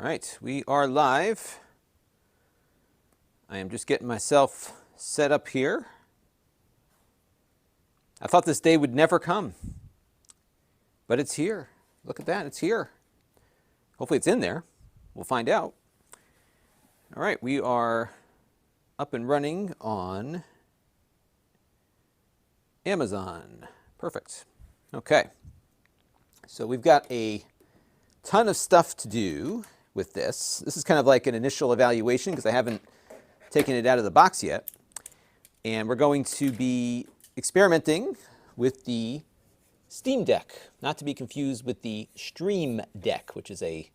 All right, we are live. I am just getting myself set up here. I thought this day would never come, but it's here. Look at that, it's here. Hopefully it's in there. We'll find out. All right, we are up and running on Amazon. Perfect. Okay, so we've got a ton of stuff to do with this. This is kind of like an initial evaluation because I haven't taken it out of the box yet. And we're going to be experimenting with the Steam Deck, not to be confused with the Stream Deck, which is a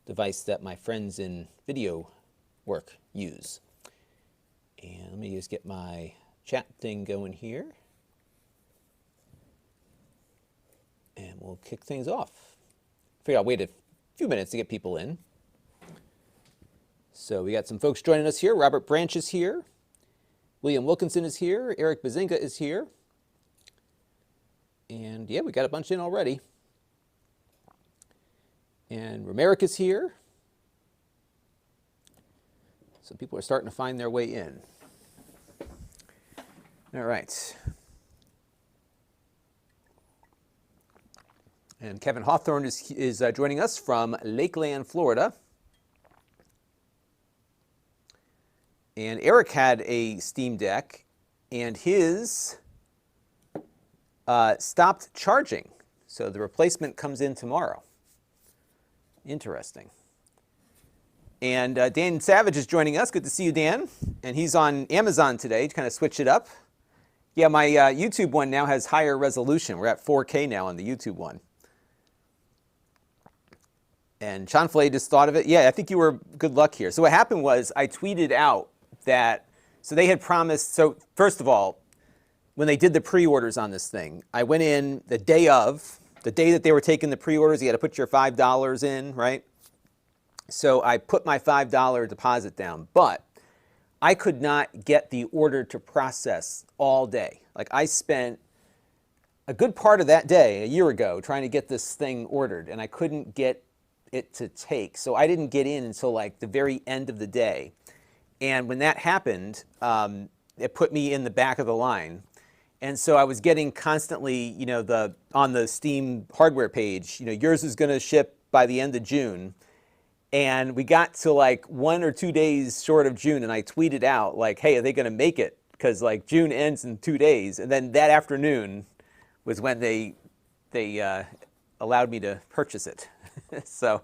device that my friends in video work use. And let me just get my chat thing going here. And we'll kick things off. Figure I'll wait a few minutes to get people in. So we got some folks joining us here. Robert Branch is here. William Wilkinson is here. Eric Bazinga is here. And yeah, we got a bunch in already. And Romeric is here. So people are starting to find their way in. All right. And Kevin Hawthorne is joining us from Lakeland, Florida. And Eric had a Steam Deck, and his stopped charging. So the replacement comes in tomorrow. Interesting. And Dan Savage is joining us. Good to see you, Dan. And he's on Amazon today to kind of switch it up. Yeah, my YouTube one now has higher resolution. We're at 4K now on the YouTube one. And Chanflay just thought of it. Yeah, I think you were good luck here. So what happened was I tweeted out that, so they had promised, so first of all, when they did the pre-orders on this thing, I went in the day that they were taking the pre-orders, you had to put your $5 in, right? So I put my $5 deposit down, but I could not get the order to process all day. Like I spent a good part of that day, a year ago, trying to get this thing ordered, and I couldn't get it to take. So I didn't get in until like the very end of the day. And when that happened, it put me in the back of the line. And so I was getting constantly, you know, on the Steam hardware page, you know, yours is going to ship by the end of June. And we got to like 1 or 2 days short of June, and I tweeted out like, hey, are they going to make it? Because like June ends in 2 days. And then that afternoon was when they allowed me to purchase it. So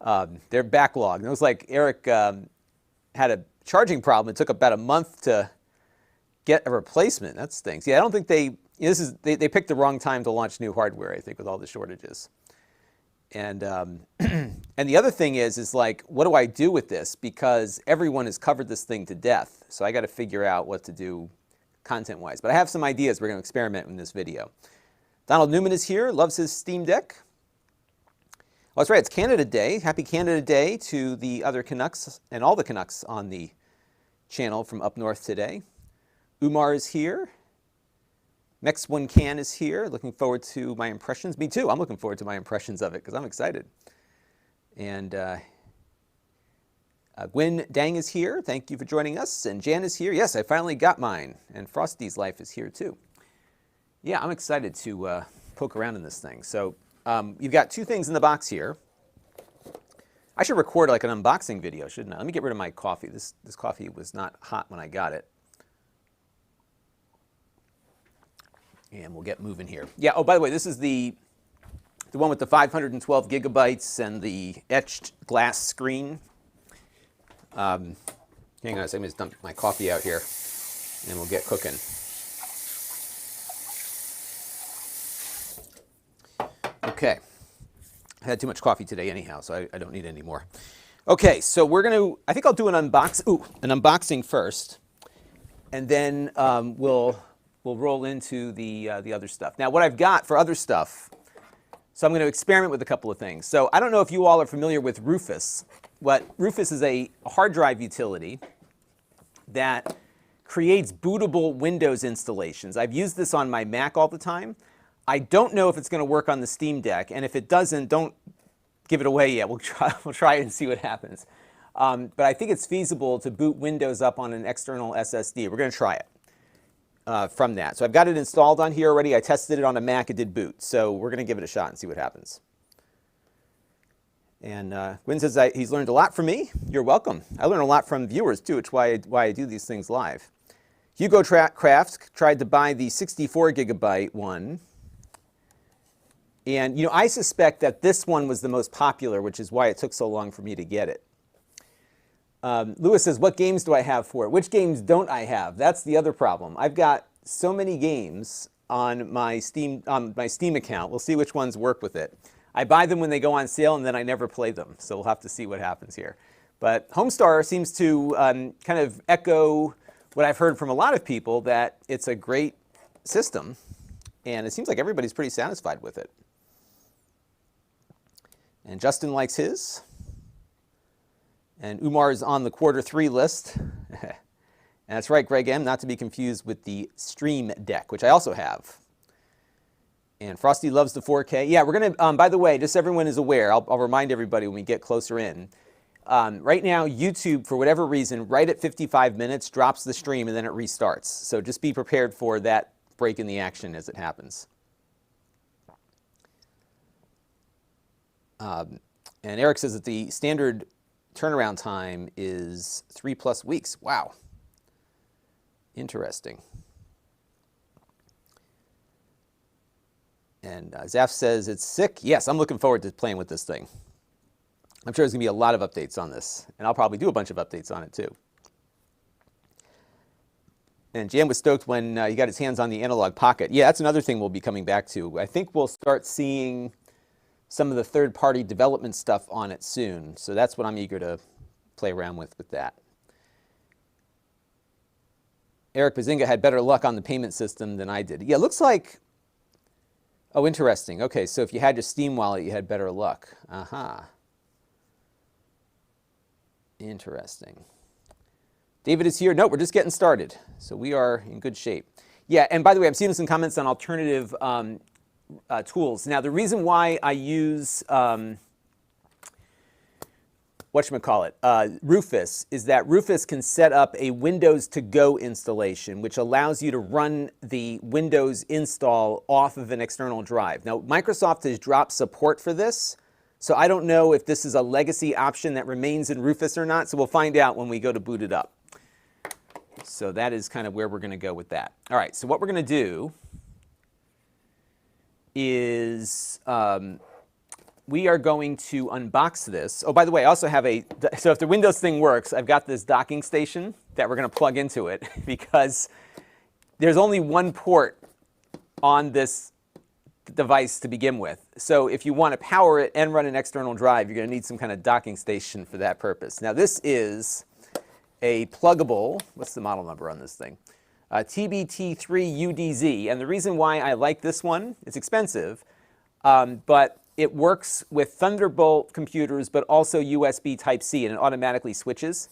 they're backlogged. It was like Eric had a charging problem. It took about a month to get a replacement. That stinks. Yeah, I don't think they picked the wrong time to launch new hardware, I think, with all the shortages. And and the other thing is like, what do I do with this? Because everyone has covered this thing to death. So I got to figure out what to do content-wise. But I have some ideas we're going to experiment in this video. Donald Newman is here, loves his Steam Deck. Well, that's right, it's Canada Day. Happy Canada Day to the other Canucks and all the Canucks on the channel from up north today. Umar is here. Mex One Can is here. Looking forward to my impressions. Me too, I'm looking forward to my impressions of it because I'm excited. And Gwen Dang is here. Thank you for joining us. And Jan is here. Yes, I finally got mine. And Frosty's Life is here too. Yeah, I'm excited to poke around in this thing. So you've got two things in the box here. I should record like an unboxing video, shouldn't I? Let me get rid of my coffee. This coffee was not hot when I got it. And we'll get moving here. Yeah, oh, by the way, this is the one with the 512 gigabytes and the etched glass screen. Hang on a second, let me just dump my coffee out here, and we'll get cooking. Okay, I had too much coffee today anyhow, so I don't need any more. Okay, so we're going to, I think I'll do an unboxing first, and then we'll roll into the other stuff. Now, what I've got for other stuff, so I'm going to experiment with a couple of things. So I don't know if you all are familiar with Rufus. Rufus is a hard drive utility that creates bootable Windows installations. I've used this on my Mac all the time. I don't know if it's going to work on the Steam Deck, and if it doesn't, don't give it away yet. We'll try it and see what happens. But I think it's feasible to boot Windows up on an external SSD. We're going to try it from that. So I've got it installed on here already. I tested it on a Mac. It did boot. So we're going to give it a shot and see what happens. And Gwyn says he's learned a lot from me. You're welcome. I learn a lot from viewers, too. It's why I do these things live. Hugo Craft tried to buy the 64 gigabyte one. And, you know, I suspect that this one was the most popular, which is why it took so long for me to get it. Lewis says, what games do I have for it? Which games don't I have? That's the other problem. I've got so many games on my Steam account. We'll see which ones work with it. I buy them when they go on sale, and then I never play them. So we'll have to see what happens here. But Homestar seems to kind of echo what I've heard from a lot of people, that it's a great system. And it seems like everybody's pretty satisfied with it. And Justin likes his. And Umar's on the Q3 list. And that's right, Greg M., not to be confused with the Stream Deck, which I also have. And Frosty loves the 4K. Yeah, we're going to, by the way, just so everyone is aware, I'll remind everybody when we get closer in. Right now, YouTube, for whatever reason, right at 55 minutes, drops the stream and then it restarts. So just be prepared for that break in the action as it happens. And Eric says that the standard turnaround time is 3+ weeks. Wow. Interesting. And Zaf says it's sick. Yes, I'm looking forward to playing with this thing. I'm sure there's going to be a lot of updates on this. And I'll probably do a bunch of updates on it, too. And Jan was stoked when he got his hands on the Analog Pocket. Yeah, that's another thing we'll be coming back to. I think we'll start seeing some of the third-party development stuff on it soon. So that's what I'm eager to play around with that. Eric Bazinga had better luck on the payment system than I did. Yeah, it looks like... Oh, interesting. Okay, so if you had your Steam wallet, you had better luck. Aha. Interesting. David is here. No, we're just getting started. So we are in good shape. Yeah, and by the way, I'm seeing some comments on alternative tools. Now, the reason why I use Rufus is that Rufus can set up a Windows to Go installation, which allows you to run the Windows install off of an external drive. Now, Microsoft has dropped support for this, so I don't know if this is a legacy option that remains in Rufus or not, so we'll find out when we go to boot it up. So that is kind of where we're going to go with that. All right, so what we're going to do is we are going to unbox this. Oh, by the way, I also have so if the Windows thing works, I've got this docking station that we're going to plug into it because there's only one port on this device to begin with. So if you want to power it and run an external drive, you're going to need some kind of docking station for that purpose. Now, this is a pluggable, what's the model number on this thing? TBT3UDZ. And the reason why I like this one, it's expensive, but it works with Thunderbolt computers, but also USB Type-C, and it automatically switches.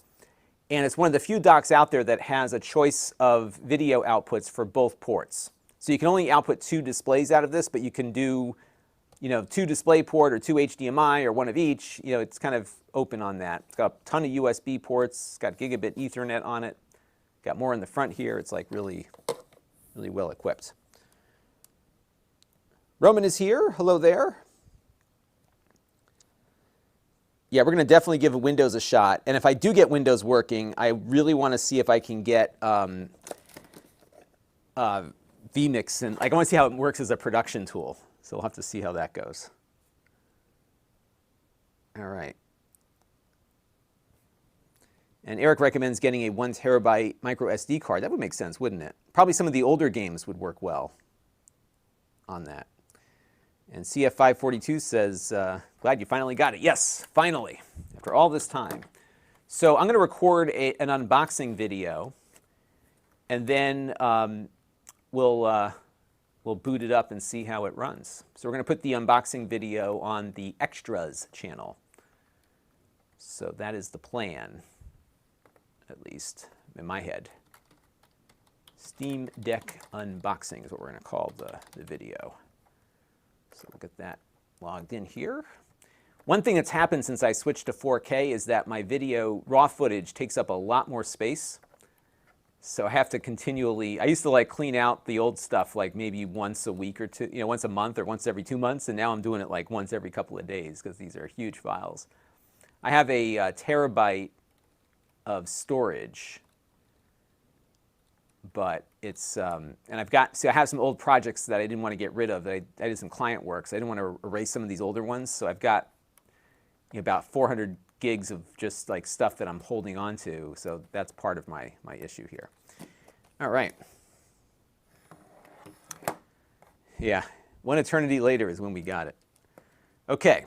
And it's one of the few docks out there that has a choice of video outputs for both ports. So you can only output 2 displays out of this, but you can do, 2 DisplayPort or 2 HDMI or one of each. It's kind of open on that. It's got a ton of USB ports. It's got gigabit Ethernet on it. Got more in the front here. It's like really, really well equipped. Roman is here. Hello there. Yeah, we're going to definitely give Windows a shot. And if I do get Windows working, I really want to see if I can get vMix. And I want to see how it works as a production tool. So we'll have to see how that goes. All right. And Eric recommends getting a 1 terabyte micro SD card. That would make sense, wouldn't it? Probably some of the older games would work well on that. And CF542 says, glad you finally got it. Yes, finally, after all this time. So I'm going to record an unboxing video, and then we'll boot it up and see how it runs. So we're going to put the unboxing video on the Extras channel. So that is the plan, at least in my head. Steam Deck unboxing is what we're going to call the video. So we'll get that logged in here. One thing that's happened since I switched to 4K is that my video raw footage takes up a lot more space. So I have to continually, I used to like clean out the old stuff like maybe once a week or two, once a month or once every 2 months, and now I'm doing it like once every couple of days because these are huge files. I have a terabyte of storage, but it's, and I've got, see I have some old projects that I didn't want to get rid of, that I did some client work, so I didn't want to erase some of these older ones, so I've got about 400 gigs of just like stuff that I'm holding on to, so that's part of my issue here. All right. Yeah, one eternity later is when we got it. Okay.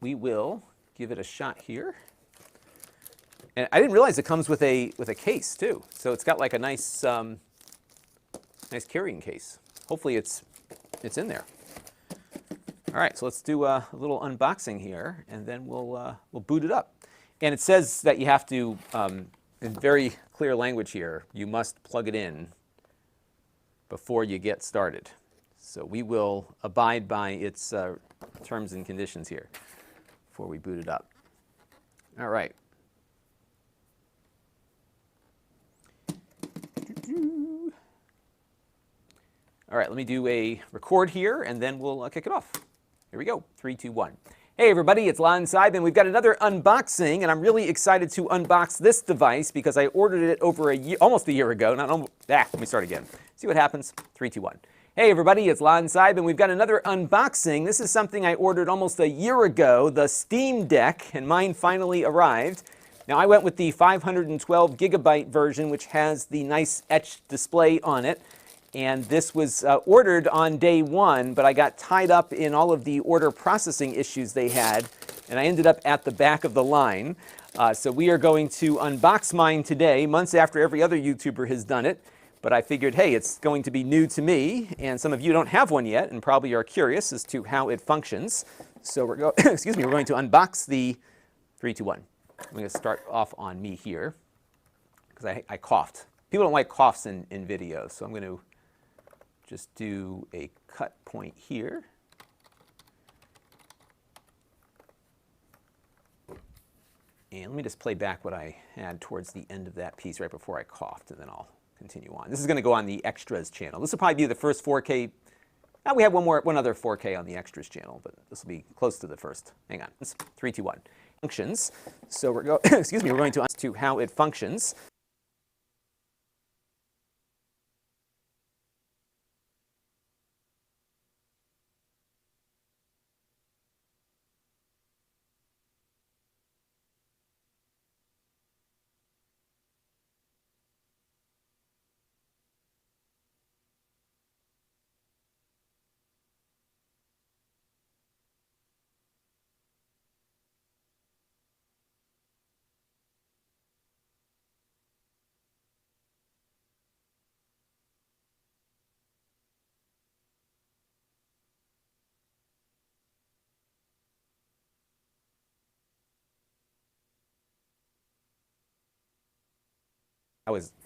We will give it a shot here. And I didn't realize it comes with a case too. So it's got like a nice nice carrying case. Hopefully it's in there. All right, so let's do a little unboxing here, and then we'll boot it up. And it says that you have to, in very clear language here, you must plug it in before you get started. So we will abide by its terms and conditions here before we boot it up. All right. All right, let me do a record here, and then we'll kick it off. Here we go, 3, 2, 1. Hey everybody, it's Lon.TV, and we've got another unboxing, and I'm really excited to unbox this device because I ordered it over a year, almost a year ago. Let me start again. See what happens. 3, 2, 1. Hey everybody, it's Lon.TV, and we've got another unboxing. This is something I ordered almost a year ago, the Steam Deck, and mine finally arrived. Now I went with the 512 gigabyte version, which has the nice etched display on it. And this was ordered on day one, but I got tied up in all of the order processing issues they had, and I ended up at the back of the line. So we are going to unbox mine today, months after every other YouTuber has done it. But I figured, hey, it's going to be new to me, and some of you don't have one yet, and probably are curious as to how it functions. So we're going to unbox the 3, 2, 1. I'm going to start off on me here, because I coughed. People don't like coughs in videos, so I'm going to just do a cut point here. And let me just play back what I had towards the end of that piece right before I coughed, and then I'll continue on. This is going to go on the Extras channel. This will probably be the first 4K. Now we have one other 4K on the Extras channel, but this will be close to the first. Hang on. 3, 2, 1. Functions. So we're going to how it functions.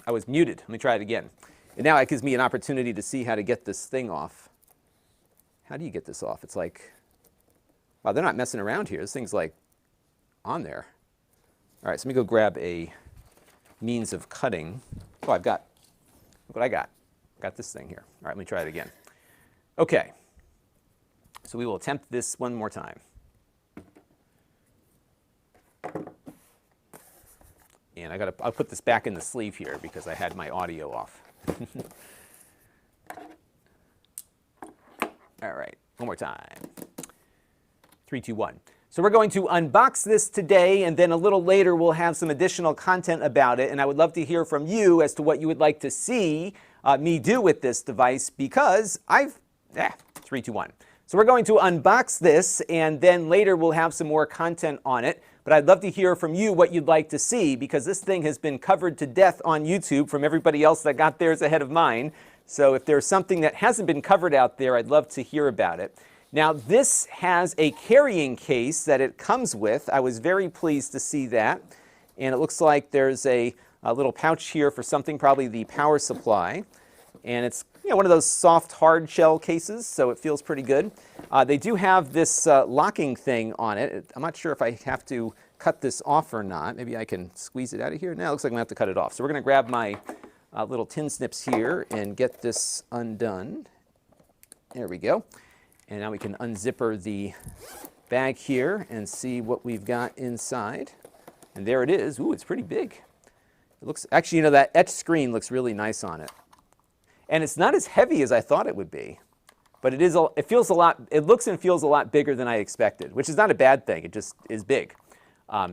I was muted. Let me try it again. And now it gives me an opportunity to see how to get this thing off. How do you get this off? It's like, wow, they're not messing around here. This thing's like on there. All right, so let me go grab a means of cutting. Oh, look what I got. Got this thing here. All right, let me try it again. Okay, so we will attempt this one more time. And I'll put this back in the sleeve here because I had my audio off. All right, one more time. 3, 2, 1. So we're going to unbox this today, and then a little later we'll have some additional content about it, and I would love to hear from you as to what you would like to see me do with this device, because 3, 2, 1. So we're going to unbox this, and then later we'll have some more content on it. But I'd love to hear from you what you'd like to see, because this thing has been covered to death on YouTube from everybody else that got theirs ahead of mine. So if there's something that hasn't been covered out there, I'd love to hear about it. Now, this has a carrying case that it comes with. I was very pleased to see that. And it looks like there's a little pouch here for something, probably the power supply. And it's one of those soft, hard shell cases, so it feels pretty good. They do have this locking thing on it. I'm not sure if I have to cut this off or not. Maybe I can squeeze it out of here. Now it looks like I'm going to have to cut it off. So we're going to grab my little tin snips here and get this undone. There we go. And now we can unzipper the bag here and see what we've got inside. And there it is. Ooh, it's pretty big. It looks, actually, that etched screen looks really nice on it. And it's not as heavy as I thought it would be, but it looks and feels a lot bigger than I expected, which is not a bad thing. It just is big.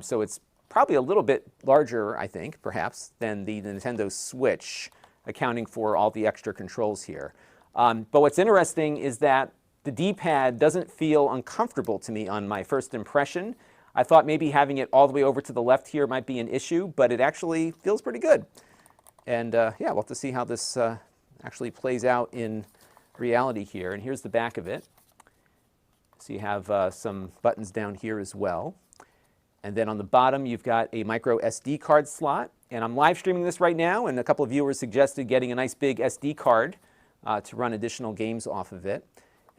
So it's probably a little bit larger, I think, perhaps, than the Nintendo Switch, accounting for all the extra controls here. But what's interesting is that the D-pad doesn't feel uncomfortable to me on my first impression. I thought maybe having it all the way over to the left here might be an issue, but it actually feels pretty good. And yeah, we'll have to see how this actually plays out in reality here. And here's the back of it. So you have some buttons down here as well. And then on the bottom, you've got a micro SD card slot. And I'm live streaming this right now, and a couple of viewers suggested getting a nice big SD card to run additional games off of it.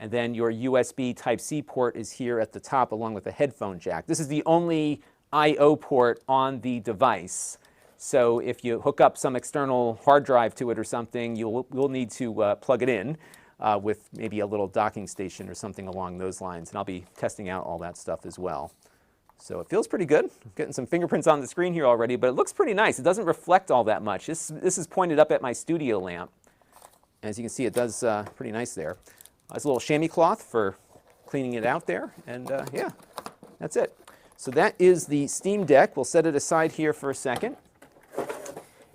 And then your USB Type-C port is here at the top along with a headphone jack. This is the only I/O port on the device. So if you hook up some external hard drive to it or something, you'll need to plug it in with maybe a little docking station or something along those lines. And I'll be testing out all that stuff as well. So it feels pretty good. I'm getting some fingerprints on the screen here already, but it looks pretty nice. It doesn't reflect all that much. This is pointed up at my studio lamp. As you can see, it does pretty nice there. There's a little chamois cloth for cleaning it out there, and yeah, that's it. So that is the Steam Deck. We'll set it aside here for a second.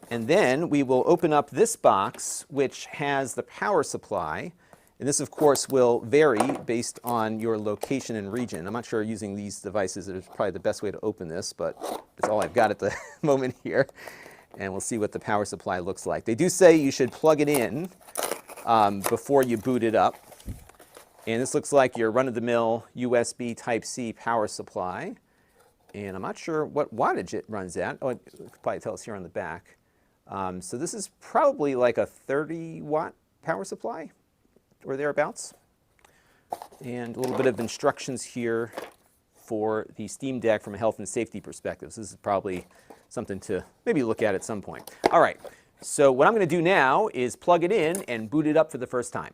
And then we will open up this box, which has the power supply. And this, of course, will vary based on your location and region. I'm not sure using these devices is probably the best way to open this, but it's all I've got at the moment here. And we'll see what the power supply looks like. They do say you should plug it in before you boot it up. And this looks like your run-of-the-mill USB Type-C power supply. And I'm not sure what wattage it runs at. Oh, it could probably tell us here on the back. So this is probably like a 30-watt power supply or thereabouts. And a little bit of instructions here for the Steam Deck from a health and safety perspective. So this is probably something to maybe look at some point. All right, so what I'm going to do now is plug it in and boot it up for the first time.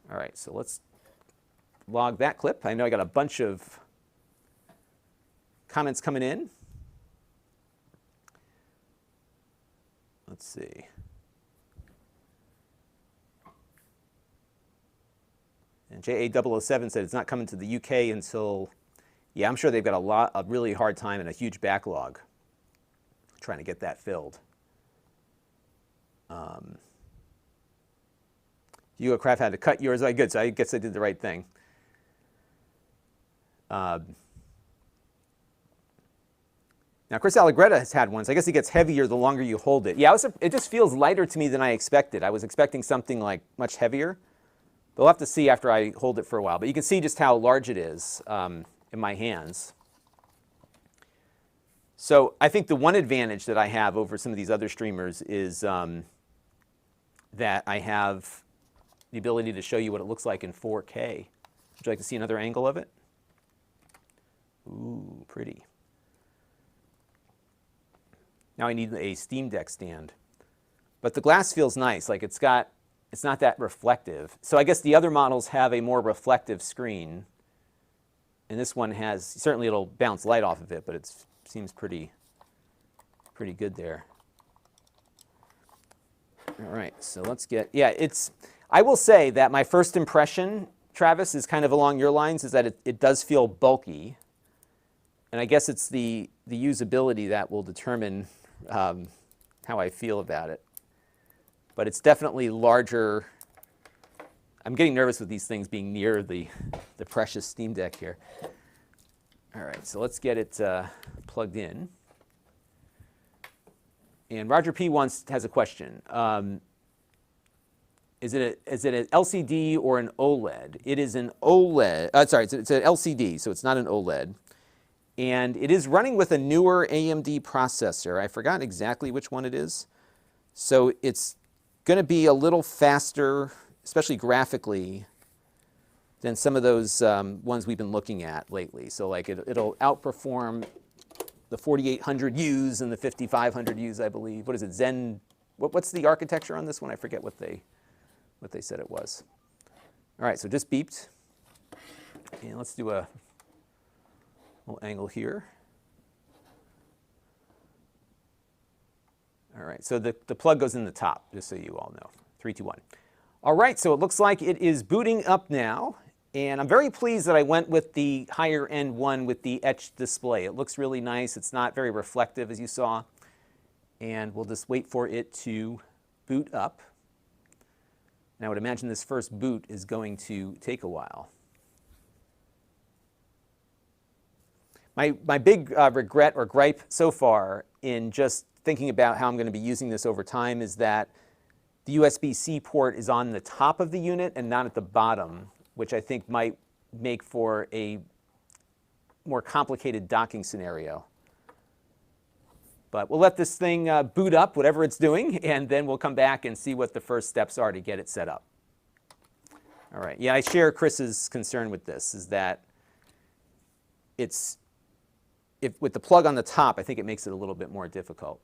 All right, so let's log that clip. I know I got a bunch of comments coming in. Let's see. And JA007 said it's not coming to the UK until, yeah, I'm sure they've got a really hard time and a huge backlog trying to get that filled. You, Craft, had to cut yours. Oh, good, so I guess I did the right thing. Now, Chris Allegretta has had one, so I guess it gets heavier the longer you hold it. Yeah, it just feels lighter to me than I expected. I was expecting something like much heavier. But we'll have to see after I hold it for a while. But you can see just how large it is in my hands. So I think the one advantage that I have over some of these other streamers is that I have the ability to show you what it looks like in 4K. Would you like to see another angle of it? Ooh, pretty. Now I need a Steam Deck stand. But the glass feels nice. Like it's not that reflective. So I guess the other models have a more reflective screen. And this one has, certainly it'll bounce light off of it, but it seems pretty good there. All right, so let's get, yeah, I will say that my first impression, Travis, is kind of along your lines, is that it does feel bulky. And I guess it's the usability that will determine how I feel about it. But it's definitely larger. I'm getting nervous with these things being near the precious Steam Deck here. All right, so let's get it plugged in. And Roger P. has a question. Is it an LCD or an OLED? It is an OLED. Sorry, it's an LCD, so it's not an OLED. And it is running with a newer AMD processor. I forgot exactly which one it is. So it's going to be a little faster, especially graphically, than some of those ones we've been looking at lately. So like it'll outperform the 4800Us and the 5500Us, I believe. What is it, Zen? What's the architecture on this one? I forget what they said it was. All right, so just beeped. And let's do a little angle here. All right, so the plug goes in the top, just so you all know. 3, 2, 1. All right, so it looks like it is booting up now. And I'm very pleased that I went with the higher end one with the etched display. It looks really nice. It's not very reflective, as you saw. And we'll just wait for it to boot up. And I would imagine this first boot is going to take a while. My big regret or gripe so far in just thinking about how I'm going to be using this over time is that the USB-C port is on the top of the unit and not at the bottom, which I think might make for a more complicated docking scenario. But we'll let this thing boot up, whatever it's doing, and then we'll come back and see what the first steps are to get it set up. All right, yeah, I share Chris's concern with this, is that with the plug on the top, I think it makes it a little bit more difficult.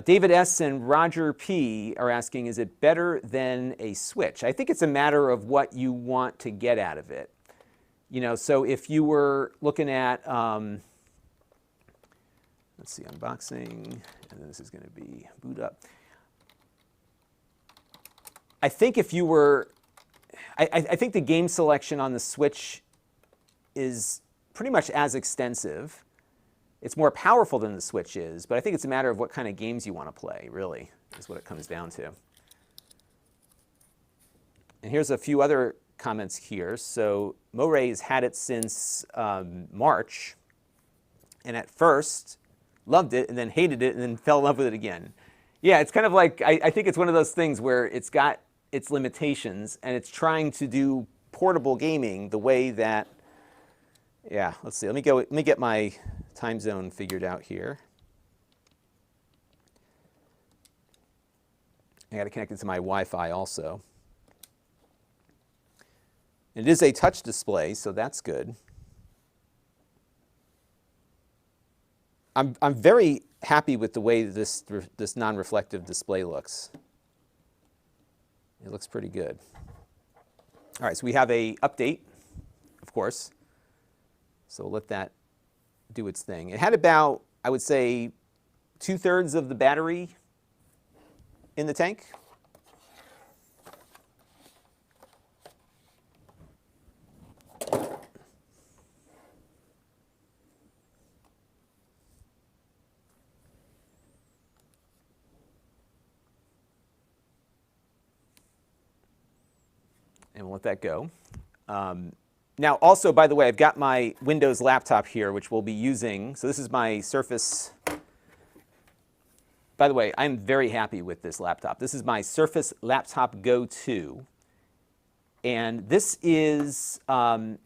David S. and Roger P. are asking, is it better than a switch? I think it's a matter of what you want to get out of it. You know, so if you were looking at, let's see, unboxing, and then this is going to be boot up. I think if you were, I think the game selection on the Switch is pretty much as extensive. It's more powerful than the Switch is, but I think it's a matter of what kind of games you want to play, really, is what it comes down to. And here's a few other comments here. So Moray's had it since March, and at first loved it, and then hated it, and then fell in love with it again. Yeah, it's kind of like, I think it's one of those things where it's got its limitations, and it's trying to do portable gaming the way that, yeah, let's see. Let me get my time zone figured out here. I got to connect it to my Wi-Fi also. It is a touch display, so that's good. I'm very happy with the way this non-reflective display looks. It looks pretty good. All right, so we have a update, of course. So we'll let that do its thing. It had about, I would say, 2/3 of the battery in the tank. And we'll let that go. Now, also, by the way, I've got my Windows laptop here, which we'll be using. So this is my Surface. By the way, I'm very happy with this laptop. This is my Surface Laptop Go 2. And this is pretty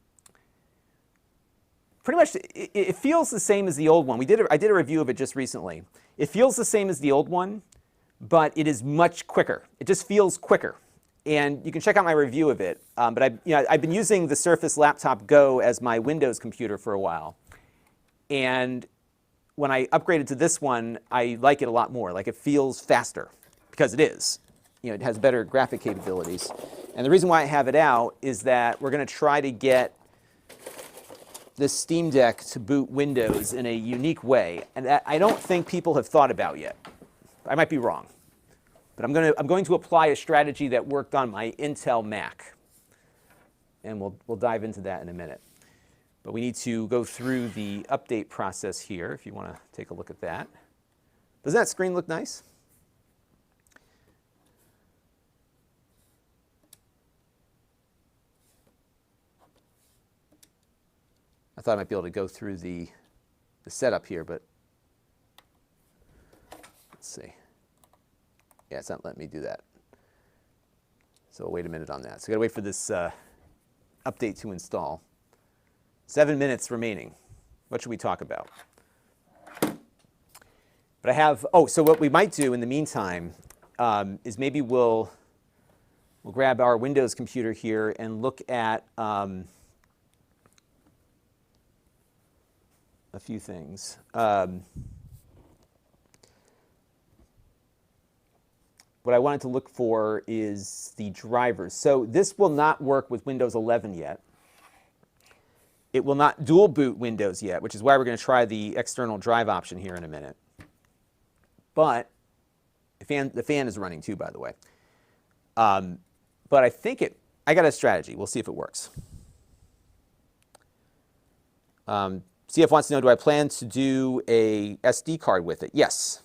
much, it feels the same as the old one. I did a review of it just recently. It feels the same as the old one, but it is much quicker. It just feels quicker. And you can check out my review of it. But I've been using the Surface Laptop Go as my Windows computer for a while. And when I upgraded to this one, I like it a lot more. Like, it feels faster, because it is. You know, it has better graphic capabilities. And the reason why I have it out is that we're going to try to get this Steam Deck to boot Windows in a unique way. And that I don't think people have thought about yet. I might be wrong. But I'm going to apply a strategy that worked on my Intel Mac. And we'll dive into that in a minute. But we need to go through the update process here, if you want to take a look at that. Doesn't that screen look nice? I thought I might be able to go through the setup here, but let's see. Yeah, it's not letting me do that. So we'll wait a minute on that. So I've got to wait for this update to install. 7 minutes remaining. What should we talk about? But I have, so what we might do in the meantime, is maybe we'll grab our Windows computer here and look at a few things. What I wanted to look for is the drivers. So this will not work with Windows 11 yet. It will not dual boot Windows yet, which is why we're going to try the external drive option here in a minute. But the fan is running too, by the way. But I think I got a strategy. We'll see if it works. CF wants to know, do I plan to do a SD card with it? Yes,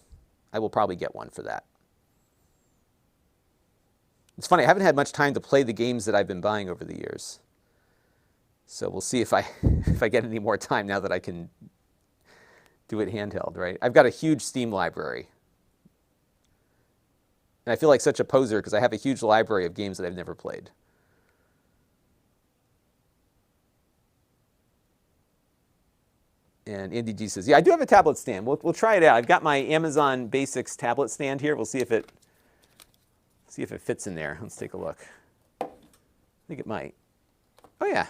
I will probably get one for that. It's funny, I haven't had much time to play the games that I've been buying over the years. So we'll see if I get any more time now that I can do it handheld, right? I've got a huge Steam library. And I feel like such a poser because I have a huge library of games that I've never played. And Andy G says, yeah, I do have a tablet stand. We'll try it out. I've got my Amazon Basics tablet stand here. We'll see if it fits in there. Let's take a look. I think it might. Oh, yeah.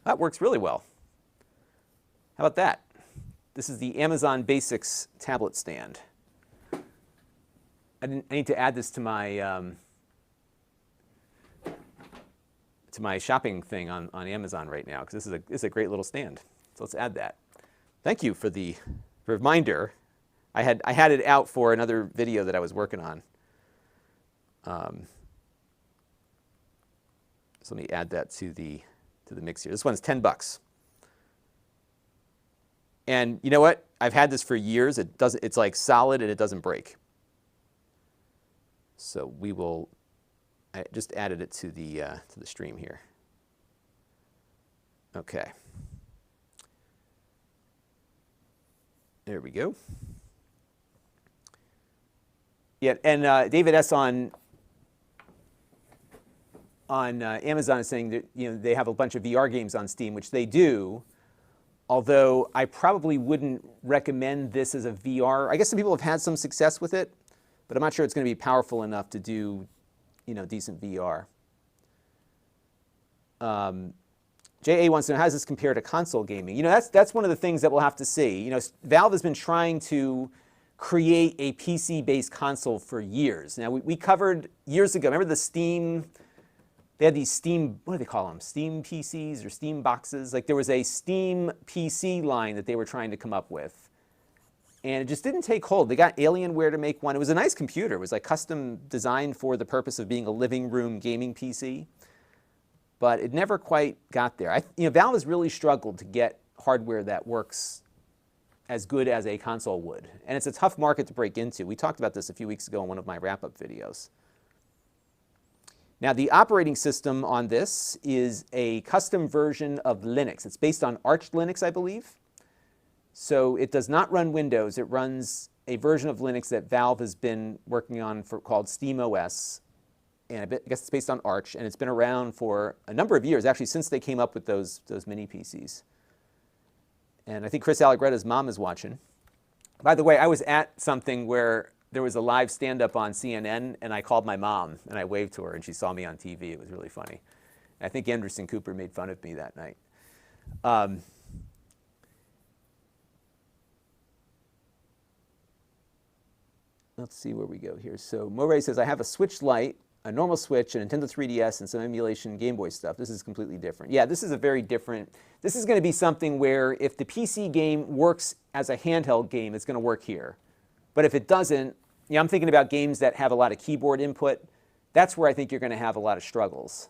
That works really well. How about that? This is the Amazon Basics tablet stand. I need to add this to my shopping thing on Amazon right now because this is a great little stand. So let's add that. Thank you for the reminder. I had it out for another video that I was working on. So let me add that to the mix here. This one's $10. And you know what? I've had this for years. It's like solid and it doesn't break. So I just added it to the stream here. Okay. There we go. Yeah, and David S. on Amazon is saying that they have a bunch of VR games on Steam, which they do. Although I probably wouldn't recommend this as a VR. I guess some people have had some success with it, but I'm not sure it's going to be powerful enough to do, decent VR. JA wants to know, how does this compare to console gaming? That's one of the things that we'll have to see. Valve has been trying to create a PC-based console for years. Now, we covered years ago, remember the Steam, they had these Steam, what do they call them? Steam PCs or Steam boxes? Like there was a Steam PC line that they were trying to come up with. And it just didn't take hold. They got Alienware to make one. It was a nice computer. It was like custom designed for the purpose of being a living room gaming PC. But it never quite got there. Valve has really struggled to get hardware that works as good as a console would. And it's a tough market to break into. We talked about this a few weeks ago in one of my wrap-up videos. Now, the operating system on this is a custom version of Linux. It's based on Arch Linux, I believe. So it does not run Windows. It runs a version of Linux that Valve has been working on called SteamOS. And I guess it's based on Arch, and it's been around for a number of years, actually since they came up with those mini PCs. And I think Chris Allegretta's mom is watching. By the way, I was at something where there was a live stand-up on CNN, and I called my mom, and I waved to her, and she saw me on TV. It was really funny. And I think Anderson Cooper made fun of me that night. Let's see where we go here. So Moray says, I have a Switch Lite, a normal Switch, a Nintendo 3DS, and some emulation Game Boy stuff. This is completely different. Yeah, this is a very different, this is going to be something where if the PC game works as a handheld game, it's going to work here. But if it doesn't, I'm thinking about games that have a lot of keyboard input. That's where I think you're going to have a lot of struggles.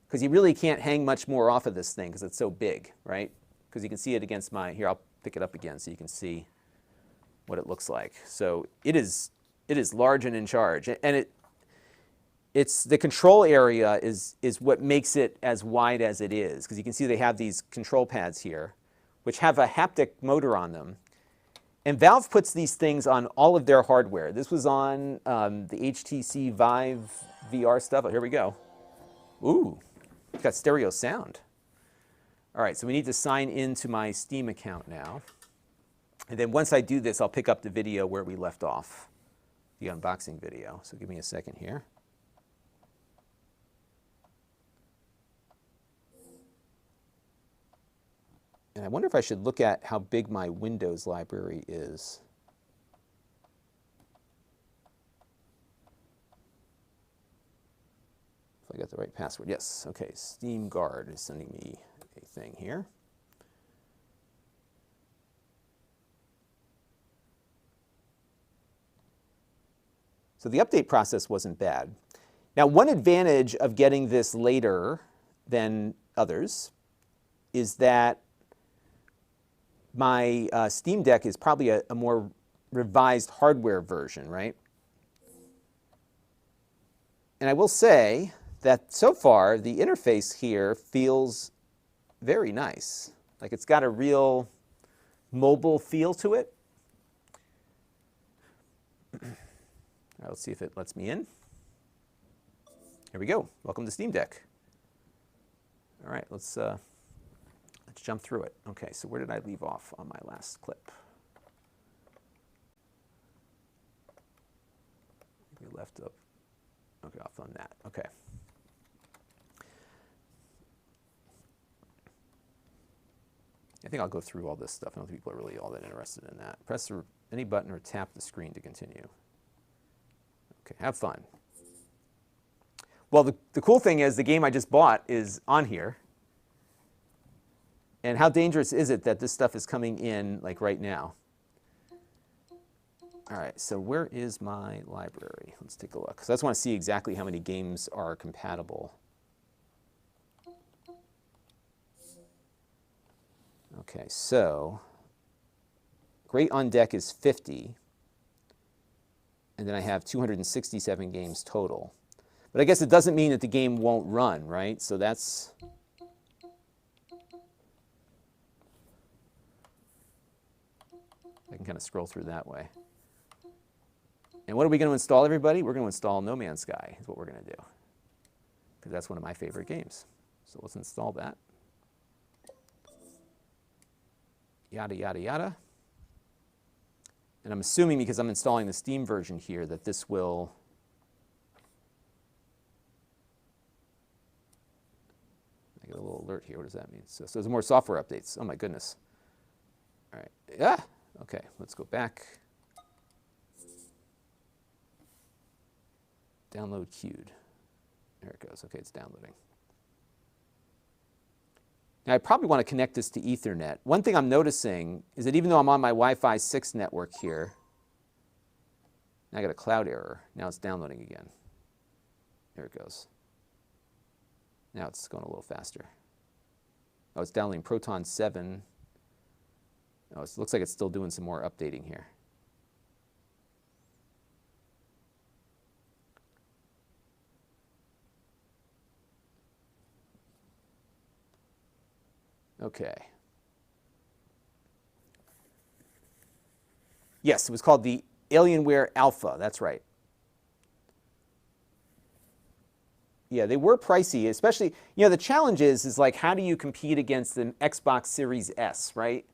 Because you really can't hang much more off of this thing because it's so big, right? Because you can see it against here, I'll pick it up again so you can see what it looks like. So it is large and in charge. And it's the control area is what makes it as wide as it is. Because you can see they have these control pads here, which have a haptic motor on them. And Valve puts these things on all of their hardware. This was on the HTC Vive VR stuff. Oh, here we go. Ooh, it's got stereo sound. All right, so we need to sign into my Steam account now. And then once I do this, I'll pick up the video where we left off. the unboxing video. So give me a second here. And I wonder if I should look at how big my Windows library is. If I got the right password. Yes. Okay. Steam Guard is sending me a thing here. So the update process wasn't bad. Now, one advantage of getting this later than others is that my Steam Deck is probably a more revised hardware version, right? And I will say that so far, the interface here feels very nice. Like it's got a real mobile feel to it. All right, let's see if it lets me in. Here we go. Welcome to Steam Deck. All right, let's jump through it. Okay, so where did I leave off on my last clip? We left up. Okay, off on that. Okay. I think I'll go through all this stuff. I don't think people are really all that interested in that. Press any button or tap the screen to continue. Okay, have fun. Well, the cool thing is the game I just bought is on here. And how dangerous is it that this stuff is coming in like right now? All right, so where is my library? Let's take a look. So I just want to see exactly how many games are compatible. Okay, so Great on Deck is 50. And then I have 267 games total. But I guess it doesn't mean that the game won't run, right? So that's... I can kind of scroll through that way. And what are we going to install, everybody? We're going to install No Man's Sky is what we're going to do. Because that's one of my favorite games. So let's install that. Yada, yada, yada. And I'm assuming, because I'm installing the Steam version here, that this will... I get a little alert here. What does that mean? So there's more software updates. Oh, my goodness. All right. Yeah. Okay, let's go back. Download queued. There it goes. Okay, it's downloading. Now, I probably want to connect this to Ethernet. One thing I'm noticing is that even though I'm on my Wi-Fi 6 network here, I got a cloud error. Now it's downloading again. There it goes. Now it's going a little faster. Oh, it's downloading Proton 7. Oh, it looks like it's still doing some more updating here. Okay. Yes, it was called the Alienware Alpha. That's right. Yeah, they were pricey, especially, you know, the challenge is like, how do you compete against the Xbox Series S, right?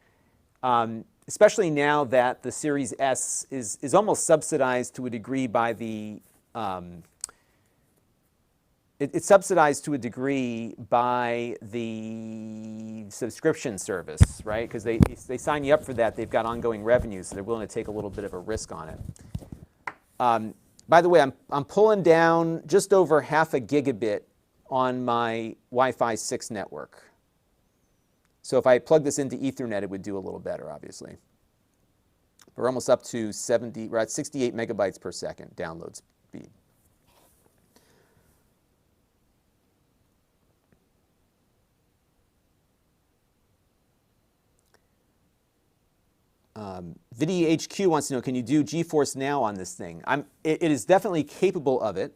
Especially now that the Series S is almost subsidized to a degree by the, it's subsidized to a degree by the subscription service, right? Because they sign you up for that, they've got ongoing revenue, so they're willing to take a little bit of a risk on it. By the way, I'm pulling down just over half a gigabit on my Wi-Fi 6 network. So if I plug this into Ethernet, it would do a little better, obviously. We're almost up to 70, we're at 68 megabytes per second download speed. VidiHQ wants to know, can you do GeForce Now on this thing? It is definitely capable of it.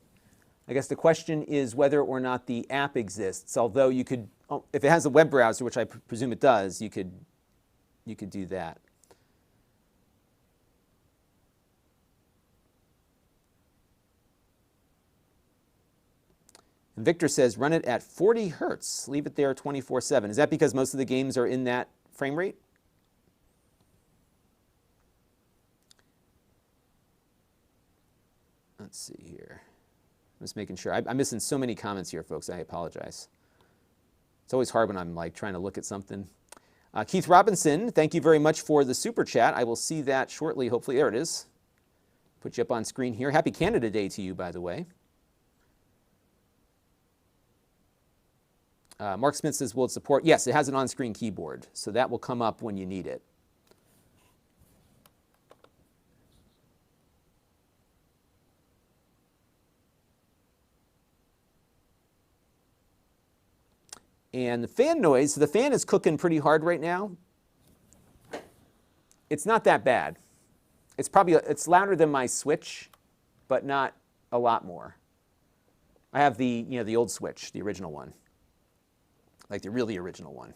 I guess the question is whether or not the app exists, although you could, if it has a web browser, which I presume it does, you could do that. And Victor says, run it at 40 hertz, leave it there 24/7. Is that because most of the games are in that frame rate? Let's see here. I'm just making sure. I'm missing so many comments here, folks. I apologize. It's always hard when I'm like trying to look at something. Keith Robinson, thank you very much for the super chat. I will see that shortly, hopefully. There it is. Put you up on screen here. Happy Canada Day to you, by the way. Mark Smith says, will it support? Yes, it has an on-screen keyboard, so that will come up when you need it. And the fan noise, the fan is cooking pretty hard right now. It's not that bad. It's louder than my Switch, but not a lot more. I have the old Switch, the original one. Like the really original one.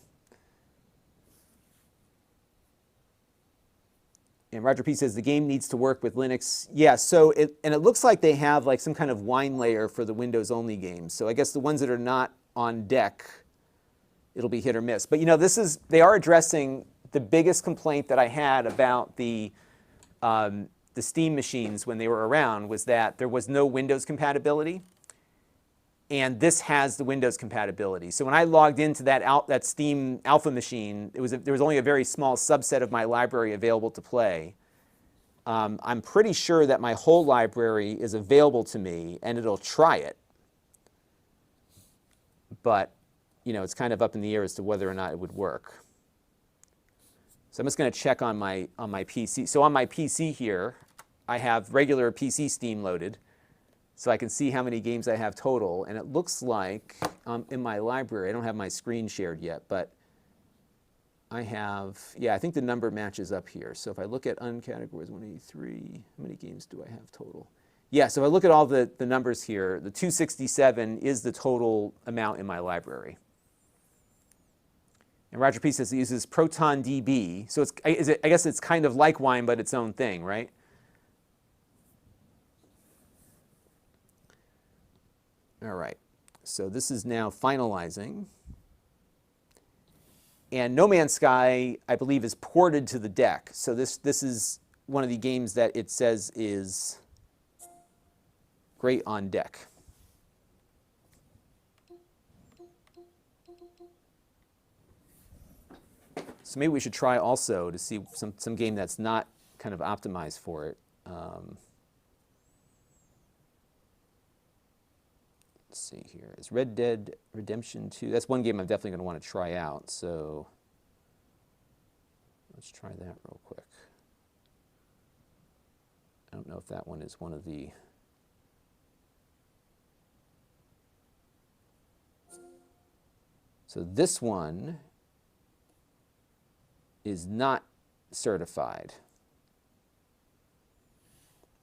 And Roger P says the game needs to work with Linux. Yeah, so it looks like they have like some kind of wine layer for the Windows only games. So I guess the ones that are not on deck, it'll be hit or miss. But they are addressing the biggest complaint that I had about the Steam machines when they were around was that there was no Windows compatibility. And this has the Windows compatibility. So when I logged into that Steam Alpha machine, there was only a very small subset of my library available to play. I'm pretty sure that my whole library is available to me, and it'll try it. But it's kind of up in the air as to whether or not it would work. So I'm just going to check on my PC. So on my PC here, I have regular PC Steam loaded. So I can see how many games I have total. And it looks like in my library, I don't have my screen shared yet, but I have, I think the number matches up here. So if I look at uncategorized 183, how many games do I have total? Yeah, so if I look at all the numbers here, the 267 is the total amount in my library. And Roger P says it uses ProtonDB. So I guess it's kind of like Wine, but its own thing, right? All right, so this is now finalizing. And No Man's Sky, I believe, is ported to the deck. So this is one of the games that it says is great on deck. So maybe we should try also to see some game that's not kind of optimized for it. Let's see here. Is Red Dead Redemption 2? That's one game I'm definitely going to want to try out. So let's try that real quick. I don't know if that one is one of the... So this one is not certified.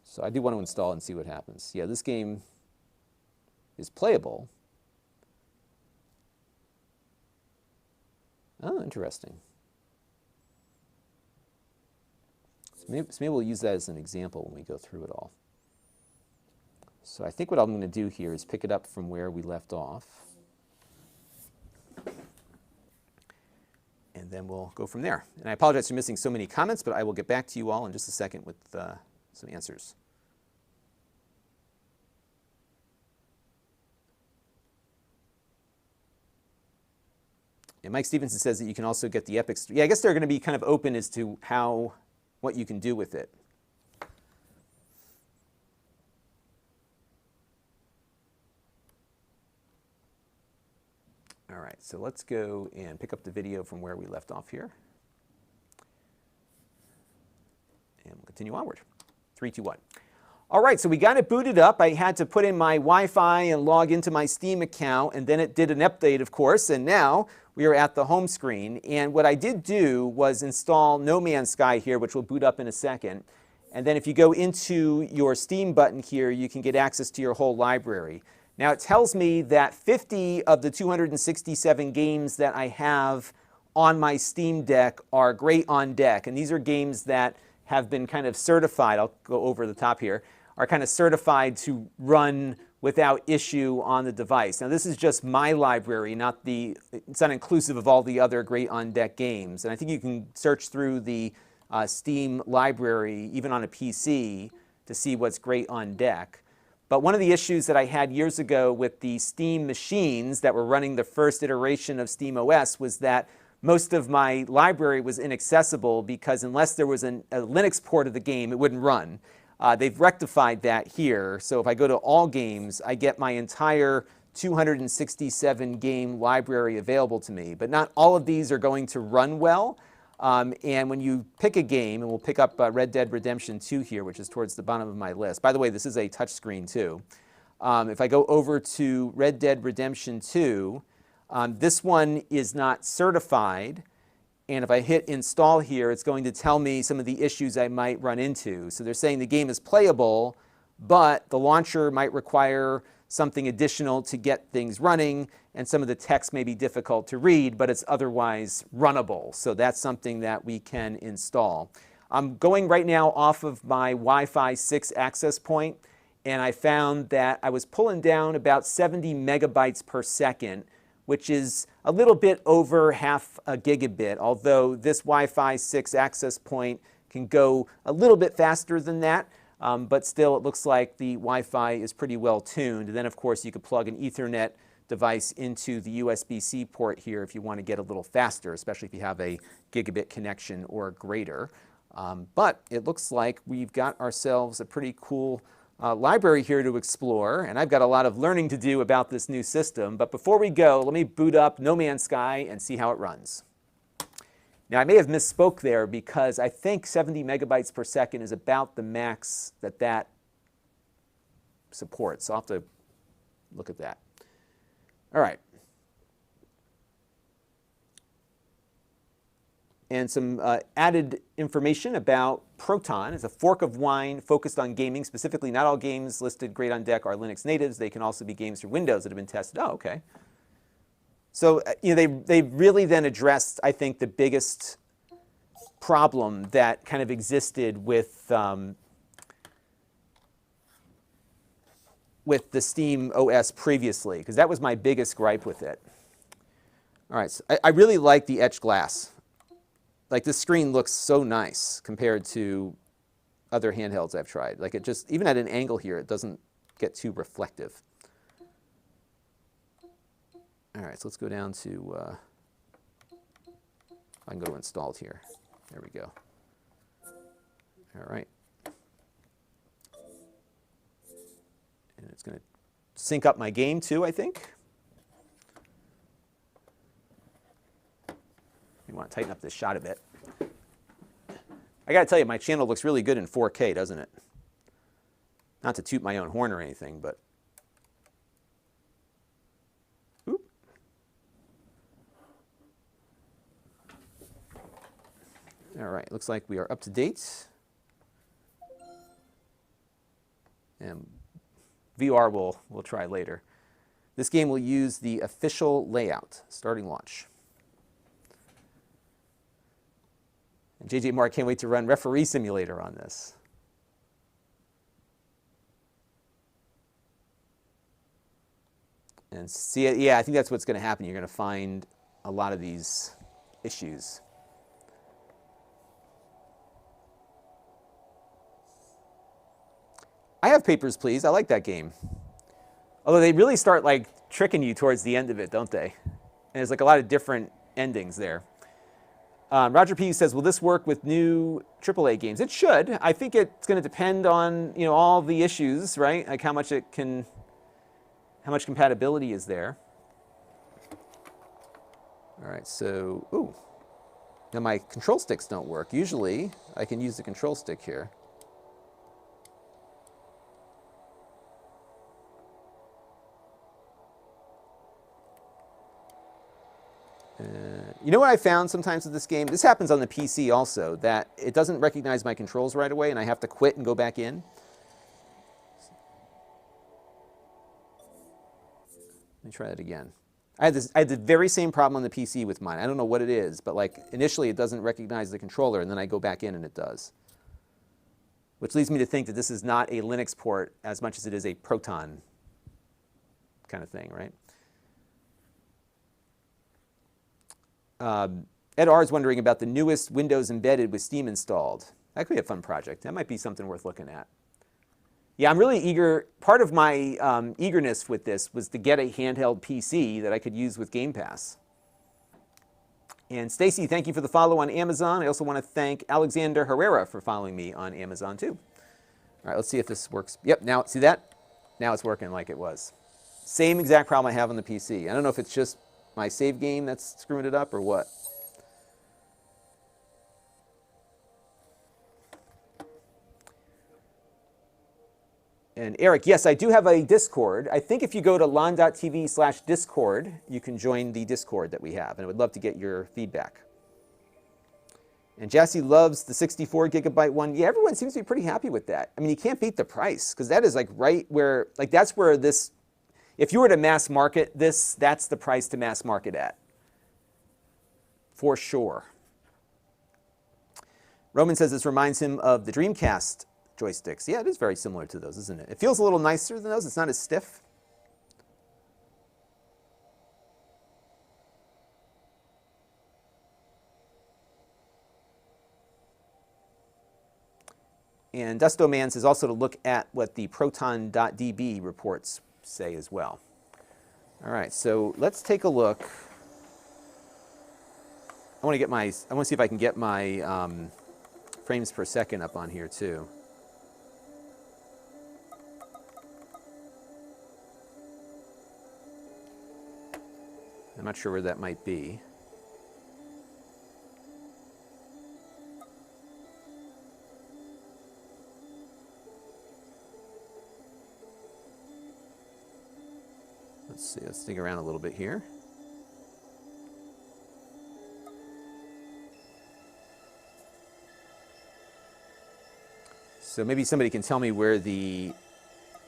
So I do want to install it and see what happens. Yeah, this game is playable. Oh, interesting. So maybe we'll use that as an example when we go through it all. So I think what I'm going to do here is pick it up from where we left off. And then we'll go from there. And I apologize for missing so many comments, but I will get back to you all in just a second with some answers. And Mike Stevenson says that you can also get the Epic Store. Yeah, I guess they're going to be kind of open as to what you can do with it. All right, so let's go and pick up the video from where we left off here. And we'll continue onward. 3, 2, 1. All right, so we got it booted up. I had to put in my Wi-Fi and log into my Steam account, and then it did an update, of course, and now we are at the home screen. And what I did do was install No Man's Sky here, which will boot up in a second. And then if you go into your Steam button here, you can get access to your whole library. Now it tells me that 50 of the 267 games that I have on my Steam Deck are great on deck. And these are games that have been kind of certified, I'll go over the top here, are kind of certified to run without issue on the device. Now this is just my library, it's not inclusive of all the other great on deck games. And I think you can search through the Steam library, even on a PC, to see what's great on deck. But one of the issues that I had years ago with the Steam machines that were running the first iteration of SteamOS was that most of my library was inaccessible because unless there was a Linux port of the game, it wouldn't run. They've rectified that here. So if I go to all games, I get my entire 267 game library available to me. But not all of these are going to run well. And when you pick a game, and we'll pick up Red Dead Redemption 2 here, which is towards the bottom of my list. By the way, this is a touchscreen too. If I go over to Red Dead Redemption 2, this one is not certified. And if I hit install here, it's going to tell me some of the issues I might run into. So they're saying the game is playable, but the launcher might require something additional to get things running, and some of the text may be difficult to read, but it's otherwise runnable. So that's something that we can install. I'm going right now off of my Wi-Fi 6 access point, and I found that I was pulling down about 70 megabytes per second, which is a little bit over half a gigabit, although this Wi-Fi 6 access point can go a little bit faster than that. But still, it looks like the Wi-Fi is pretty well tuned. And then, of course, you could plug an Ethernet device into the USB-C port here if you want to get a little faster, especially if you have a gigabit connection or greater. But it looks like we've got ourselves a pretty cool library here to explore, and I've got a lot of learning to do about this new system. But before we go, let me boot up No Man's Sky and see how it runs. Now, I may have misspoke there because I think 70 megabytes per second is about the max that that supports. So I'll have to look at that. All right. And some added information about Proton. It's a fork of wine focused on gaming. Specifically, not all games listed great on deck are Linux natives. They can also be games for Windows that have been tested. Oh, okay. So they really then addressed, I think, the biggest problem that kind of existed with the Steam OS previously, because that was my biggest gripe with it. All right, so I really like the etched glass. Like, this screen looks so nice compared to other handhelds I've tried. Like, it just, even at an angle here, it doesn't get too reflective. All right, so let's go down to, I can go to installed here. There we go. All right. And it's going to sync up my game too, I think. You want to tighten up this shot a bit. I got to tell you, my channel looks really good in 4K, doesn't it? Not to toot my own horn or anything, but... Oop. All right, looks like we are up to date. And VR we'll try later. This game will use the official layout, starting launch. And JJ Mark can't wait to run Referee Simulator on this. And see it, yeah, I think that's what's going to happen. You're going to find a lot of these issues. I have Papers, Please. I like that game. Although they really start like tricking you towards the end of it, don't they? And there's like a lot of different endings there. Roger P says, will this work with new AAA games? It should. I think it's going to depend on, you know, all the issues, right? Like how much compatibility is there. All right, so, ooh. Now my control sticks don't work. Usually I can use the control stick here. You know what I found sometimes with this game? This happens on the PC also, that it doesn't recognize my controls right away and I have to quit and go back in. Let me try that again. I had the very same problem on the PC with mine. I don't know what it is, but like initially it doesn't recognize the controller and then I go back in and it does. Which leads me to think that this is not a Linux port as much as it is a Proton kind of thing, right? Ed R is wondering about the newest Windows embedded with Steam installed. That could be a fun project. That might be something worth looking at. Yeah, I'm really eager. Part of my eagerness with this was to get a handheld PC that I could use with Game Pass. And Stacy, thank you for the follow on Amazon. I also want to thank Alexander Herrera for following me on Amazon too. All right, let's see if this works. Yep, now, see that? Now it's working like it was. Same exact problem I have on the PC. I don't know if it's just my save game that's screwing it up or what. And Eric, yes, I do have a Discord. I think if you go to Lon.TV/Discord, you can join the Discord that we have, and I would love to get your feedback. And Jassy loves the 64 gigabyte one. Yeah, everyone seems to be pretty happy with that. I mean, you can't beat the price, because that is like right where, like that's where this, if you were to mass market this, that's the price to mass market at. For sure. Roman says this reminds him of the Dreamcast joysticks. Yeah, it is very similar to those, isn't it? It feels a little nicer than those. It's not as stiff. And Dusto Man says also to look at what the Proton.db reports say as well. All right, so let's take a look. I want to see if I can get my frames per second up on here too. I'm not sure where that might be. Let's see, let's dig around a little bit here. So maybe somebody can tell me where the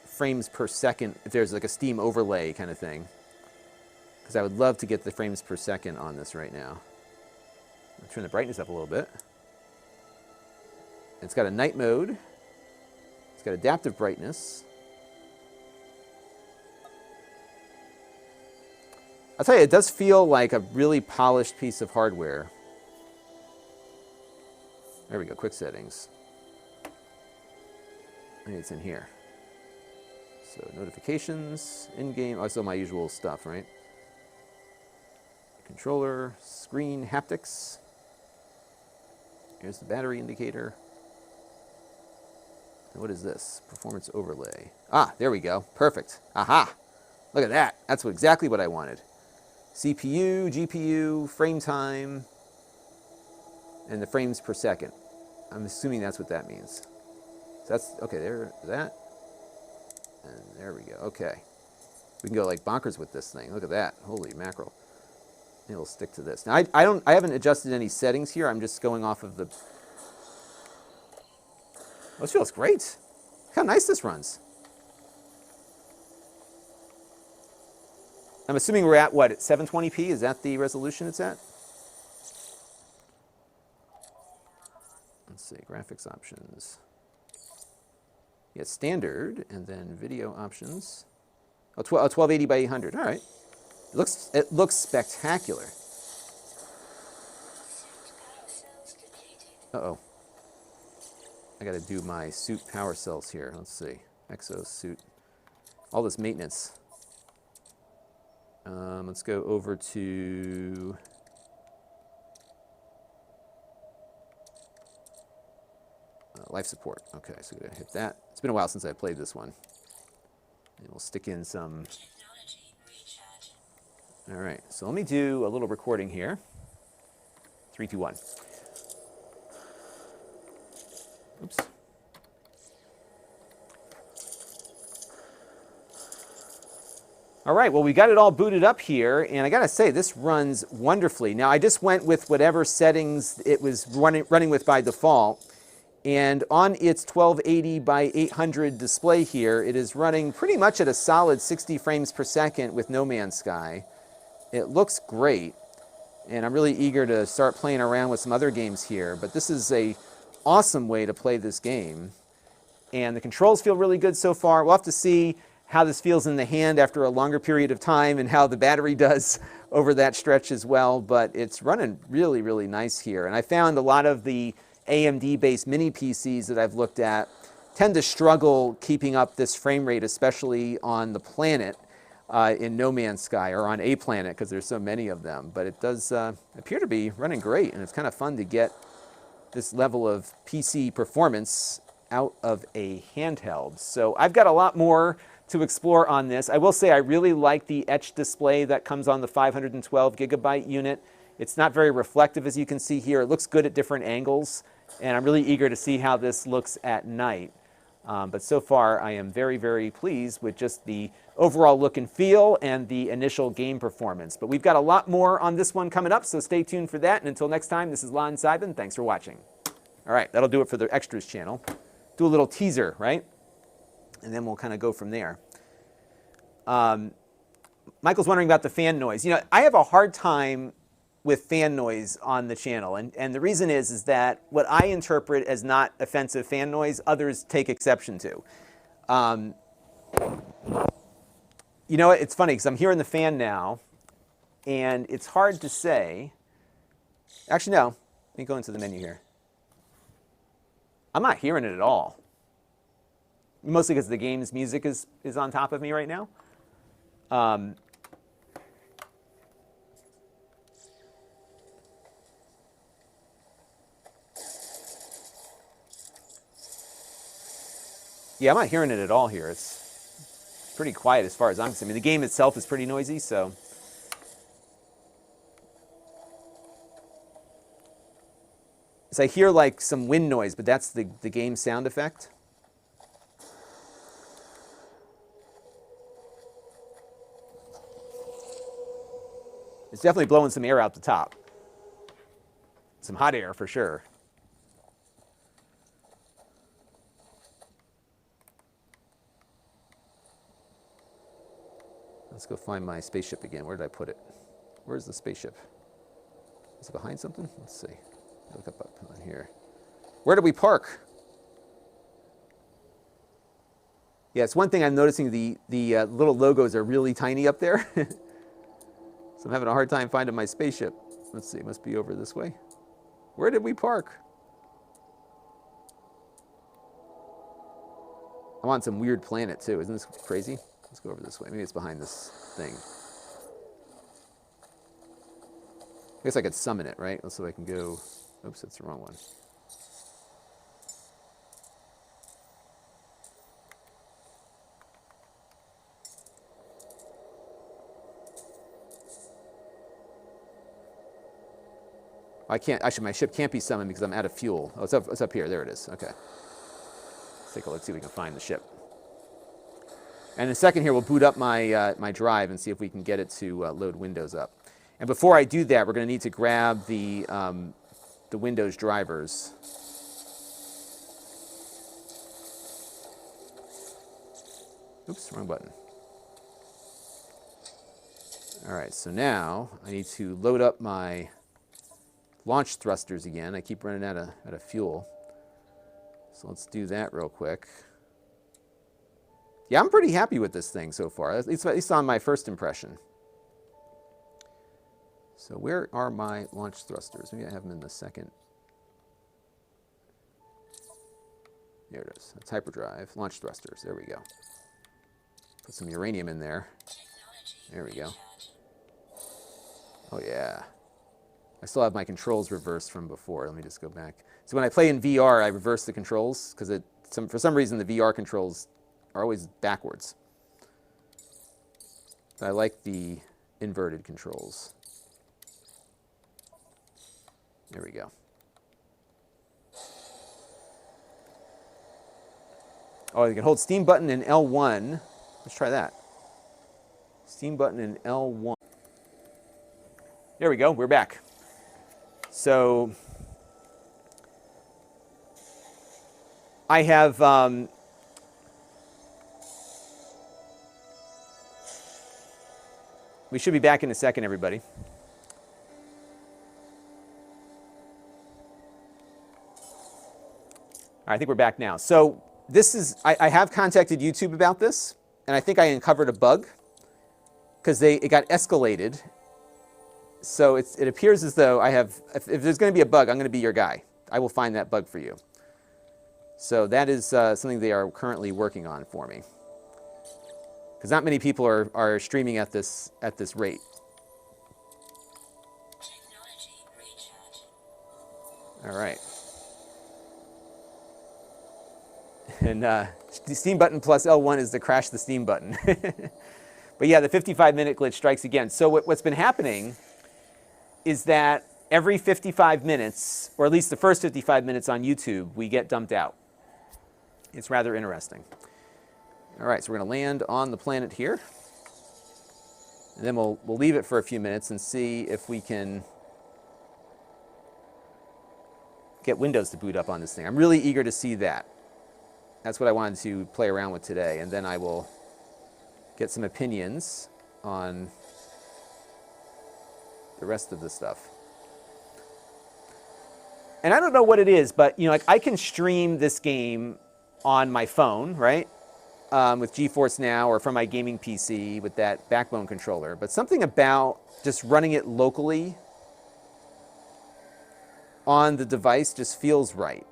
frames per second, if there's like a Steam overlay kind of thing. Because I would love to get the frames per second on this right now. I'll turn the brightness up a little bit. It's got a night mode. It's got adaptive brightness. I'll tell you, it does feel like a really polished piece of hardware. There we go, quick settings. Maybe it's in here. So notifications, in-game, also my usual stuff, right? Controller, screen, haptics. Here's the battery indicator. And what is this? Performance overlay. Ah, there we go. Perfect. Aha! Look at that. That's exactly what I wanted. CPU, GPU, frame time, and the frames per second. I'm assuming that's what that means. So that's, okay, there's that. And there we go. Okay. We can go like bonkers with this thing. Look at that. Holy mackerel. It'll stick to this. Now, I haven't adjusted any settings here. I'm just going off of the... Oh, this feels great. Look how nice this runs. I'm assuming we're at, what, at 720p? Is that the resolution it's at? Let's see, graphics options. Yeah, standard, and then video options. Oh, 1280 by 800, all right. It looks spectacular. Uh-oh. I got to do my suit power cells here. Let's see. Exo suit. All this maintenance. Let's go over to life support. Okay, so we're going to hit that. It's been a while since I played this one. And we'll stick in some... All right, so let me do a little recording here. 3, 2, 1. Oops. All right, well, we got it all booted up here, and I gotta say, this runs wonderfully. Now, I just went with whatever settings it was running with by default, and on its 1280 by 800 display here, it is running pretty much at a solid 60 frames per second with No Man's Sky. It looks great, and I'm really eager to start playing around with some other games here, but this is an awesome way to play this game. And the controls feel really good so far. We'll have to see how this feels in the hand after a longer period of time and how the battery does over that stretch as well, but it's running really, really nice here. And I found a lot of the AMD-based mini PCs that I've looked at tend to struggle keeping up this frame rate, especially on the planet in No Man's Sky, or on a planet, because there's so many of them. But it does appear to be running great, and it's kind of fun to get this level of PC performance out of a handheld. So I've got a lot more to explore on this. I will say I really like the etch display that comes on the 512 gigabyte unit. It's not very reflective, as you can see here. It looks good at different angles, and I'm really eager to see how this looks at night. But so far, I am very, very pleased with just the overall look and feel and the initial game performance. But we've got a lot more on this one coming up, so stay tuned for that. And until next time, this is Lon.TV. Thanks for watching. All right, that'll do it for the extras channel. Do a little teaser, right? And then we'll kind of go from there. Michael's wondering about the fan noise. You know, I have a hard time with fan noise on the channel, and the reason is that what I interpret as not offensive fan noise, others take exception to. You know, it's funny because I'm hearing the fan now, and it's hard to say. Actually, no. Let me go into the menu here. I'm not hearing it at all. Mostly because the game's music is on top of me right now. Yeah, I'm not hearing it at all here. It's pretty quiet as far as I'm concerned. I mean, the game itself is pretty noisy, so. So I hear like some wind noise, but that's the game sound effect. It's definitely blowing some air out the top. Some hot air for sure. Let's go find my spaceship again. Where did I put it? Where's the spaceship? Is it behind something? Let's see. Look up on here. Where did we park? Yeah, it's one thing I'm noticing. The little logos are really tiny up there. So I'm having a hard time finding my spaceship. Let's see, it must be over this way. Where did we park? I'm on some weird planet too. Isn't this crazy? Let's go over this way. Maybe it's behind this thing. I guess I could summon it, right? So I can go. Oops, that's the wrong one. I can't, actually my ship can't be summoned because I'm out of fuel. Oh, it's up here, there it is, okay. Let's take a look, see if we can find the ship. And in a second here, we'll boot up my, my drive and see if we can get it to load Windows up. And before I do that, we're gonna need to grab the Windows drivers. Oops, wrong button. All right, so now I need to load up my launch thrusters again. I keep running out of fuel. So let's do that real quick. Yeah, I'm pretty happy with this thing so far, at least on my first impression. So where are my launch thrusters? Maybe I have them in the second. There it is. That's hyperdrive, launch thrusters. There we go. Put some uranium in there. There we go. Oh yeah. I still have my controls reversed from before. Let me just go back. So when I play in VR, I reverse the controls because for some reason the VR controls are always backwards. But I like the inverted controls. There we go. Oh, you can hold Steam button and L1. Let's try that. Steam button and L1. There we go, we're back. So I have we should be back in a second, everybody. All right, I think we're back now. So this is, I have contacted YouTube about this, and I think I uncovered a bug because it got escalated. So it appears as though I have, if there's going to be a bug, I'm going to be your guy. I will find that bug for you. So that is something they are currently working on for me. Because not many people are streaming at this rate. All right. And the Steam button plus L1 is to crash the Steam button. But yeah, the 55-minute glitch strikes again. So what's been happening is that every 55 minutes, or at least the first 55 minutes on YouTube, we get dumped out. It's rather interesting. All right, so we're going to land on the planet here. And then we'll leave it for a few minutes and see if we can get Windows to boot up on this thing. I'm really eager to see that. That's what I wanted to play around with today. And then I will get some opinions on the rest of the stuff. And I don't know what it is, but like I can stream this game on my phone, right? With GeForce Now or from my gaming PC with that Backbone controller. But something about just running it locally on the device just feels right.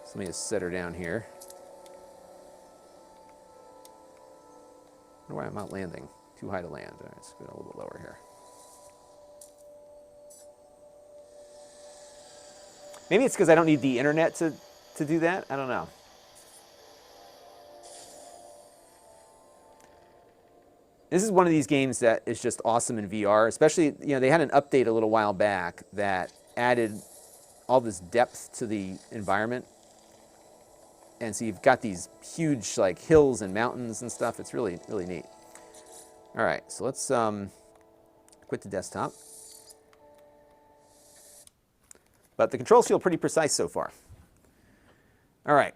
So let me just set her down here. I wonder why I'm not landing. Too high to land. All right, let's go a little bit lower here. Maybe it's because I don't need the internet to do that. I don't know. This is one of these games that is just awesome in VR, especially, they had an update a little while back that added all this depth to the environment. And so you've got these huge like hills and mountains and stuff. It's really, really neat. All right, so let's quit the desktop. But the controls feel pretty precise so far. All right.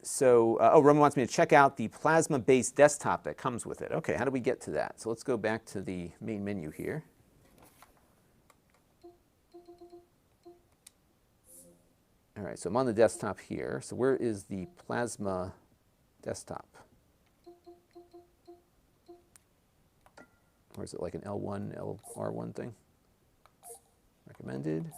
So, Roman wants me to check out the plasma-based desktop that comes with it. Okay, how do we get to that? So let's go back to the main menu here. All right, so I'm on the desktop here. So where is the plasma desktop? Or is it like an L1, LR1 thing? Recommended.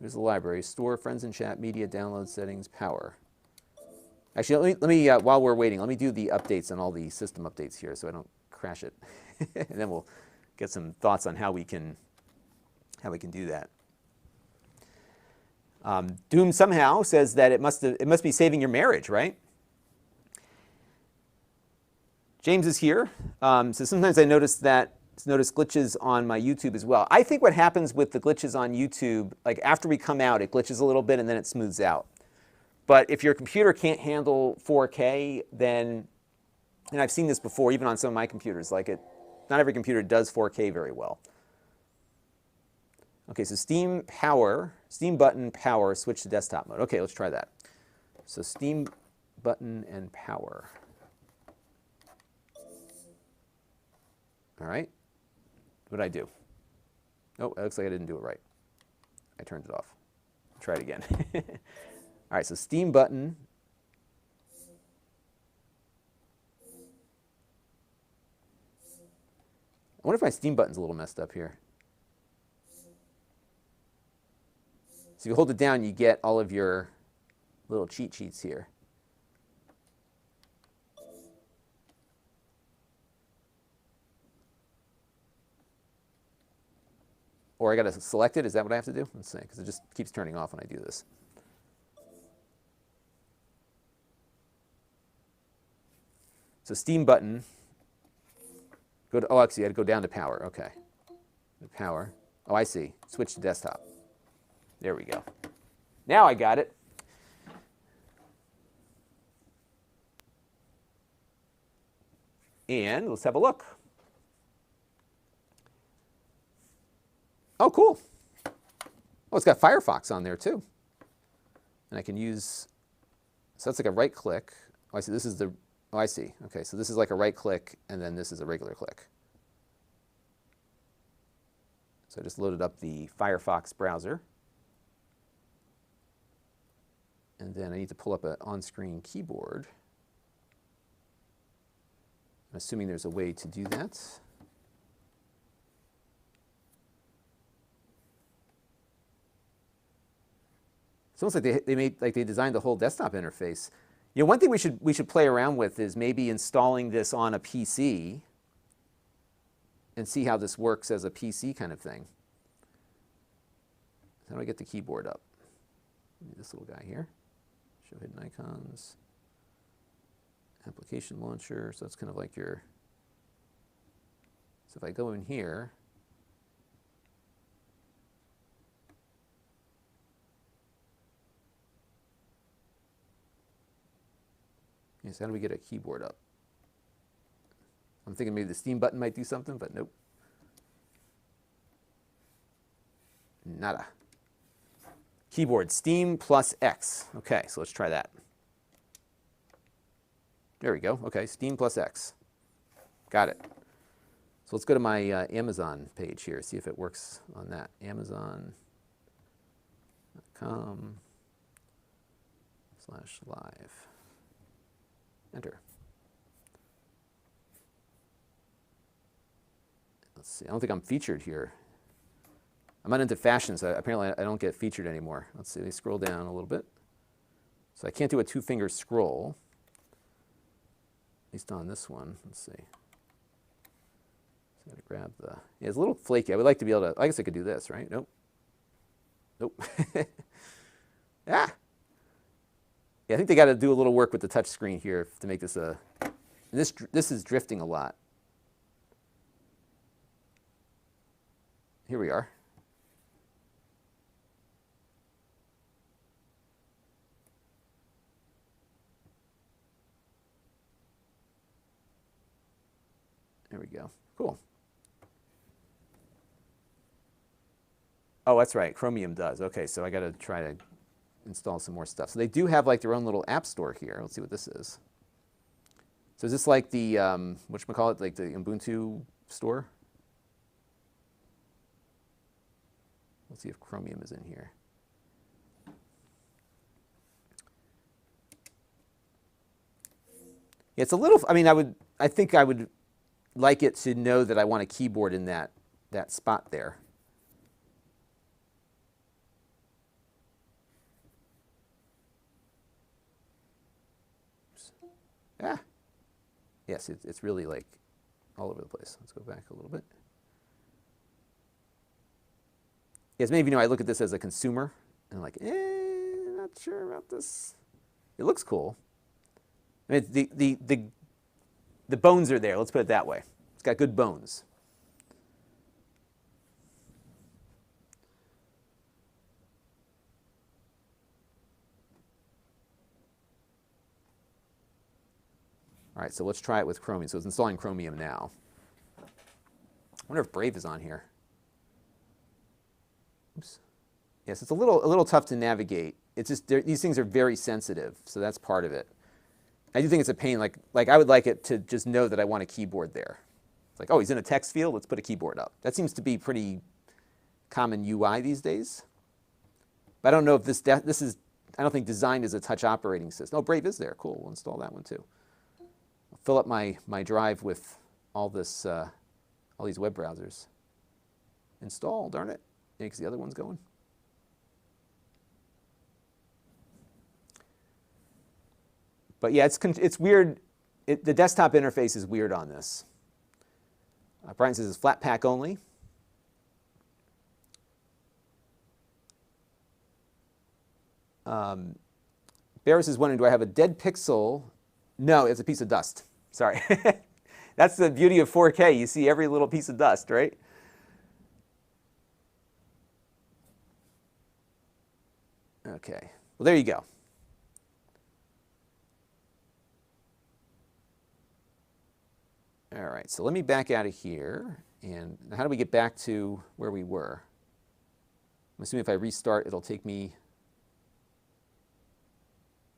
Here's the library. Store, friends and chat, media, download, settings, power. Actually, let me while we're waiting, let me do the updates on all the system updates here so I don't crash it. And then we'll get some thoughts on how we can do that. Doom somehow says that it must be saving your marriage, right? James is here. So sometimes I notice glitches on my YouTube as well. I think what happens with the glitches on YouTube, like after we come out, it glitches a little bit and then it smooths out. But if your computer can't handle 4K, then, and I've seen this before, even on some of my computers, not every computer does 4K very well. Okay, so Steam button, power, switch to desktop mode. Okay, let's try that. So Steam button and power. All right, what did I do? Oh, it looks like I didn't do it right. I turned it off. Try it again. All right, so Steam button. I wonder if my Steam button's a little messed up here. So if you hold it down, you get all of your little cheat sheets here. Or I got to select it. Is that what I have to do? Let's see, because it just keeps turning off when I do this. So Steam button. Actually, I had to go down to power. Okay. The power. Oh, I see. Switch to desktop. There we go. Now I got it. And let's have a look. Oh, cool. Oh, it's got Firefox on there too. And I can use, so that's like a right click. Oh, I see, this is the, oh, I see. Okay, so this is like a right click, and then this is a regular click. So So I just loaded up the Firefox browser. And then I need to pull up an on-screen keyboard. I'm assuming there's a way to do that. It's almost like they designed the whole desktop interface. You know, one thing we should play around with is maybe installing this on a PC and see how this works as a PC kind of thing. How do I get the keyboard up? This little guy here. Show hidden icons. Application launcher. So that's kind of like your. So if I go in here. So how do we get a keyboard up? I'm thinking maybe the Steam button might do something, but nope. Nada. Keyboard, Steam plus X. Okay, so let's try that. There we go. Okay, Steam plus X. Got it. So let's go to my Amazon page here, see if it works on that. Amazon.com/live. Enter. Let's see. I don't think I'm featured here. I'm not into fashion, so apparently I don't get featured anymore. Let's see. Let me scroll down a little bit. So I can't do a two-finger scroll, at least on this one. Let's see. So I got to grab the. Yeah, it's a little flaky. I would like to be able to. I guess I could do this, right? Nope. Nope. Ah. Yeah, I think they got to do a little work with the touch screen here to make this a. This is drifting a lot. Here we are. There we go. Cool. Oh, that's right. Chromium does. Okay, so I got to try to install some more stuff. So they do have like their own little app store here. Let's see what this is. So is this like the whatchamacallit, like the Ubuntu store? Let's see if Chromium is in here. Yeah, it's a little. I mean, I think I would like it to know that I want a keyboard in that spot there. Ah, yes, it's really like all over the place. Let's go back a little bit. As many of you know, I look at this as a consumer, and I'm like, not sure about this. It looks cool. I mean, the bones are there. Let's put it that way. It's got good bones. All right, so let's try it with Chromium. So it's installing Chromium now. I wonder if Brave is on here. Oops. Yes, it's a little tough to navigate. It's just these things are very sensitive, so that's part of it. I do think it's a pain. Like I would like it to just know that I want a keyboard there. It's like, oh, he's in a text field. Let's put a keyboard up. That seems to be pretty common UI these days. But I don't know if this is. I don't think designed as a touch operating system. Oh, Brave is there. Cool. We'll install that one too. I'll fill up my drive with all this all these web browsers. Install. Darn it. Because the other one's going. But yeah, it's weird. The desktop interface is weird on this. Brian says it's flat pack only. Barris is wondering, do I have a dead pixel? No, it's a piece of dust. Sorry. That's the beauty of 4K. You see every little piece of dust, right? Okay. Well, there you go. All right, so let me back out of here. And how do we get back to where we were? I'm assuming if I restart, it'll take me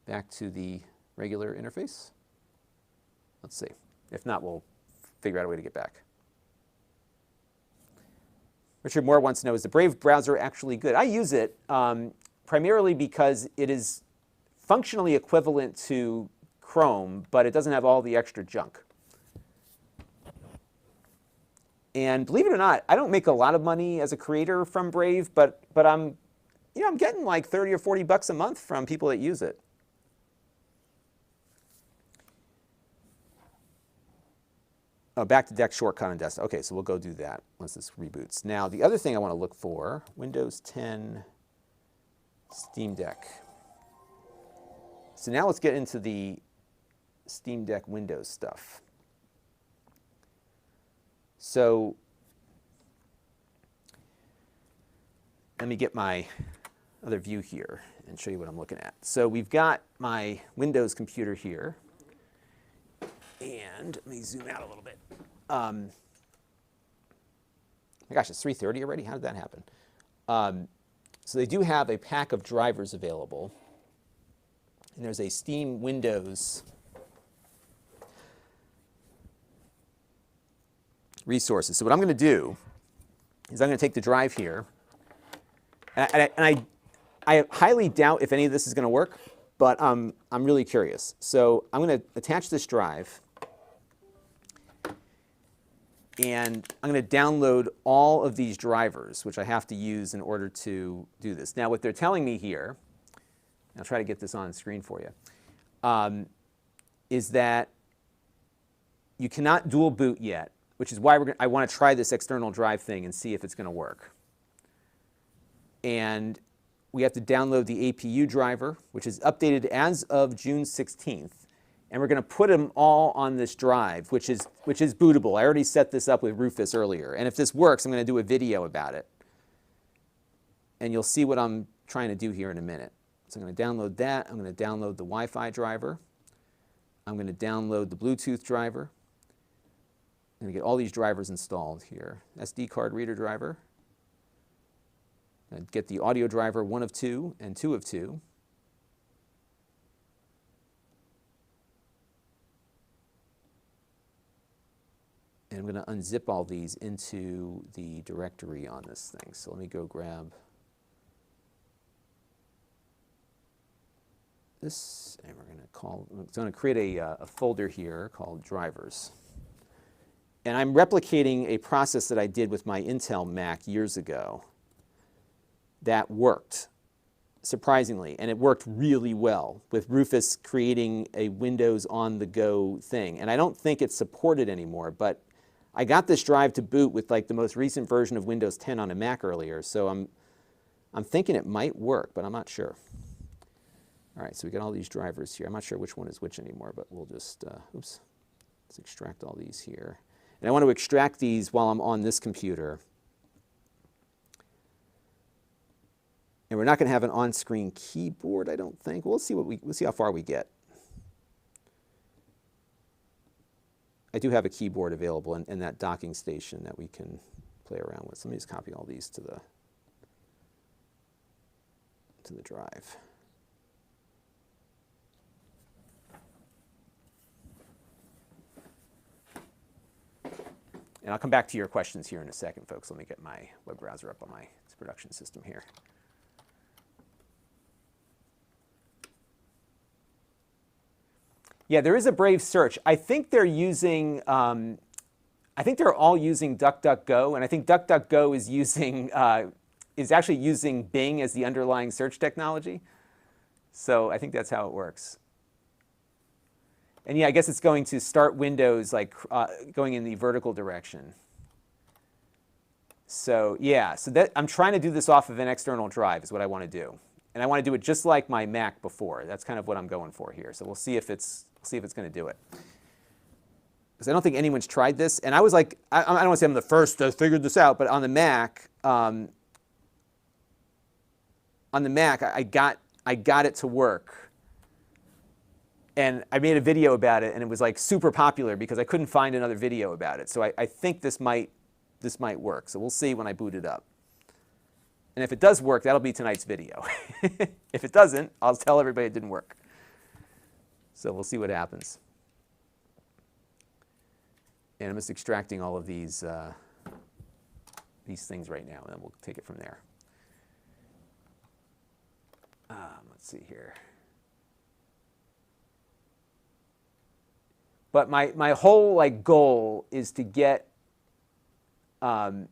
back to the regular interface. Let's see. If not, we'll figure out a way to get back. Richard Moore wants to know, is the Brave browser actually good? I use it primarily because it is functionally equivalent to Chrome, but it doesn't have all the extra junk. And believe it or not, I don't make a lot of money as a creator from Brave, but I'm getting like 30 or 40 bucks a month from people that use it. Oh, back to Deck shortcut on desktop. Okay, so we'll go do that once this reboots. Now, the other thing I want to look for, Windows 10 Steam Deck. So now let's get into the Steam Deck Windows stuff. So let me get my other view here and show you what I'm looking at. So we've got my Windows computer here. And let me zoom out a little bit. My gosh, it's 3:30 already? How did that happen? So they do have a pack of drivers available. And there's a Steam Windows resources. So what I'm going to do is I'm going to take the drive here. And I highly doubt if any of this is going to work, but I'm really curious. So I'm going to attach this drive. And I'm going to download all of these drivers, which I have to use in order to do this. Now, what they're telling me here, I'll try to get this on screen for you, is that you cannot dual boot yet, which is why I want to try this external drive thing and see if it's going to work. And we have to download the APU driver, which is updated as of June 16th. And we're going to put them all on this drive, which is bootable. I already set this up with Rufus earlier. And if this works, I'm going to do a video about it. And you'll see what I'm trying to do here in a minute. So I'm going to download that. I'm going to download the Wi-Fi driver. I'm going to download the Bluetooth driver. I'm going to get all these drivers installed here. SD card reader driver. And get the audio driver 1 of 2 and 2 of 2. And I'm going to unzip all these into the directory on this thing. So let me go grab this, and we're going to create a folder here called drivers. And I'm replicating a process that I did with my Intel Mac years ago that worked, surprisingly, and it worked really well with Rufus creating a Windows on-the-go thing. And I don't think it's supported anymore, but I got this drive to boot with like the most recent version of Windows 10 on a Mac earlier, so I'm thinking it might work, but I'm not sure. All right, so we got all these drivers here. I'm not sure which one is which anymore, but we'll just, let's extract all these here. And I want to extract these while I'm on this computer. And we're not going to have an on-screen keyboard, I don't think. We'll see how far we get. I do have a keyboard available in that docking station that we can play around with. So let me just copy all these to the drive. And I'll come back to your questions here in a second, folks. Let me get my web browser up on my production system here. Yeah, there is a Brave search. I think they're using, I think they're all using DuckDuckGo, and I think DuckDuckGo is actually using Bing as the underlying search technology. So I think that's how it works. And yeah, I guess it's going to start Windows like going in the vertical direction. So yeah, so I'm trying to do this off of an external drive is what I want to do. And I want to do it just like my Mac before. That's kind of what I'm going for here. So we'll see if it's going to do it. Because I don't think anyone's tried this. And I was like, I don't want to say I'm the first to figure this out, but on the Mac, I got it to work. And I made a video about it, and it was like super popular because I couldn't find another video about it. So I think this might work. So we'll see when I boot it up. And if it does work, that'll be tonight's video. If it doesn't, I'll tell everybody it didn't work. So we'll see what happens. And I'm just extracting all of these these things right now, and then we'll take it from there. Let's see here. But my whole like goal is to get Game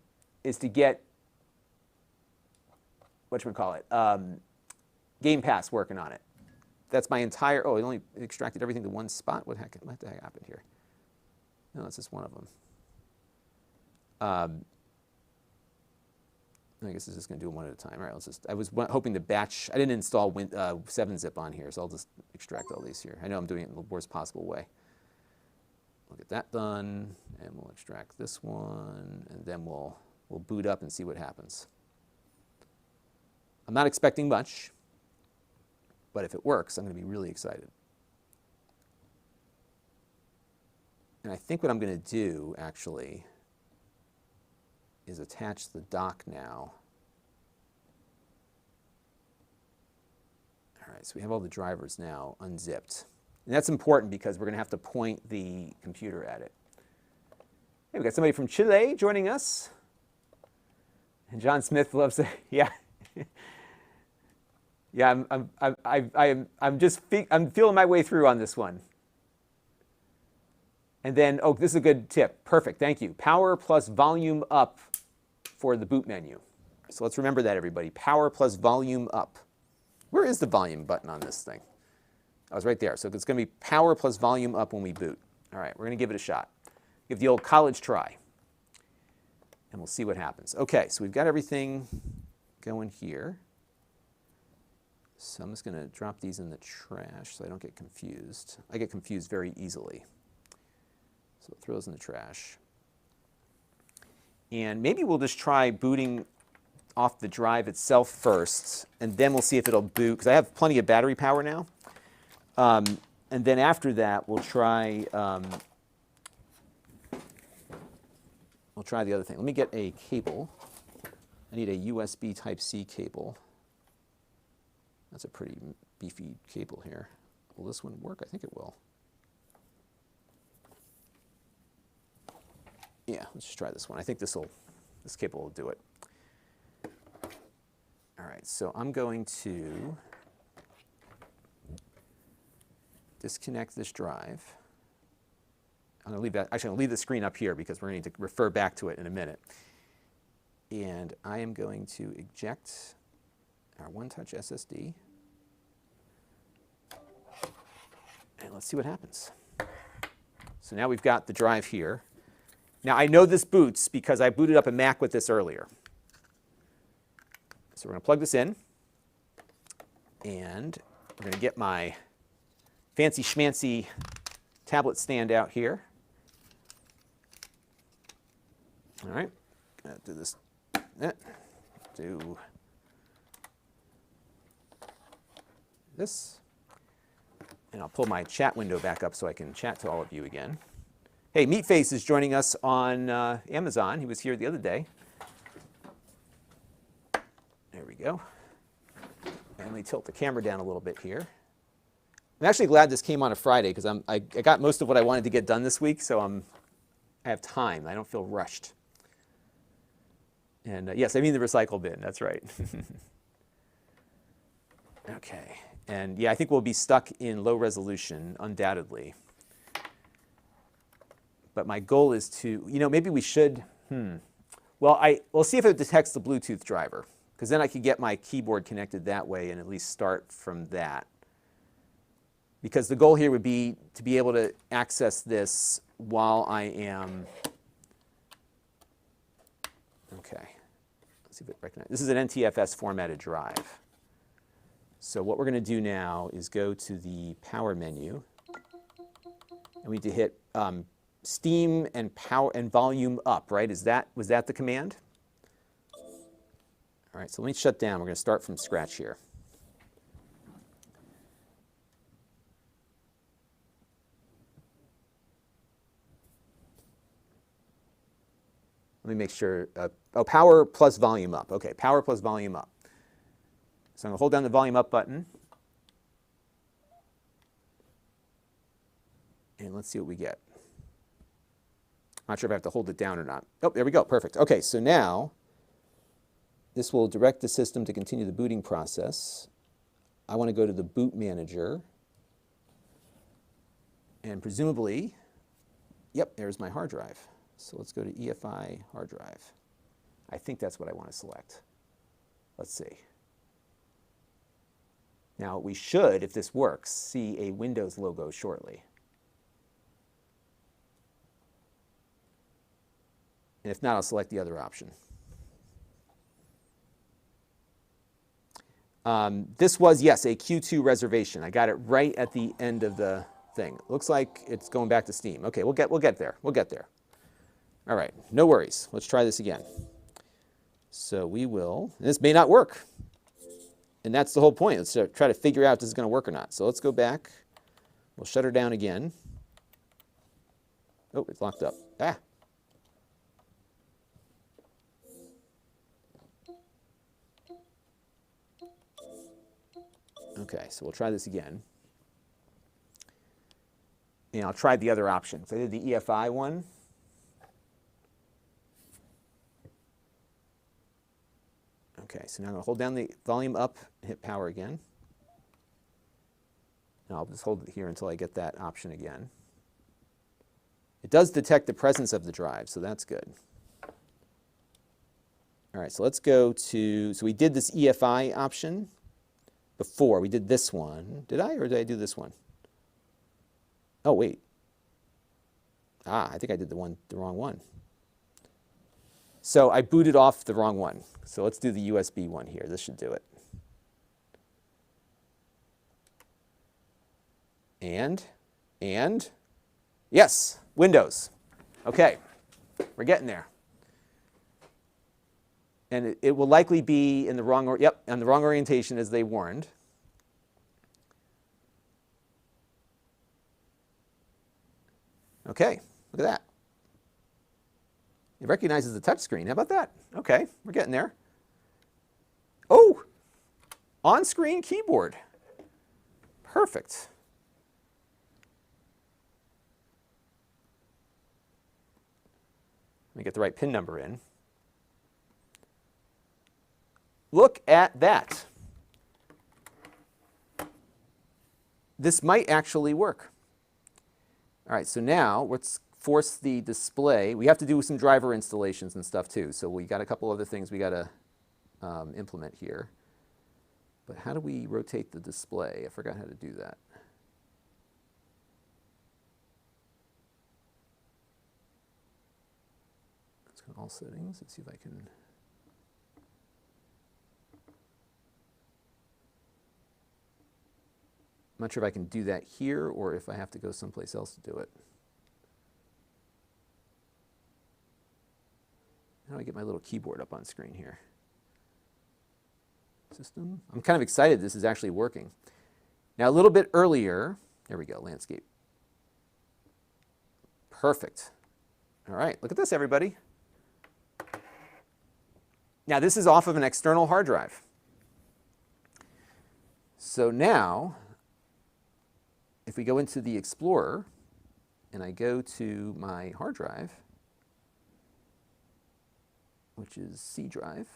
Pass working on it. That's my entire. Oh, it only extracted everything to one spot. What the heck happened here? No, that's just one of them. I guess it's just going to do them one at a time. All right, let's just. I was hoping to batch. I didn't install 7-zip on here, so I'll just extract all these here. I know I'm doing it in the worst possible way. We'll get that done, and we'll extract this one, and then we'll boot up and see what happens. I'm not expecting much, but if it works, I'm going to be really excited. And I think what I'm going to do, actually, is attach the dock now. All right, so we have all the drivers now unzipped. And that's important because we're going to have to point the computer at it. Hey, we got somebody from Chile joining us. And John Smith loves it. Yeah. Yeah, I'm feeling my way through on this one. And then, oh, this is a good tip. Perfect, thank you. Power plus volume up for the boot menu. So let's remember that, everybody. Power plus volume up. Where is the volume button on this thing? Oh, it's right there. So it's going to be power plus volume up when we boot. All right, we're going to give it a shot. Give the old college try. And we'll see what happens. Okay, so we've got everything going here. So I'm just going to drop these in the trash so I don't get confused. I get confused very easily. So throw those in the trash. And maybe we'll just try booting off the drive itself first, and then we'll see if it'll boot, because I have plenty of battery power now. And then after that, we'll try the other thing. Let me get a cable. I need a USB Type-C cable. That's a pretty beefy cable here. Will this one work? I think it will. Yeah, let's just try this one. I think this cable will do it. All right, so I'm going to disconnect this drive. I'm going to leave that. Actually, I'm going to leave the screen up here because we're going to need to refer back to it in a minute. And I am going to eject our one-touch SSD. And let's see what happens. So now we've got the drive here. Now I know this boots because I booted up a Mac with this earlier. So we're going to plug this in. And we're going to get my fancy schmancy tablet stand out here. All right, gonna do this. Do this. And I'll pull my chat window back up so I can chat to all of you again. Hey, Meatface is joining us on Amazon. He was here the other day. There we go. And let me tilt the camera down a little bit here. I'm actually glad this came on a Friday because I got most of what I wanted to get done this week, so I have time. I don't feel rushed. And yes, I mean the recycle bin. That's right. Okay. And yeah, I think we'll be stuck in low resolution, undoubtedly. But my goal is to, maybe we should, Well, we'll see if it detects the Bluetooth driver, because then I could get my keyboard connected that way and at least start from that. Because the goal here would be to be able to access this while I am, okay, let's see if it recognizes. This is an NTFS formatted drive. So what we're going to do now is go to the power menu, and we need to hit steam and power and volume up, right? Was that the command? All right, so let me shut down. We're going to start from scratch here. Let me make sure. Power plus volume up. Okay, power plus volume up. So I'm going to hold down the volume up button. And let's see what we get. I'm not sure if I have to hold it down or not. Oh, there we go. Perfect. Okay, so now This will direct the system to continue the booting process. I want to go to the boot manager. And presumably, yep, there's my hard drive. So let's go to EFI hard drive. I think that's what I want to select. Let's see. Now we should, if this works, see a Windows logo shortly. And if not, I'll select the other option. This was, yes, a Q2 reservation. I got it right at the end of the thing. Looks like it's going back to Steam. Okay, we'll get there. We'll get there. All right, no worries. Let's try this again. So we will, this may not work. And that's the whole point. Let's try to figure out if this is going to work or not. So let's go back. We'll shut her down again. Oh, it's locked up. Ah. Okay, so we'll try this again. And I'll try the other options. I did the EFI one. Okay, so now I'm going to hold down the volume up and hit power again. And I'll just hold it here until I get that option again. It does detect the presence of the drive, so that's good. All right, so let's go to, so we did this EFI option before. We did this one. Did I, or did I do this one? Oh, wait. Ah, I think I did the wrong one. So I booted off the wrong one. So let's do the USB one here. This should do it. And, yes, Windows. Okay, we're getting there. And it will likely be in the wrong, on the wrong orientation as they warned. Okay, look at that. It recognizes the touch screen. How about that? Okay, we're getting there. Oh, on-screen keyboard. Perfect. Let me get the right PIN number in. Look at that. This might actually work. All right, so now let's force the display. We have to do some driver installations and stuff too, so we got a couple other things we got to implement here. But how do we rotate the display? I forgot how to do that. Let's go to all settings and see if I can. I'm not sure if I can do that here or if I have to go someplace else to do it. How do I get my little keyboard up on screen here? System. I'm kind of excited this is actually working. Now a little bit earlier, there we go, landscape. Perfect. All right, look at this, everybody. Now this is off of an external hard drive. So now, if we go into the Explorer and I go to my hard drive, which is C drive,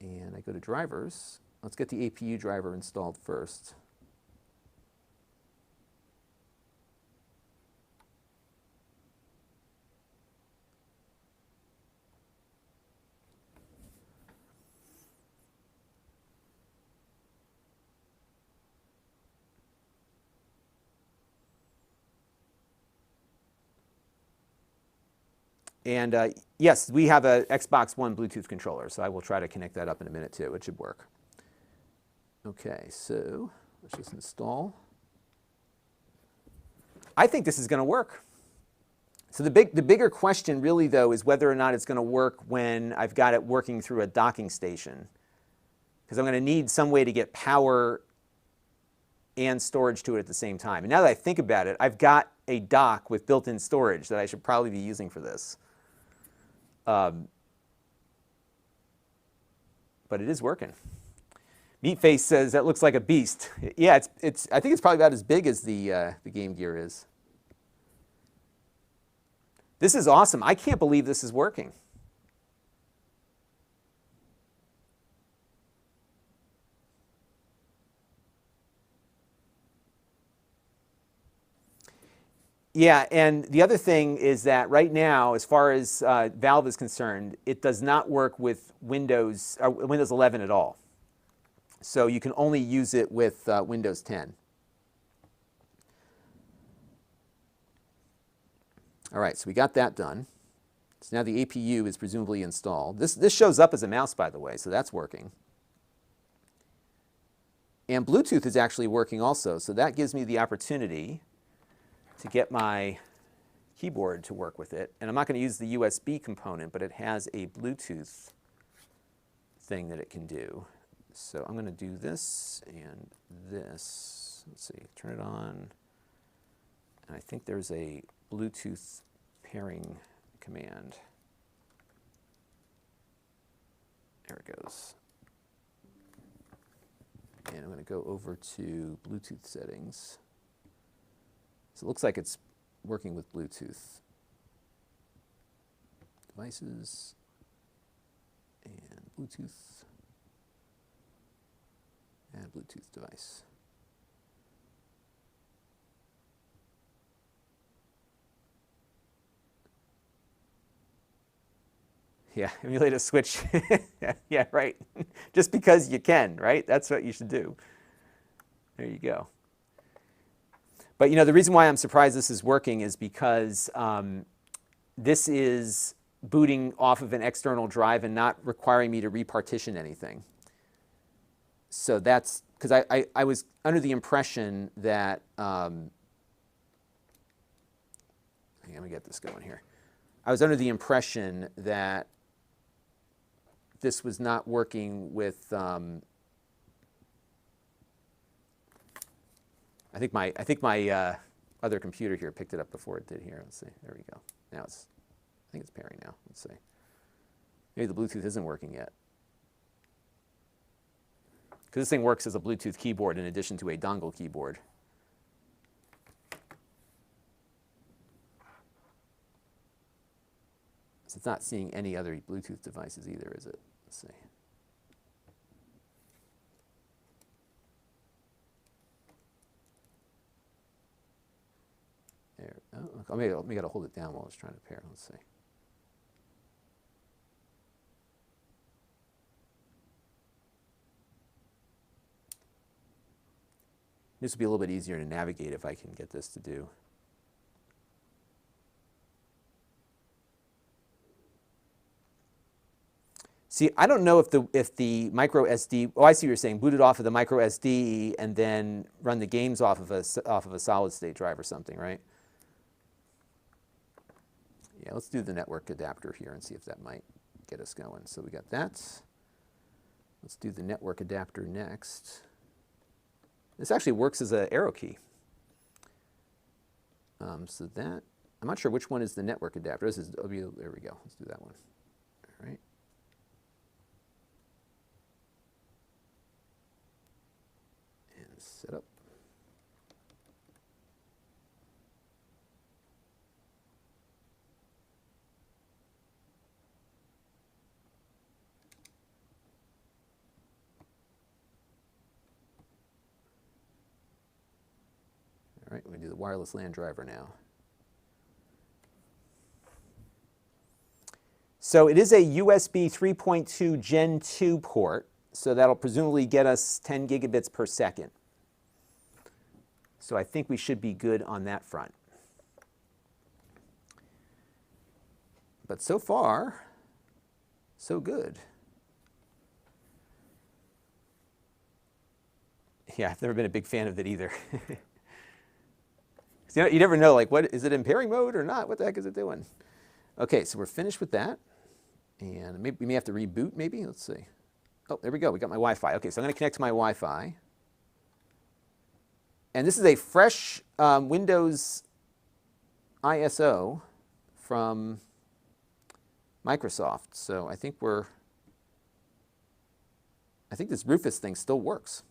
and I go to drivers, let's get the APU driver installed first. And yes, we have a Xbox One Bluetooth controller, so I will try to connect that up in a minute too. It should work. Okay, so let's just install. I think this is going to work. So the bigger question really, though, is whether or not it's going to work when I've got it working through a docking station. Because I'm going to need some way to get power and storage to it at the same time. And now that I think about it, I've got a dock with built-in storage that I should probably be using for this. But it is working. Meatface says that looks like a beast. Yeah, I think it's probably about as big as the Game Gear is. This is awesome. I can't believe this is working. Yeah, and the other thing is that right now, as far as Valve is concerned, it does not work with Windows 11 at all. So you can only use it with Windows 10. All right, so we got that done. So now the APU is presumably installed. This shows up as a mouse, by the way, so that's working. And Bluetooth is actually working also, so that gives me the opportunity to get my keyboard to work with it. And I'm not going to use the USB component, but it has a Bluetooth thing that it can do. So I'm going to do this and this. Let's see, turn it on. And I think there's a Bluetooth pairing command. There it goes. And I'm going to go over to Bluetooth settings. So it looks like it's working with Bluetooth. Devices and Bluetooth. And Bluetooth device. Yeah, emulate a switch. Yeah, right. Just because you can, right? That's what you should do. There you go. But you know, the reason why I'm surprised this is working is because this is booting off of an external drive and not requiring me to repartition anything. So that's because I was under the impression that, let me get this going here. I was under the impression that this was not working with, I think my other computer here picked it up before it did here. Let's see, there we go. Now I think it's pairing now. Let's see. Maybe the Bluetooth isn't working yet. Because this thing works as a Bluetooth keyboard in addition to a dongle keyboard. So it's not seeing any other Bluetooth devices either, is it? Let's see. There. Oh, maybe I got to hold it down while I was trying to pair. Let's see. This would be a little bit easier to navigate if I can get this to do. See, I don't know if the micro SD. Oh, I see what you're saying. Boot it off of the micro SD and then run the games off of a solid state drive or something, right? Yeah, let's do the network adapter here and see if that might get us going. So we got that. Let's do the network adapter next. This actually works as an arrow key. So that, I'm not sure which one is the network adapter. This is, there we go. Let's do that one. All right. And set up. All right, we do the wireless LAN driver now. So it is a USB 3.2 Gen 2 port, so that'll presumably get us 10 gigabits per second. So I think we should be good on that front. But so far, so good. Yeah, I've never been a big fan of it either. You know, you never know, like, what is it in pairing mode or not? What the heck is it doing? Okay, so we're finished with that. And maybe we may have to reboot, maybe. Let's see. Oh, there we go. We got my Wi-Fi. Okay, so I'm going to connect to my Wi-Fi. And this is a fresh Windows ISO from Microsoft. So I think this Rufus thing still works.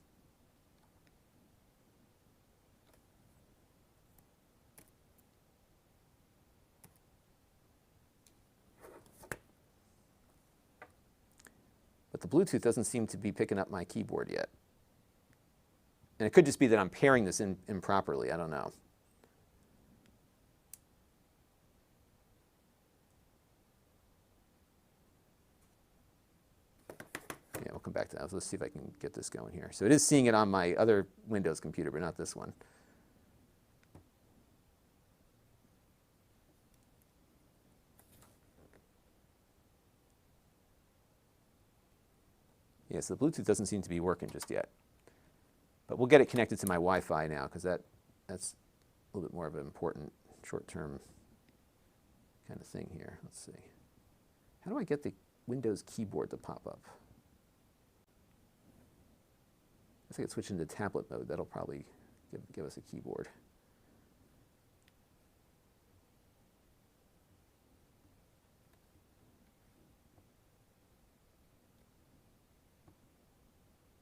But the Bluetooth doesn't seem to be picking up my keyboard yet. And it could just be that I'm pairing this improperly. I don't know. come back to that. Let's see if I can get this going here. So it is seeing it on my other Windows computer, but not this one. Yeah, so the Bluetooth doesn't seem to be working just yet. But we'll get it connected to my Wi-Fi now, because that's a little bit more of an important short-term kind of thing here. Let's see. How do I get the Windows keyboard to pop up? I think it's switch into tablet mode. That'll probably give us a keyboard.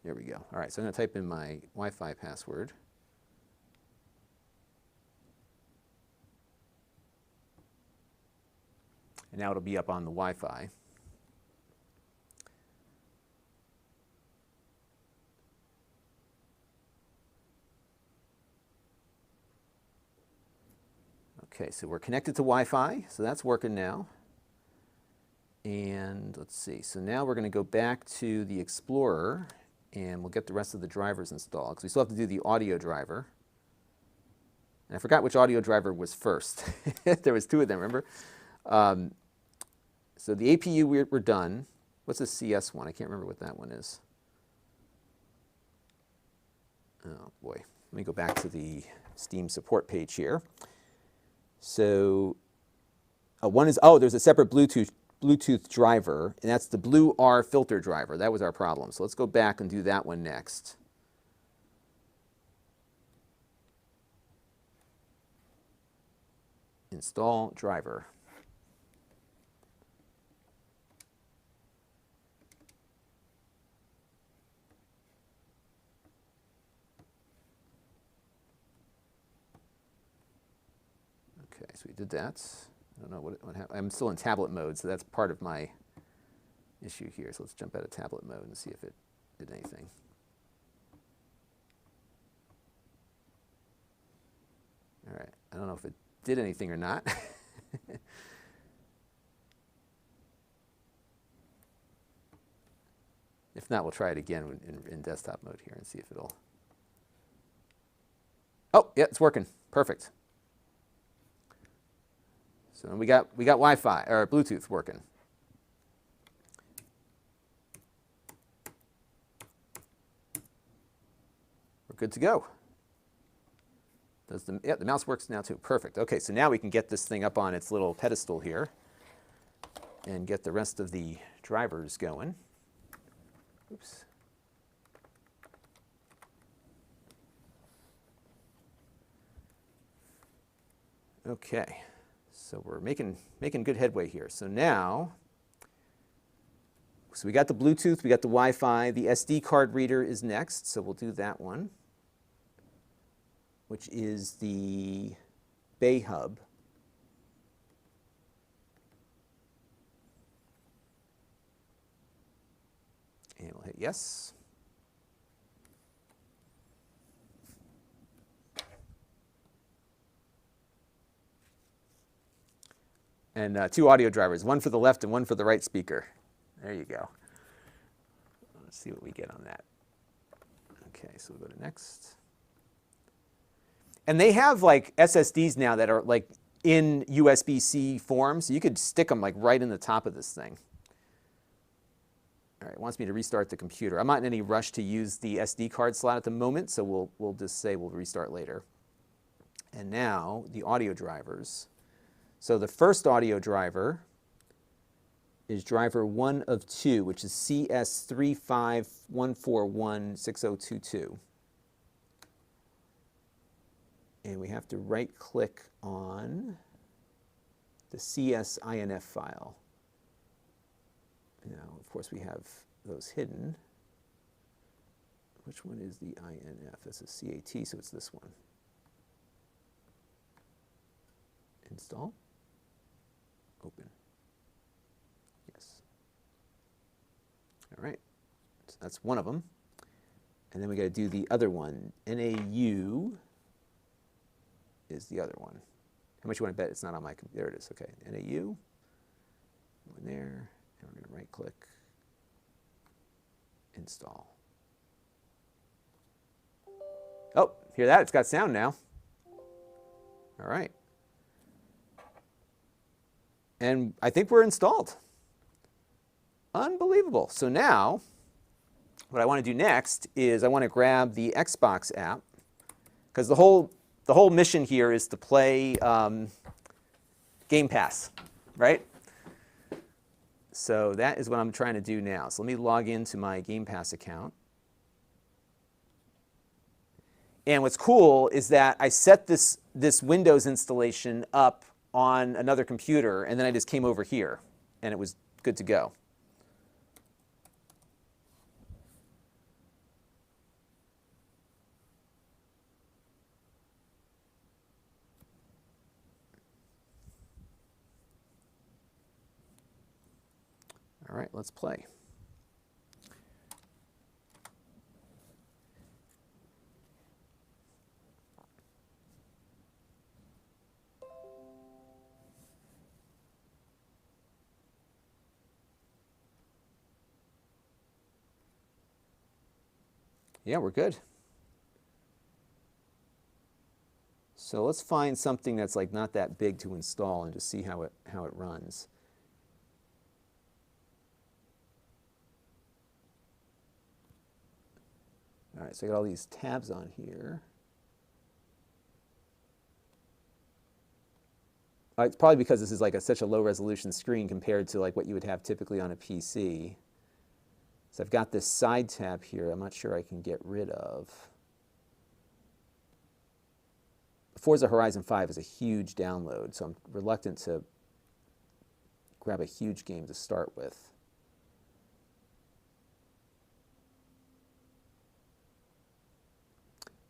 There we go. All right, so I'm going to type in my Wi-Fi password. And now it'll be up on the Wi-Fi. Okay, so we're connected to Wi-Fi, so that's working now. And let's see, so now we're going to go back to the Explorer, and we'll get the rest of the drivers installed, because we still have to do the audio driver. And I forgot which audio driver was first. There was two of them, remember? So the APU, we're done. What's the CS one? I can't remember what that one is. Oh boy, let me go back to the Steam support page here. So one is, there's a separate Bluetooth driver, and that's the Blue R filter driver. That was our problem. So let's go back and do that one next. Install driver. Okay, so we did that. I don't know what happened. I'm still in tablet mode, so that's part of my issue here. So let's jump out of tablet mode and see if it did anything. All right, I don't know if it did anything or not. If not, we'll try it again in desktop mode here and see if it'll. Oh, yeah, it's working. Perfect. So we got Wi-Fi or Bluetooth working. We're good to go. The mouse works now too. Perfect. Okay, so now we can get this thing up on its little pedestal here and get the rest of the drivers going. Oops. Okay. So we're making good headway here. So now, we got the Bluetooth, we got the Wi-Fi, the SD card reader is next, so we'll do that one, which is the Bay Hub. And we'll hit yes. And two audio drivers, one for the left and one for the right speaker. There you go. Let's see what we get on that. Okay, so we'll go to next. And they have like SSDs now that are like in USB-C form, so you could stick them like right in the top of this thing. All right, it wants me to restart the computer. I'm not in any rush to use the SD card slot at the moment, so we'll just say we'll restart later. And now the audio drivers. So the first audio driver is driver 1 of 2, which is CS351416022. And we have to right-click on the CSINF file. Now, of course, we have those hidden. Which one is the INF? This is CAT, so it's this one. Install. Open. Yes. All right. So that's one of them. And then we got to do the other one. NAU is the other one. How much you want to bet it's not on my computer? There it is. Okay. NAU. Go in there. And we're going to right click. install. Oh, hear that? It's got sound now. All right. And I think we're installed. Unbelievable. So now, what I want to do next is I want to grab the Xbox app, because the whole mission here is to play Game Pass, right? So that is what I'm trying to do now. So let me log into my Game Pass account. And what's cool is that I set this Windows installation up on another computer, and then I just came over here, and it was good to go. All right, let's play. Yeah, we're good. So let's find something that's like not that big to install and just see how it runs. All right, so I got all these tabs on here. It's probably because this is like such a low resolution screen compared to like what you would have typically on a PC. So I've got this side tab here I'm not sure I can get rid of. Forza Horizon 5 is a huge download, so I'm reluctant to grab a huge game to start with.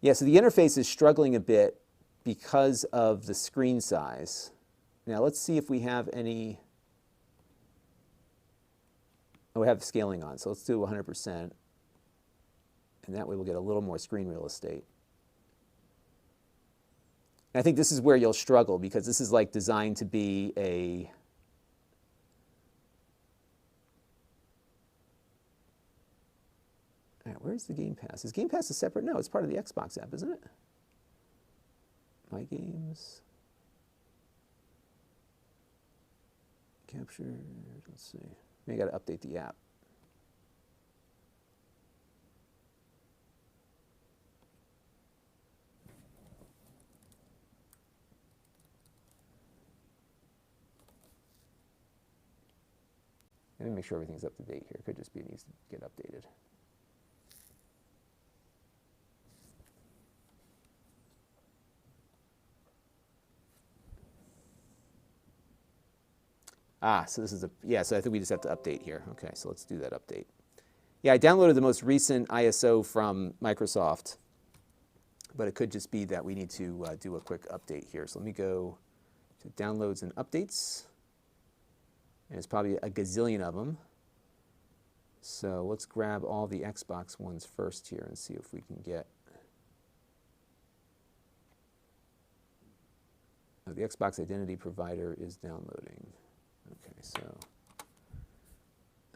Yeah, so the interface is struggling a bit because of the screen size. Now let's see if we have any. Oh, we have scaling on, so let's do 100%. And that way we'll get a little more screen real estate. And I think this is where you'll struggle, because this is like designed to be a all right, where's the Game Pass? Is Game Pass a separate? No, it's part of the Xbox app, isn't it? My games. Captured. Let's see. Maybe I got to update the app. Let me make sure everything's up to date here. It could just be it needs to get updated. Ah, so this is a, yeah, so I think we just have to update here. Okay, so let's do that update. Yeah, I downloaded the most recent ISO from Microsoft, but it could just be that we need to do a quick update here. So let me go to downloads and updates. And it's probably a gazillion of them. So let's grab all the Xbox ones first here and see if we can get. Oh, the Xbox identity provider is downloading. Okay, so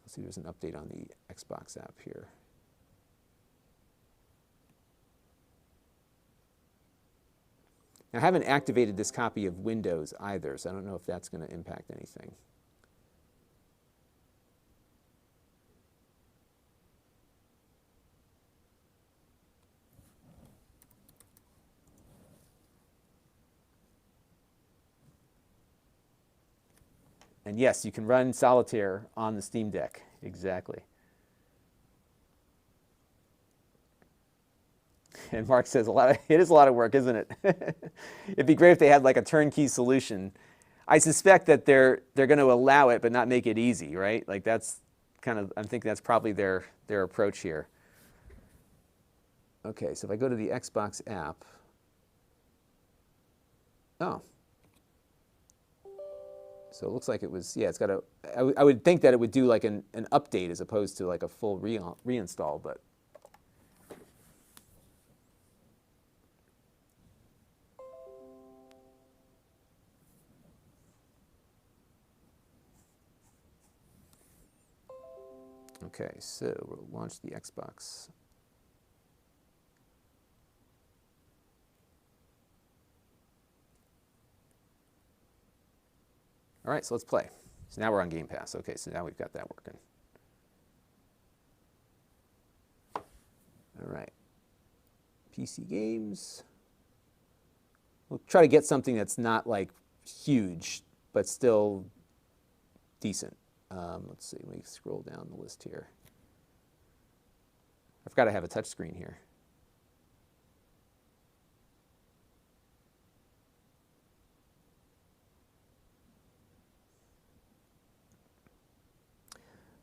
let's see, there's an update on the Xbox app here. Now, I haven't activated this copy of Windows either, so I don't know if that's going to impact anything. And yes, you can run Solitaire on the Steam Deck. Exactly. And Mark says it is a lot of work, isn't it? It'd be great if they had like a turnkey solution. I suspect that they're going to allow it, but not make it easy, right? Like that's kind of, I think that's probably their approach here. Okay, so if I go to the Xbox app, oh. So it looks like it was, yeah, it's got a, I would think that it would do like an update as opposed to like a full reinstall, but. Okay, so we'll launch the Xbox. All right, so let's play. So now we're on Game Pass. Okay, so now we've got that working. All right. PC games. We'll try to get something that's not like huge, but still decent. Let's see, let me scroll down the list here. I forgot I have a touch screen here.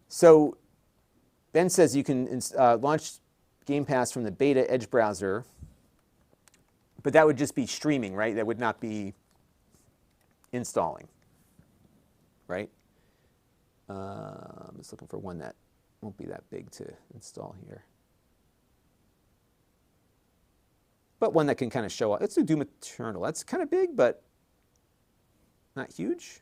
So Ben says you can launch Game Pass from the beta Edge browser, but that would just be streaming, right? That would not be installing, right? I'm just looking for one that won't be that big to install here. But one that can kind of show up. Let's do Doom Eternal. That's kind of big, but not huge.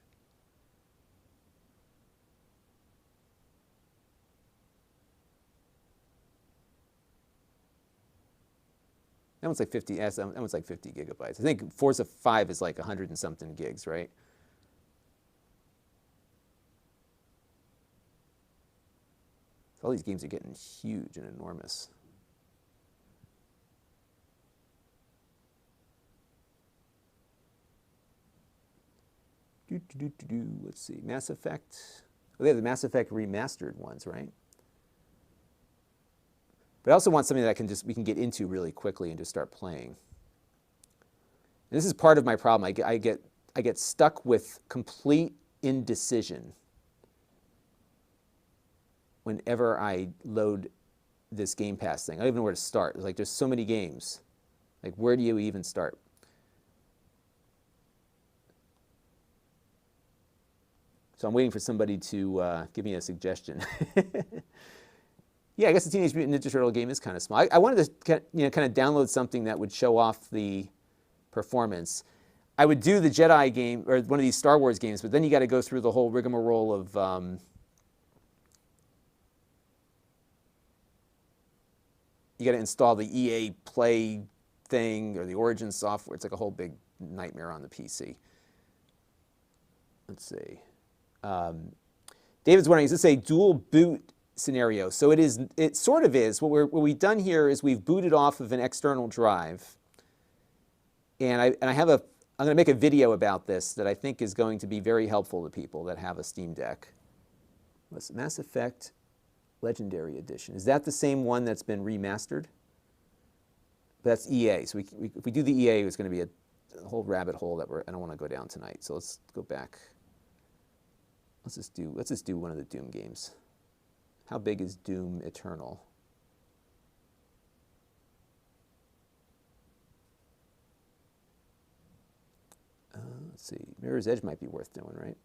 That one's like 50. That one's like 50 gigabytes. I think Forza 5 is like 100 and something gigs, right? All these games are getting huge and enormous. Let's see, Mass Effect. Oh, they have the Mass Effect remastered ones, right? But I also want something that we can get into really quickly and just start playing. And this is part of my problem. I get stuck with complete indecision whenever I load this Game Pass thing. I don't even know where to start. It's like there's so many games. Like, where do you even start? So I'm waiting for somebody to give me a suggestion. Yeah, I guess the Teenage Mutant Ninja Turtle game is kind of small. I wanted to kind of download something that would show off the performance. I would do the Jedi game or one of these Star Wars games, but then you got to go through the whole rigmarole of you got to install the EA Play thing or the Origin software. It's like a whole big nightmare on the PC. Let's see. David's wondering, is this a dual boot scenario? So it sort of is. What we've done here is we've booted off of an external drive. And I'm going to make a video about this that I think is going to be very helpful to people that have a Steam Deck. What's Mass Effect Legendary Edition? Is that the same one that's been remastered? That's EA. So if we do the EA, it's going to be a whole rabbit hole that I don't want to go down tonight. So let's go back. Let's just do one of the Doom games. How big is Doom Eternal? Let's see. Mirror's Edge might be worth doing, right?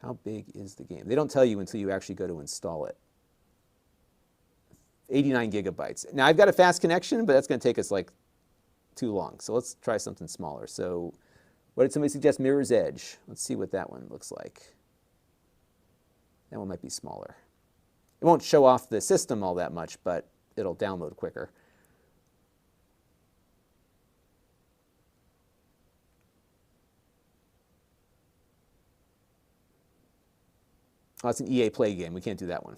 How big is the game? They don't tell you until you actually go to install it. 89 gigabytes. Now, I've got a fast connection, but that's going to take us like too long. So let's try something smaller. So what did somebody suggest? Mirror's Edge. Let's see what that one looks like. That one might be smaller. It won't show off the system all that much, but it'll download quicker. Oh, it's an EA Play game. We can't do that one.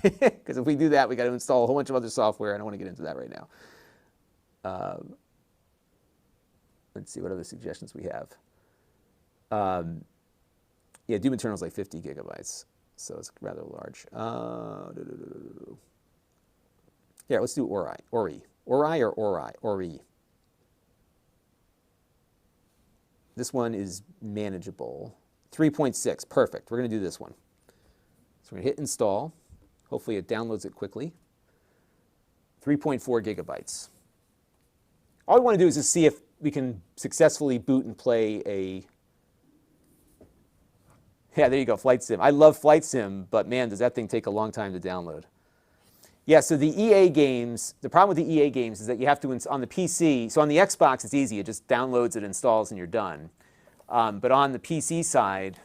Because if we do that, we got to install a whole bunch of other software. I don't want to get into that right now. Let's see what other suggestions we have. Yeah, Doom Eternal is like 50 gigabytes, so it's rather large. Yeah, let's do Ori. Ori. This one is manageable. 3.6, perfect. We're going to do this one. So we're going to hit install. Hopefully it downloads it quickly. 3.4 gigabytes. All we want to do is just see if we can successfully boot and play a... Yeah, there you go, Flight Sim. I love Flight Sim, but man, does that thing take a long time to download. Yeah, so the EA games, the problem with the EA games is that you have to, on the PC, so on the Xbox it's easy, it just downloads, it installs, and you're done. But on the PC side,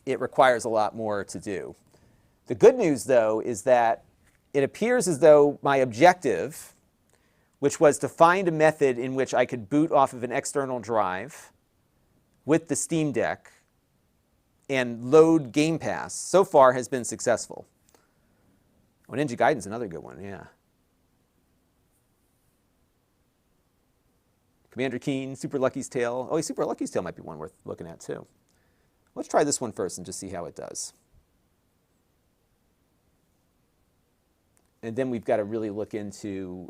it requires a lot more to do. The good news, though, is that it appears as though my objective, which was to find a method in which I could boot off of an external drive with the Steam Deck and load Game Pass, so far has been successful. Oh, Ninja Gaiden's another good one, yeah. Commander Keen, Super Lucky's Tale. Oh, Super Lucky's Tale might be one worth looking at, too. Let's try this one first and just see how it does. And then we've got to really look into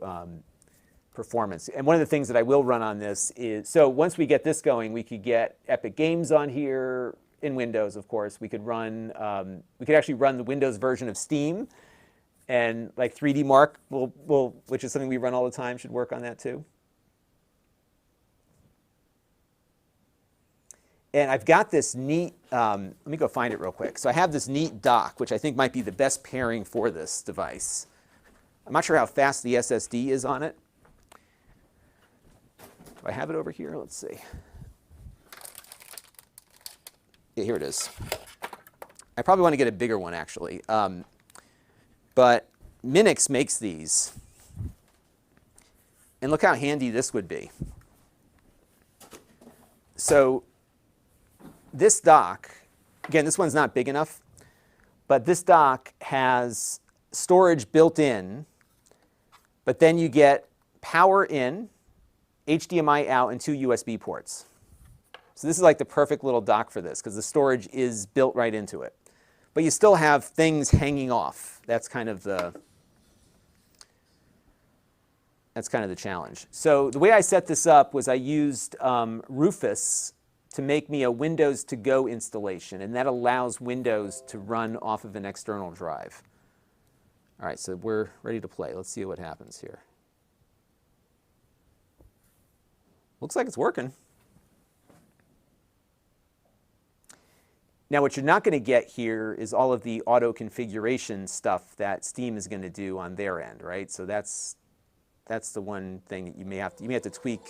performance. And one of the things that I will run on this is, so once we get this going, we could get Epic Games on here in Windows, of course. We could run, we could actually run the Windows version of Steam, and like 3D Mark, which is something we run all the time, should work on that too. And I've got this neat, let me go find it real quick. So I have this neat dock, which I think might be the best pairing for this device. I'm not sure how fast the SSD is on it. Do I have it over here? Let's see. Yeah, here it is. I probably want to get a bigger one, actually. But Minix makes these. And look how handy this would be. So this dock, again, this one's not big enough, but this dock has storage built in, but then you get power in, HDMI out, and 2 USB ports. So this is like the perfect little dock for this, because the storage is built right into it. But you still have things hanging off. That's kind of the challenge. So the way I set this up was I used Rufus to make me a Windows to Go installation, and that allows Windows to run off of an external drive. All right, so we're ready to play. Let's see what happens here. Looks like it's working. Now, what you're not going to get here is all of the auto configuration stuff that Steam is going to do on their end, right? So that's the one thing that you may have to tweak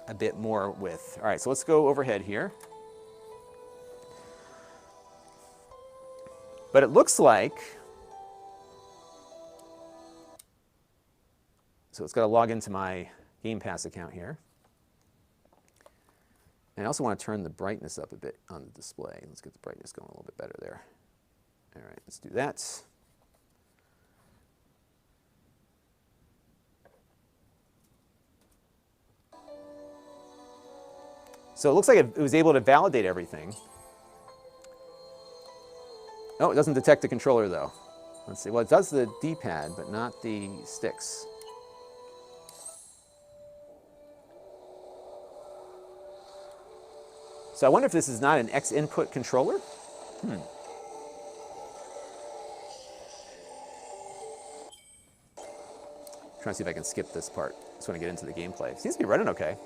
a bit more with. All right, so let's go overhead here. But it looks like, so it's got to log into my Game Pass account here. And I also want to turn the brightness up a bit on the display. Let's get the brightness going a little bit better there. All right, let's do that. So it looks like it was able to validate everything. Oh, it doesn't detect the controller, though. Let's see. Well, it does the D-pad, but not the sticks. So I wonder if this is not an X-input controller? Trying to see if I can skip this part. Just want to get into the gameplay. Seems to be running okay.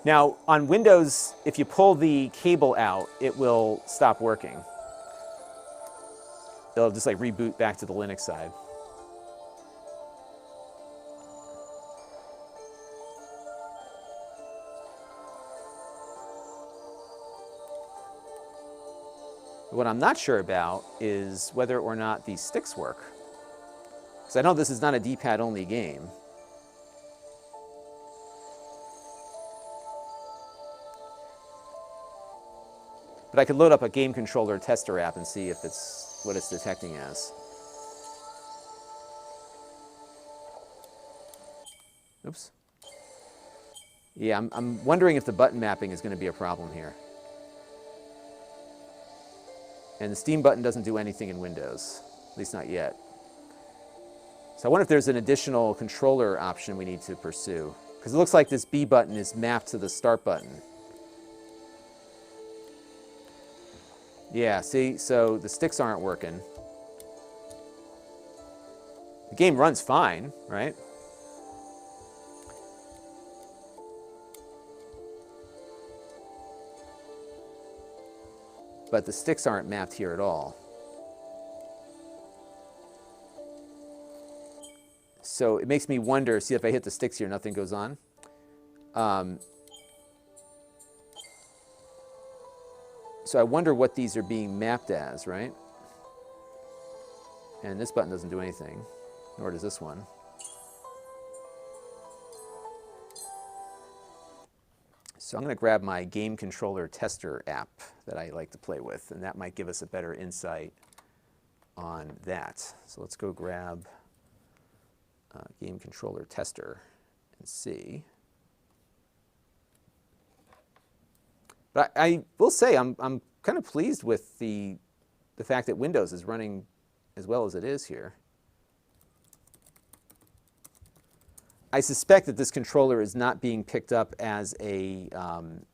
Now, on Windows, if you pull the cable out, it will stop working. It'll just like reboot back to the Linux side. What I'm not sure about is whether or not these sticks work. Because I know this is not a D-pad only game. But I could load up a game controller tester app and see if it's what it's detecting as. Oops. Yeah, I'm wondering if the button mapping is going to be a problem here. And the Steam button doesn't do anything in Windows, at least not yet. So I wonder if there's an additional controller option we need to pursue. Because it looks like this B button is mapped to the start button. Yeah, see, so the sticks aren't working. The game runs fine, right? But the sticks aren't mapped here at all. So it makes me wonder, see if I hit the sticks here, nothing goes on. So So I wonder what these are being mapped as, right? And this button doesn't do anything, nor does this one. So I'm going to grab my game controller tester app that I like to play with, and that might give us a better insight on that. So let's go grab game controller tester and see. But I will say I'm kind of pleased with the fact that Windows is running as well as it is here. I suspect that this controller is not being picked up as an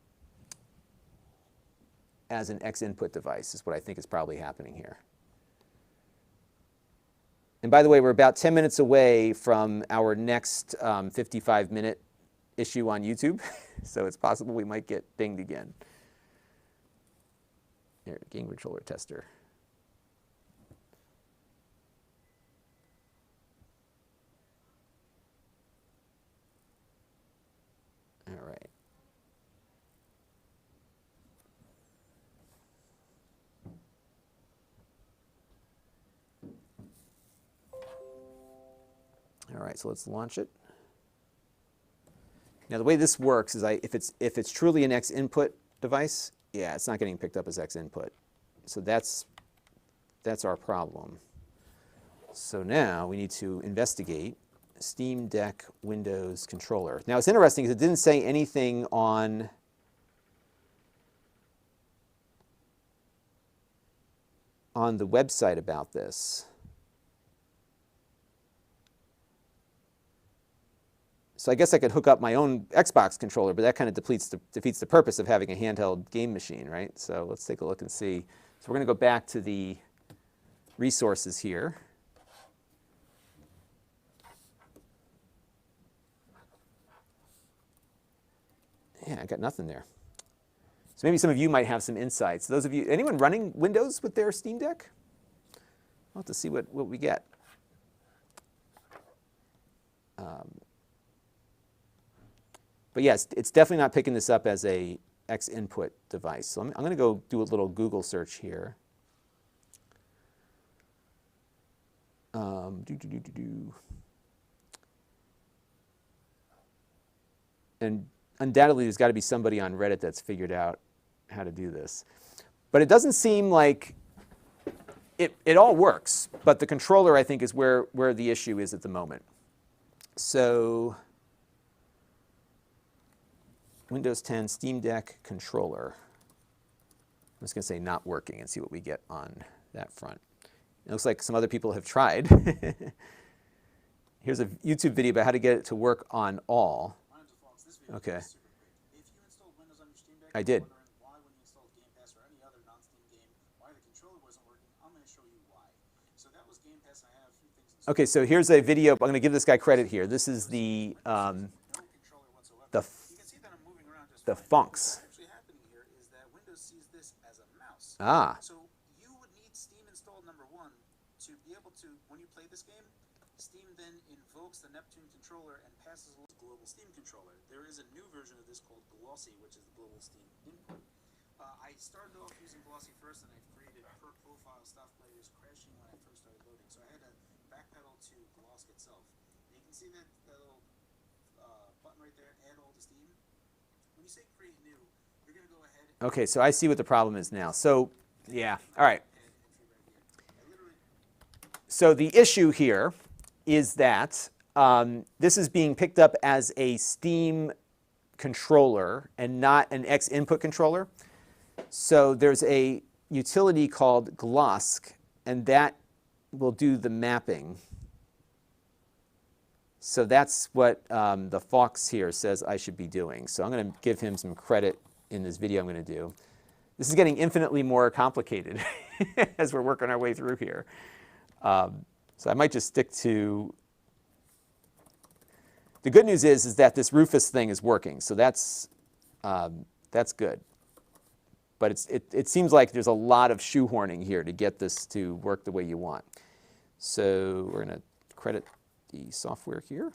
X input device, is what I think is probably happening here. And by the way, we're about 10 minutes away from our next 55-minute issue on YouTube, so it's possible we might get dinged again. Here, game controller tester. All right. All right, so let's launch it. Now the way this works is if it's truly an X input device, yeah, it's not getting picked up as X input. So that's our problem. So now we need to investigate Steam Deck Windows controller. Now it's interesting because it didn't say anything on the website about this. So I guess I could hook up my own Xbox controller, but that kind of defeats the purpose of having a handheld game machine, right? So let's take a look and see. So we're going to go back to the resources here. Yeah, I got nothing there. So maybe some of you might have some insights. Those of you, anyone running Windows with their Steam Deck? I'll have to see what we get. But yes, it's definitely not picking this up as a X input device. So I'm going to go do a little Google search here. And undoubtedly, there's got to be somebody on Reddit that's figured out how to do this. But it doesn't seem like it all works. But the controller, I think, is where the issue is at the moment. So Windows 10 Steam Deck controller. I'm just going to say not working and see what we get on that front. It looks like some other people have tried. Here's a YouTube video about how to get it to work on all. Okay. If you installed Windows on your Steam Deck, I did. wondering why when you installed Game Pass or any other non-Steam game, why the controller wasn't working, I'm going to show you why. So that was Game Pass. I have a few things. Okay, so here's a video. I'm going to give this guy credit here. This is the funks. What's actually happening here is that Windows sees this as a mouse. Ah. So you would need Steam installed number one to be able to, when you play this game, Steam then invokes the Neptune controller and passes a global Steam controller. There is a new version of this called Glossy, which is the global Steam input. I started off using Glossy first, and I've created per profile stuff, but it was crashing when I first started loading. So I had to backpedal to Gloss itself. And you can see that little button right there, add all to Steam. When you say create new, you're going to go ahead. Okay, so I see what the problem is now. So, yeah, all right. So the issue here is that this is being picked up as a Steam controller and not an X input controller. So there's a utility called Glosk, and that will do the mapping. So that's what the Fox here says I should be doing. So I'm going to give him some credit in this video I'm going to do. This is getting infinitely more complicated as we're working our way through here. So I might just stick to... The good news is that this Rufus thing is working, so that's good. But it seems like there's a lot of shoehorning here to get this to work the way you want. So we're going to credit the software here.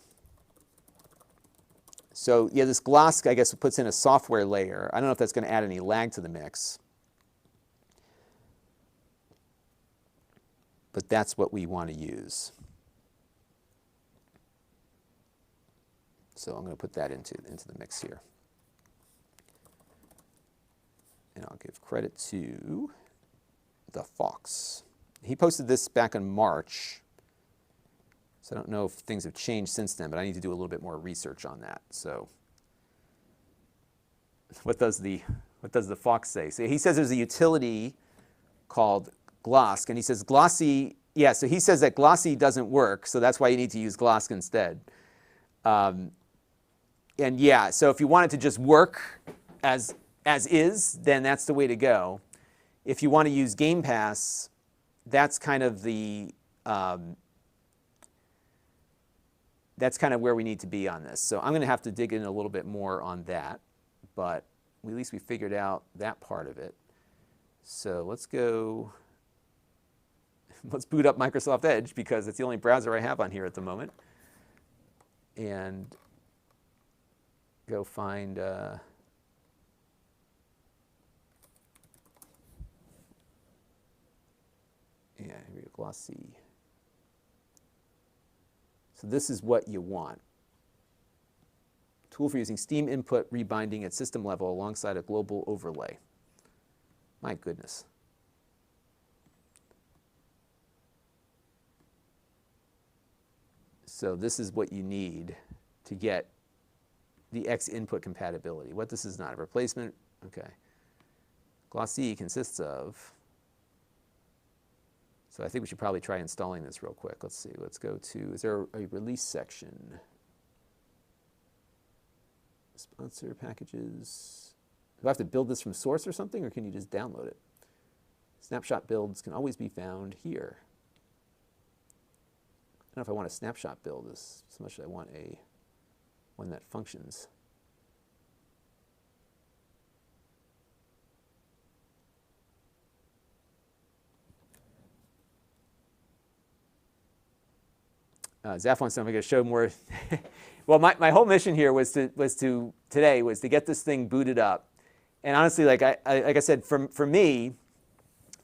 So yeah, this Glosk, I guess, puts in a software layer. I don't know if that's going to add any lag to the mix. but that's what we want to use. So I'm going to put that into the mix here. And I'll give credit to the Fox. He posted this back in March. So I don't know if things have changed since then, but I need to do a little bit more research on that. So what does the Fox say? So he says there's a utility called Glosk, and he says Glossy, yeah, so he says that Glossy doesn't work, so that's why you need to use Glosk instead. And yeah, so if you want it to just work as is, then that's the way to go. If you want to use Game Pass, that's kind of the that's kind of where we need to be on this. So I'm going to have to dig in a little bit more on that, but at least we figured out that part of it. So let's go. Let's boot up Microsoft Edge because it's the only browser I have on here at the moment, and go find. Yeah, here we go, Glossy. So this is what you want. Tool for using Steam input rebinding at system level alongside a global overlay. My goodness. So this is what you need to get the X input compatibility. What this is not, a replacement, okay. Glossy consists of, so I think we should probably try installing this real quick. Let's see, let's go to, is there a release section? Sponsor packages. Do I have to build this from source or something, or can you just download it? Snapshot builds can always be found here. I don't know if I want a snapshot build as much as I want one that functions. Zaf wants something to show more. Well, my whole mission here was to get this thing booted up. And honestly, like I said, for me,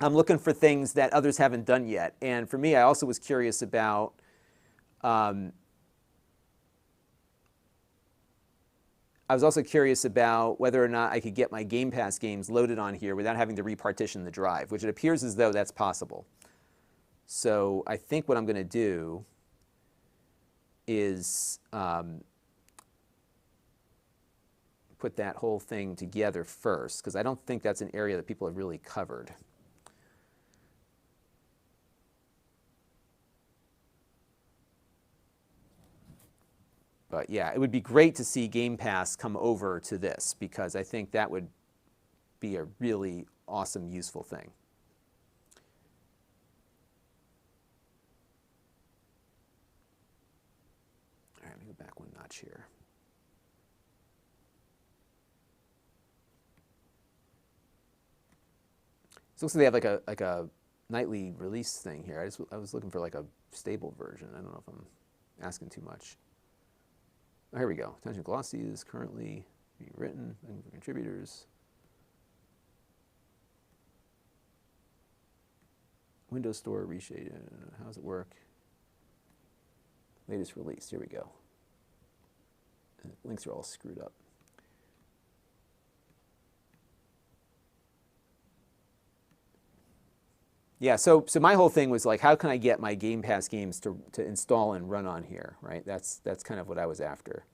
I'm looking for things that others haven't done yet. And for me, I also was curious about whether or not I could get my Game Pass games loaded on here without having to repartition the drive, which it appears as though that's possible. So I think what I'm going to do is put that whole thing together first, because I don't think that's an area that people have really covered. But yeah, it would be great to see Game Pass come over to this, because I think that would be a really awesome, useful thing. All right, let me go back one notch here. So it looks like they have like a nightly release thing here. I was looking for like a stable version. I don't know if I'm asking too much. Oh, here we go. Attention, Glossy is currently being written for contributors. Windows Store reshaded. How does it work? Latest release. Here we go. Links are all screwed up. Yeah, so my whole thing was like, how can I get my Game Pass games to install and run on here, right? That's kind of what I was after.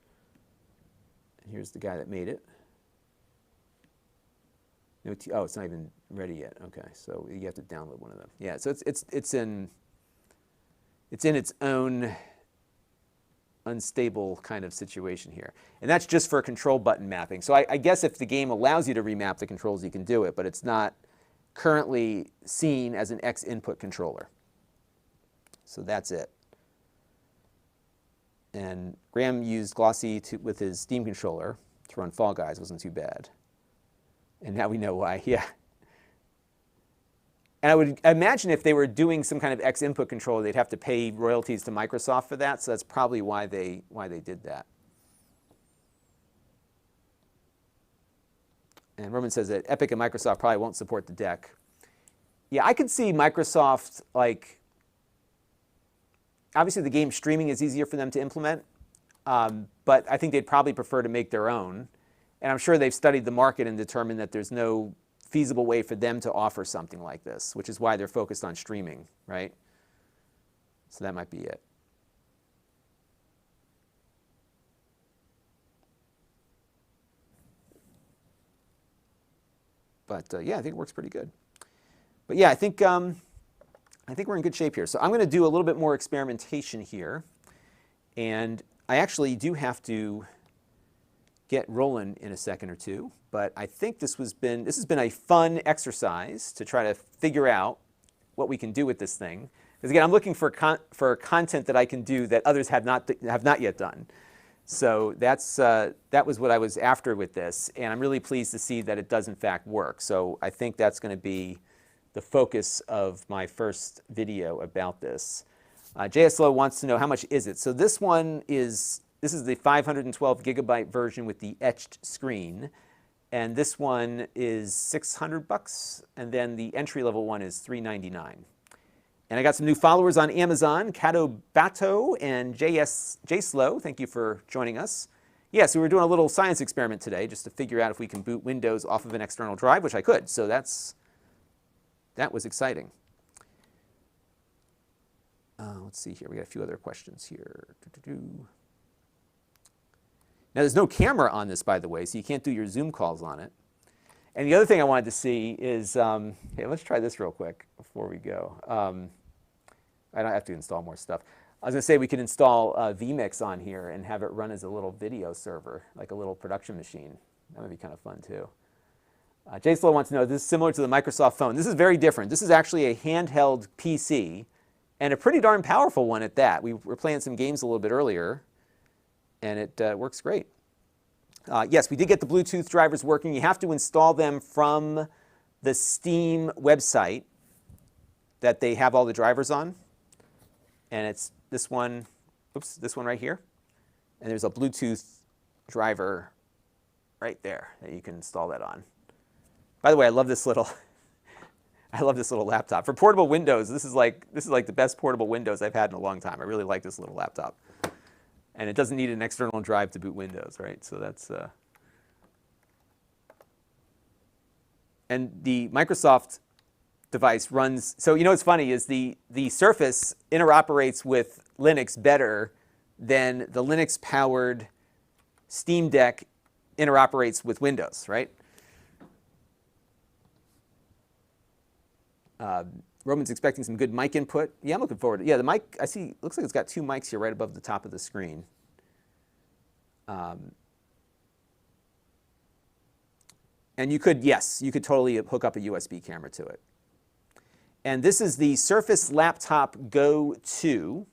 And here's the guy that made it. No oh, it's not even ready yet. Okay, so you have to download one of them. Yeah, so it's in its own unstable kind of situation here, and that's just for control button mapping. So I guess if the game allows you to remap the controls, you can do it, but it's not currently seen as an X input controller. So that's it. And Graham used Glossy with his Steam controller to run Fall Guys. Wasn't too bad. And now we know why. Yeah. And I would imagine if they were doing some kind of X input controller, they'd have to pay royalties to Microsoft for that. So that's probably why they did that. And Roman says that Epic and Microsoft probably won't support the deck. Yeah, I could see Microsoft like obviously the game streaming is easier for them to implement, but I think they'd probably prefer to make their own. And I'm sure they've studied the market and determined that there's no feasible way for them to offer something like this, which is why they're focused on streaming, right? So that might be it. But yeah, I think it works pretty good. But yeah, I think we're in good shape here. So I'm going to do a little bit more experimentation here. And I actually do have to get rolling in a second or two. But I think this has been a fun exercise to try to figure out what we can do with this thing. Because again, I'm looking for content that I can do that others have not yet done. So that was what I was after with this, and I'm really pleased to see that it does in fact work. So I think that's going to be the focus of my first video about this. JSLO wants to know how much is it. So this is the 512 gigabyte version with the etched screen, and this one is $600, and then the entry level one is $399. And I got some new followers on Amazon, Kato Bato and JSLO. Thank you for joining us. Yeah, so we were doing a little science experiment today just to figure out if we can boot Windows off of an external drive, which I could. So that was exciting. Let's see here. We got a few other questions here. Now, there's no camera on this, by the way, so you can't do your Zoom calls on it. And the other thing I wanted to see is, hey, let's try this real quick before we go. I don't have to install more stuff. I was going to say we could install vMix on here and have it run as a little video server, like a little production machine. That would be kind of fun, too. JSLO wants to know, this is similar to the Microsoft phone. This is very different. This is actually a handheld PC, and a pretty darn powerful one at that. We were playing some games a little bit earlier, and it works great. Yes, we did get the Bluetooth drivers working. You have to install them from the Steam website that they have all the drivers on. And it's this one right here. And there's a Bluetooth driver right there that you can install that on. By the way, I love this little laptop. For portable Windows, this is like the best portable Windows I've had in a long time. I really like this little laptop. And it doesn't need an external drive to boot Windows, right? So that's and the Microsoft device runs. So you know what's funny is the Surface interoperates with Linux better than the Linux-powered Steam Deck interoperates with Windows, right? Roman's expecting some good mic input. Yeah, I'm looking forward to it. Yeah, the mic, I see, looks like it's got two mics here right above the top of the screen. And you could, yes, you could totally hook up a USB camera to it. And this is the Surface Laptop Go 2.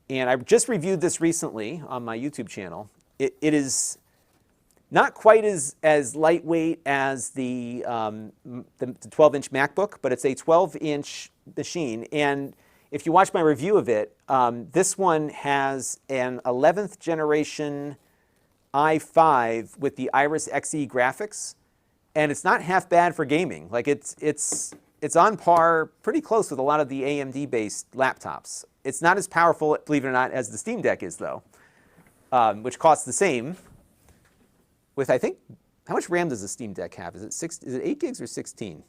And I just reviewed this recently on my YouTube channel. It is not quite as lightweight as the 12-inch MacBook, but it's a 12-inch machine. And if you watch my review of it, this one has an 11th generation i5 with the Iris Xe graphics, and it's not half bad for gaming. Like it's on par, pretty close with a lot of the AMD-based laptops. It's not as powerful, believe it or not, as the Steam Deck is, though, which costs the same. With, I think, how much RAM does the Steam Deck have? Is it 8 gigs or 16?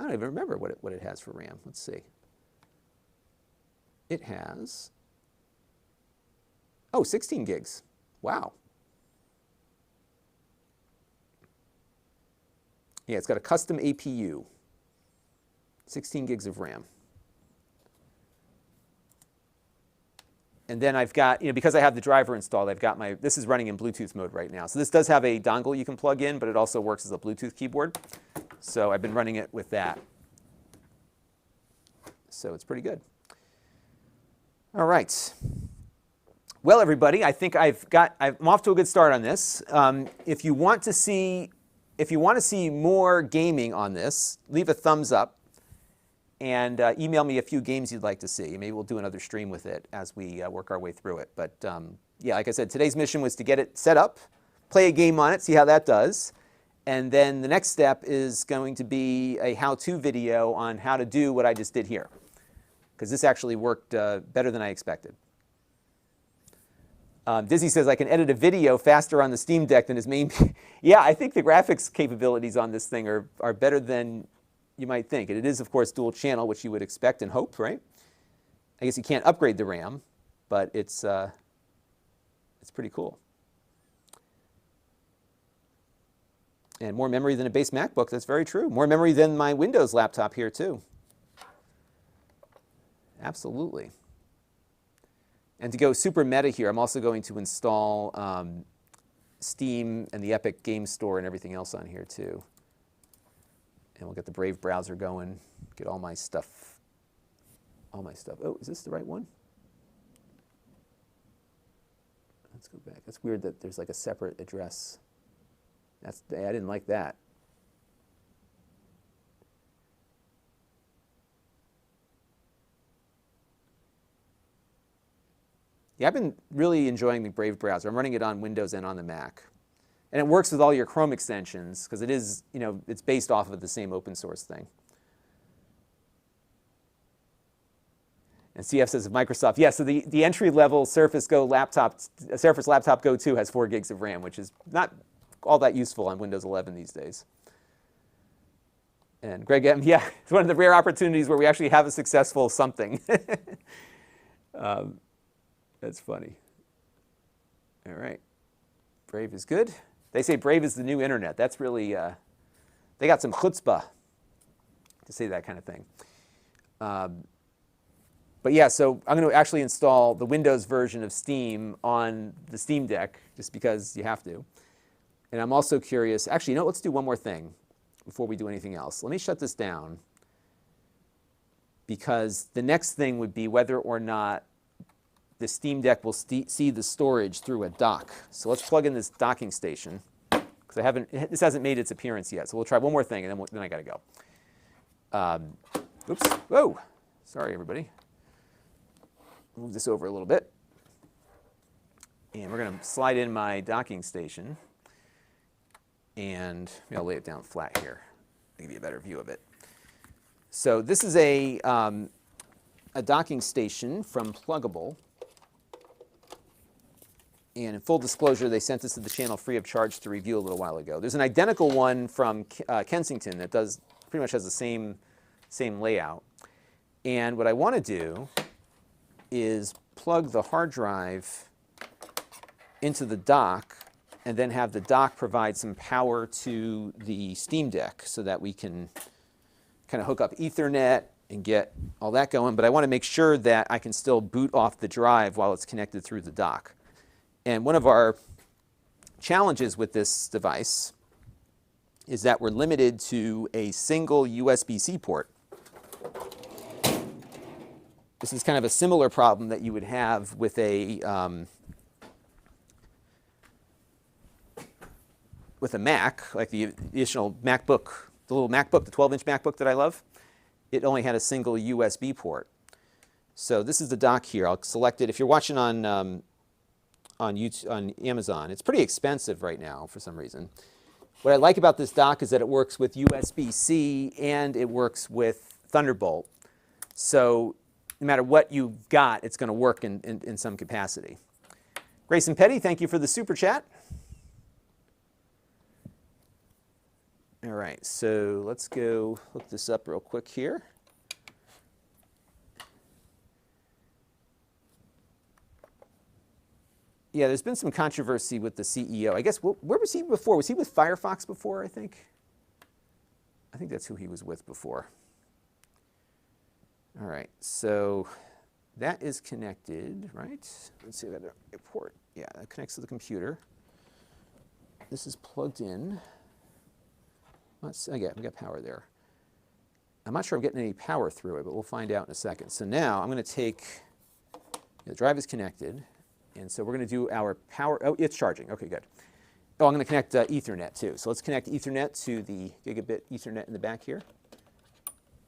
I don't even remember what it has for RAM. Let's see. It has, 16 gigs. Wow. Yeah, it's got a custom APU. 16 gigs of RAM. And then I've got, because I have the driver installed, I've got this is running in Bluetooth mode right now. So this does have a dongle you can plug in, but it also works as a Bluetooth keyboard. So I've been running it with that. So it's pretty good. All right. Well, everybody, I think I'm off to a good start on this. If you want to see more gaming on this, leave a thumbs up. And email me a few games you'd like to see. Maybe we'll do another stream with it as we work our way through it. But yeah, like I said, today's mission was to get it set up, play a game on it, see how that does. And then the next step is going to be a how-to video on how to do what I just did here. because this actually worked better than I expected. Dizzy says, I can edit a video faster on the Steam Deck than his main. Yeah, I think the graphics capabilities on this thing are better than you might think. And it is, of course, dual channel, which you would expect and hope, right? I guess you can't upgrade the RAM, but it's pretty cool. And more memory than a base MacBook, that's very true. More memory than my Windows laptop here, too. Absolutely. And to go super meta here, I'm also going to install Steam and the Epic Game Store and everything else on here, too. And we'll get the Brave browser going, get all my stuff. Oh, is this the right one? Let's go back. That's weird that there's like a separate address. I didn't like that. Yeah, I've been really enjoying the Brave browser. I'm running it on Windows and on the Mac. And it works with all your Chrome extensions because it is, it's based off of the same open source thing. And CF says of Microsoft, yeah, so the entry-level Surface Laptop Go 2 has 4 gigs of RAM, which is not all that useful on Windows 11 these days. And Greg M, yeah, it's one of the rare opportunities where we actually have a successful something. That's funny. All right. Brave is good. They say Brave is the new internet. That's really, they got some chutzpah to say that kind of thing. But yeah, so I'm going to actually install the Windows version of Steam on the Steam Deck, just because you have to. And I'm also curious, actually, let's do one more thing before we do anything else. Let me shut this down, because the next thing would be whether or not the Steam Deck will see the storage through a dock. So let's plug in this docking station, because this hasn't made its appearance yet. So we'll try one more thing, and then I got to go. Oops. Whoa. Sorry, everybody. Move this over a little bit. And we're going to slide in my docking station. And maybe I'll lay it down flat here to give you a better view of it. So this is a docking station from Pluggable. And in full disclosure, they sent this to the channel free of charge to review a little while ago. There's an identical one from Kensington that pretty much has the same layout. And what I want to do is plug the hard drive into the dock and then have the dock provide some power to the Steam Deck so that we can kind of hook up Ethernet and get all that going. But I want to make sure that I can still boot off the drive while it's connected through the dock. And one of our challenges with this device is that we're limited to a single USB-C port. This is kind of a similar problem that you would have with a Mac, like the additional MacBook, the little MacBook, the 12-inch MacBook that I love. It only had a single USB port. So this is the dock here. I'll select it. If you're watching on YouTube, on Amazon, it's pretty expensive right now for some reason. What I like about this dock is that it works with USB-C and it works with Thunderbolt. So no matter what you've got, it's going to work in some capacity. Grayson Petty, thank you for the super chat. All right, so let's go look this up real quick here. Yeah, there's been some controversy with the CEO. I guess, where was he before? Was he with Firefox before, I think? I think that's who he was with before. All right, so that is connected, right? Let's see if I got a port. Yeah, that connects to the computer. This is plugged in. Again, we got power there. I'm not sure I'm getting any power through it, but we'll find out in a second. So now I'm going to take, the drive is connected, and so we're going to do our power. Oh, it's charging. Okay, good. Oh, I'm going to connect Ethernet too. So let's connect Ethernet to the gigabit Ethernet in the back here.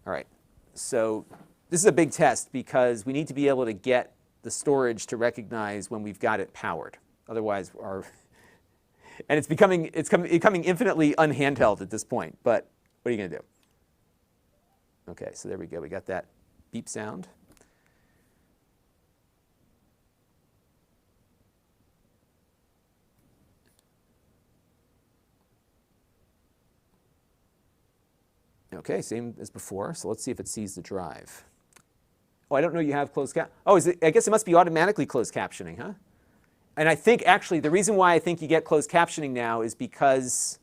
All right. So this is a big test because we need to be able to get the storage to recognize when we've got it powered. Otherwise, and it's becoming infinitely unhandheld at this point. But what are you going to do? Okay, so there we go. We got that beep sound. Okay, same as before. So let's see if it sees the drive. Oh, I don't know you have closed cap. Oh, I guess it must be automatically closed captioning, huh? And I think actually the reason why I think you get closed captioning now is because,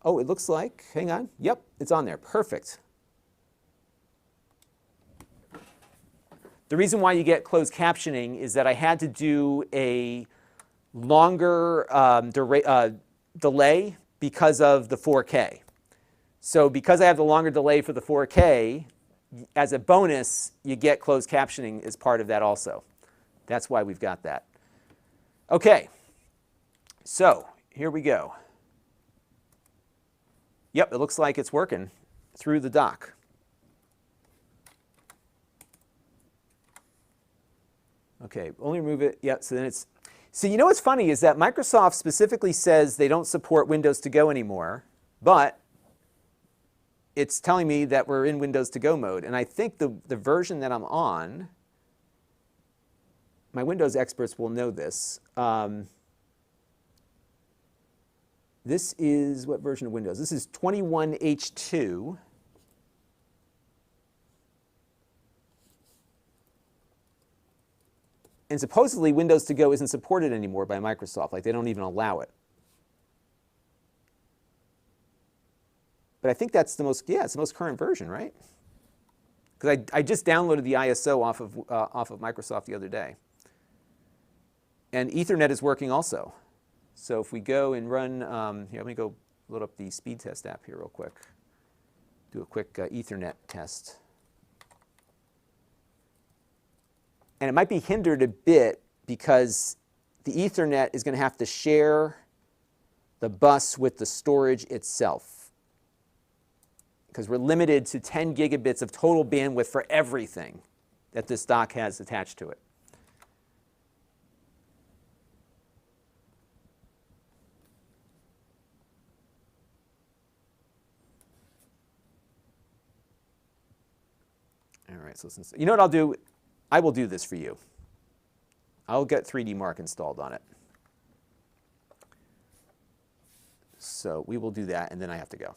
oh, it looks like, hang on. Yep, it's on there. Perfect. The reason why you get closed captioning is that I had to do a longer delay because of the 4K. So because I have the longer delay for the 4K, as a bonus, you get closed captioning as part of that also. That's why we've got that. Okay, so here we go. Yep, it looks like it's working through the dock. Okay, only remove it. Yep, so then it's... So you know what's funny is that Microsoft specifically says they don't support Windows to Go anymore, but it's telling me that we're in Windows to Go mode. And I think the version that I'm on, my Windows experts will know this. This is, what version of Windows? This is 21H2. And supposedly Windows to Go isn't supported anymore by Microsoft. Like they don't even allow it. But I think that's the most, yeah, it's the most current version, right? Because I just downloaded the ISO off of Microsoft the other day. And Ethernet is working also. So if we go and run, here, let me go load up the speed test app here real quick. Do a quick Ethernet test. And it might be hindered a bit because the Ethernet is going to have to share the bus with the storage itself. Because we're limited to 10 gigabits of total bandwidth for everything that this dock has attached to it. All right, so since, you know what I'll do? I will do this for you. I'll get 3D Mark installed on it. So we will do that, and then I have to go.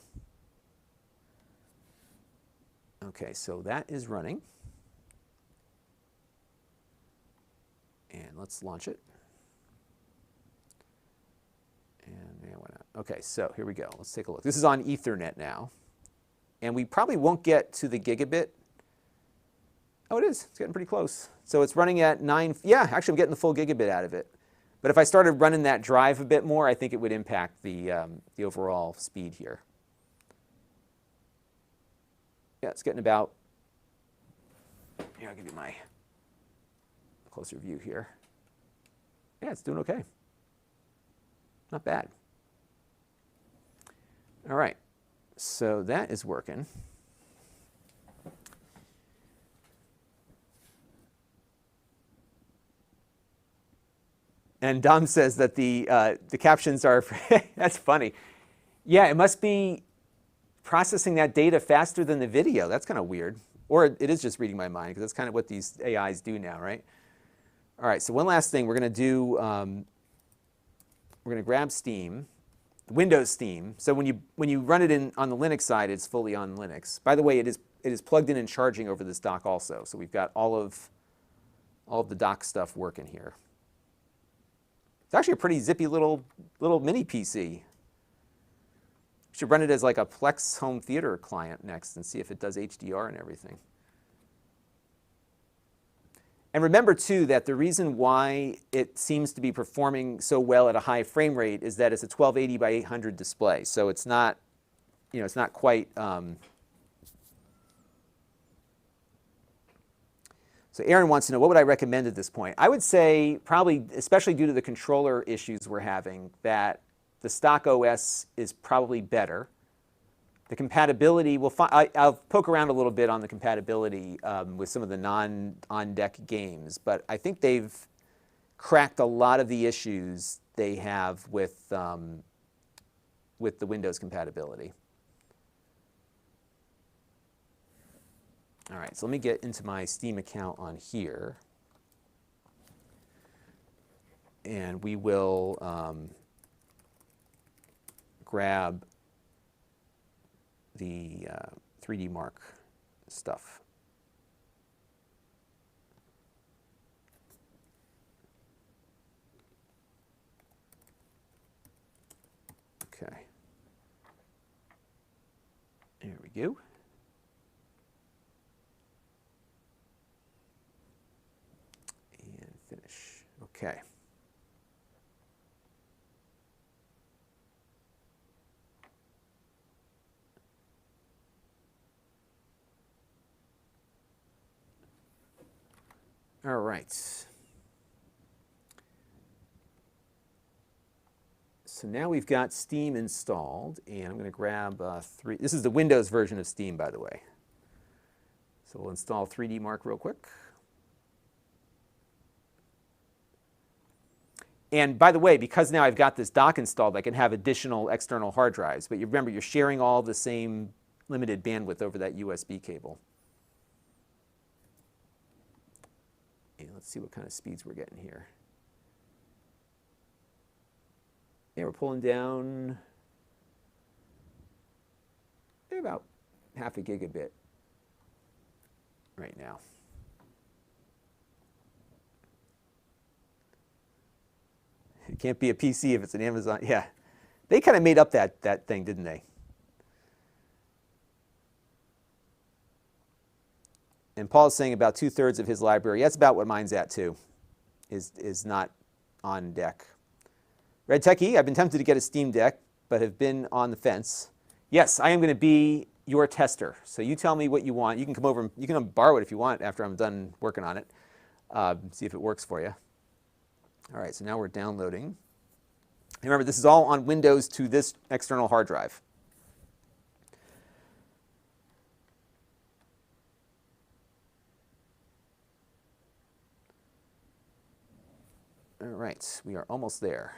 Okay, so that is running. And let's launch it. And yeah, why not? Okay, so here we go. Let's take a look. This is on Ethernet now. And we probably won't get to the gigabit. Oh, it is. It's getting pretty close. So it's running at 9. Yeah, actually, I'm getting the full gigabit out of it. But if I started running that drive a bit more, I think it would impact the overall speed here. Yeah, it's getting about, here, I'll give you my closer view here. Yeah, it's doing okay. Not bad. All right, so that is working. And Dom says that the captions are, that's funny. Yeah, it must be processing that data faster than the video. That's kind of weird. Or it is just reading my mind, because that's kind of what these AIs do now, right? All right, so one last thing we're going to do, we're going to grab Steam, Windows Steam. So when you run it on the Linux side, it's fully on Linux. By the way, it is plugged in and charging over this dock also. So we've got all of the dock stuff working here. It's actually a pretty zippy little mini PC. Should run it as like a Plex home theater client next and see if it does HDR and everything. And remember too that the reason why it seems to be performing so well at a high frame rate is that it's a 1280 by 800 display. So it's not, you know, it's not quite. So Aaron wants to know, what would I recommend at this point? I would say probably, especially due to the controller issues we're having, that the stock OS is probably better. The compatibility, I'll poke around a little bit on the compatibility with some of the non-on-deck games, but I think they've cracked a lot of the issues they have with the Windows compatibility. All right, so let me get into my Steam account on here. And we will grab the 3D Mark stuff. Okay. There we go. And finish. Okay. All right. So now we've got Steam installed, and I'm going to grab three. This is the Windows version of Steam, by the way. So we'll install 3D Mark real quick. And by the way, because now I've got this dock installed, I can have additional external hard drives. But you remember, you're sharing all the same limited bandwidth over that USB cable. And let's see what kind of speeds we're getting here. Yeah, we're pulling down about half a gigabit right now. It can't be a PC if it's an Amazon. Yeah, they kind of made up that thing, didn't they? And Paul's saying about 2/3 of his library. That's about what mine's at too, is not on deck. Red Techie, I've been tempted to get a Steam Deck, but have been on the fence. Yes, I am going to be your tester. So you tell me what you want. You can come over and you can borrow it if you want after I'm done working on it. See if it works for you. All right, so now we're downloading. And remember, this is all on Windows to this external hard drive. All right, we are almost there.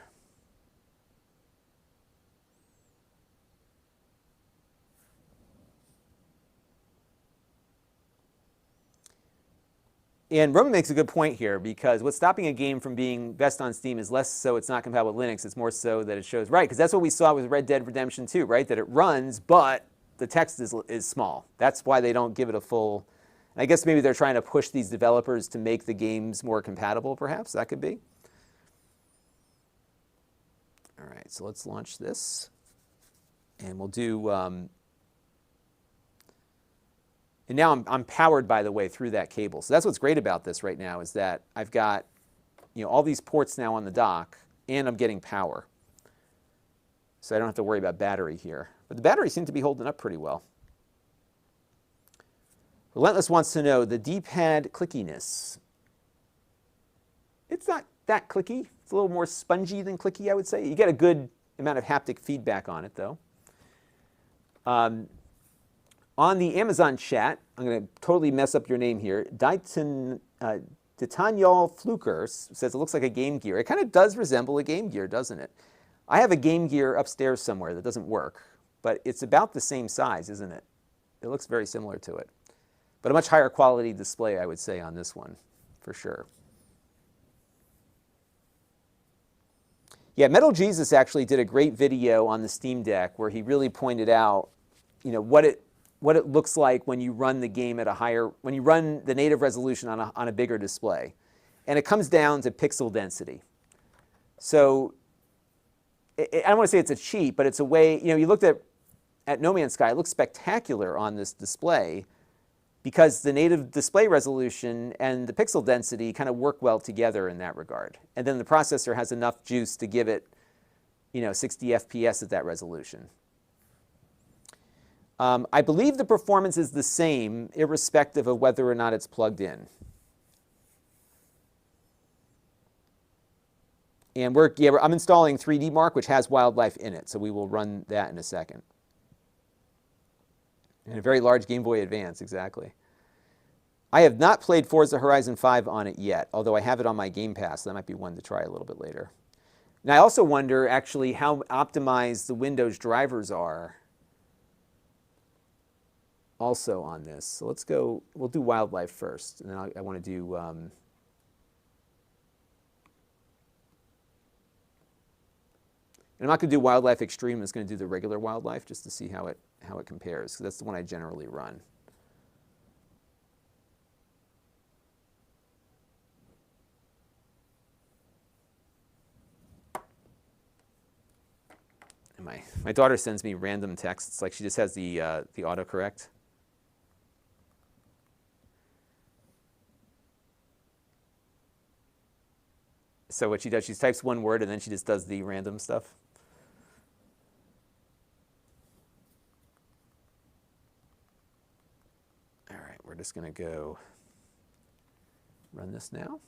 And Roman makes a good point here, because what's stopping a game from being best on Steam is less so it's not compatible with Linux, it's more so that it shows, right, because that's what we saw with Red Dead Redemption 2, right, that it runs, but the text is small. That's why they don't give it a full, I guess maybe they're trying to push these developers to make the games more compatible, perhaps, that could be. All right, so let's launch this, and we'll do, and now I'm powered, by the way, through that cable. So that's what's great about this right now, is that I've got, all these ports now on the dock, and I'm getting power. So I don't have to worry about battery here. But the battery seems to be holding up pretty well. Relentless wants to know the D-pad clickiness. It's not that clicky. It's a little more spongy than clicky, I would say. You get a good amount of haptic feedback on it, though. On the Amazon chat, I'm going to totally mess up your name here. Dayton Fluker says it looks like a Game Gear. It kind of does resemble a Game Gear, doesn't it? I have a Game Gear upstairs somewhere that doesn't work, but it's about the same size, isn't it? It looks very similar to it. But a much higher quality display, I would say, on this one, for sure. Yeah, Metal Jesus actually did a great video on the Steam Deck where he really pointed out, what it looks like when you run the game at a higher, when you run the native resolution on a bigger display. And it comes down to pixel density. So I don't want to say it's a cheat, but it's a way, you looked at No Man's Sky, it looks spectacular on this display because the native display resolution and the pixel density kind of work well together in that regard. And then the processor has enough juice to give it, 60 FPS at that resolution. I believe the performance is the same, irrespective of whether or not it's plugged in. And I'm installing 3D Mark, which has wildlife in it, so we will run that in a second. And a very large Game Boy Advance, exactly. I have not played Forza Horizon 5 on it yet, although I have it on my Game Pass, so that might be one to try a little bit later. And I also wonder, actually, how optimized the Windows drivers are also on this. So let's go, we'll do wildlife first, and then I want to do And I'm not going to do Wildlife Extreme. I'm just going to do the regular Wildlife just to see how it compares, because that's the one I generally run. And my daughter sends me random texts, like she just has the autocorrect. So what she does, she types one word and then she just does the random stuff. All right, we're just going to go run this now.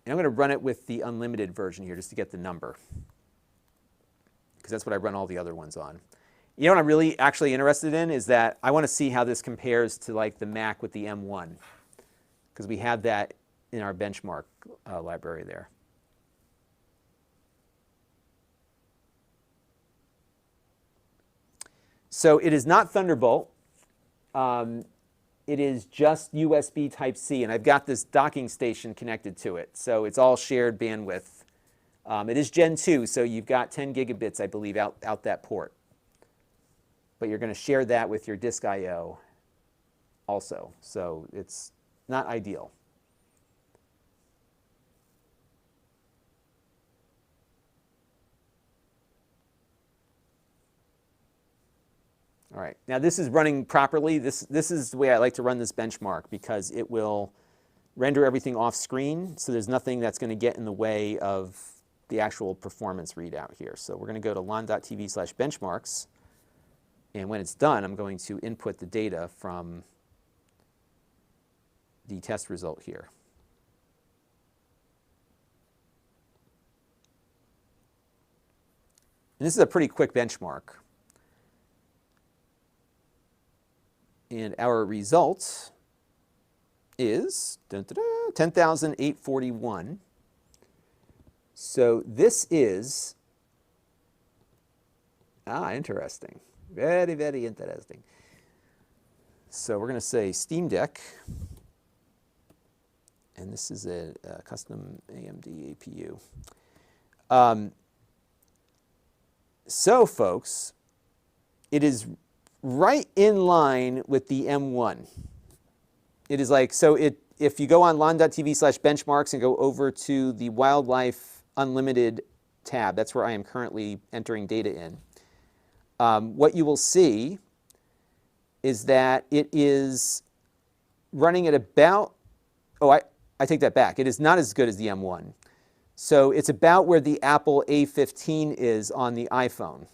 And I'm going to run it with the unlimited version here just to get the number, because that's what I run all the other ones on. You know what I'm really actually interested in is that I want to see how this compares to like the Mac with the M1, because we have that in our benchmark library there. So it is not Thunderbolt. It is just USB Type-C, and I've got this docking station connected to it, so it's all shared bandwidth. It is Gen 2, so you've got 10 gigabits, I believe, out that port. But you're going to share that with your disk I/O also, so it's not ideal. All right, now this is running properly. This is the way I like to run this benchmark, because it will render everything off screen, so there's nothing that's going to get in the way of the actual performance readout here. So we're going to go to Lon.TV/benchmarks, and when it's done, I'm going to input the data from the test result here. And this is a pretty quick benchmark. And our result is 10,841. So this is, interesting. Very, very interesting. So we're going to say Steam Deck. And this is a custom AMD APU. So, folks, it is right in line with the M1. It is like, so if you go on Lon.TV/benchmarks and go over to the Wildlife Unlimited tab, that's where I am currently entering data in, what you will see is that it is running at about, I take that back. It is not as good as the M1. So it's about where the Apple A15 is on the iPhone,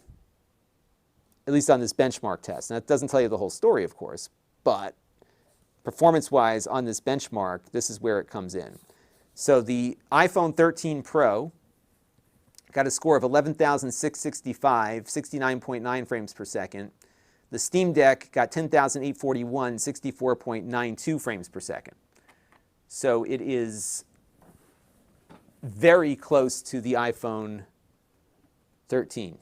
at least on this benchmark test. Now, that doesn't tell you the whole story, of course, but performance-wise on this benchmark, this is where it comes in. So the iPhone 13 Pro got a score of 11,665, 69.9 frames per second. The Steam Deck got 10,841, 64.92 frames per second. So it is very close to the iPhone 13.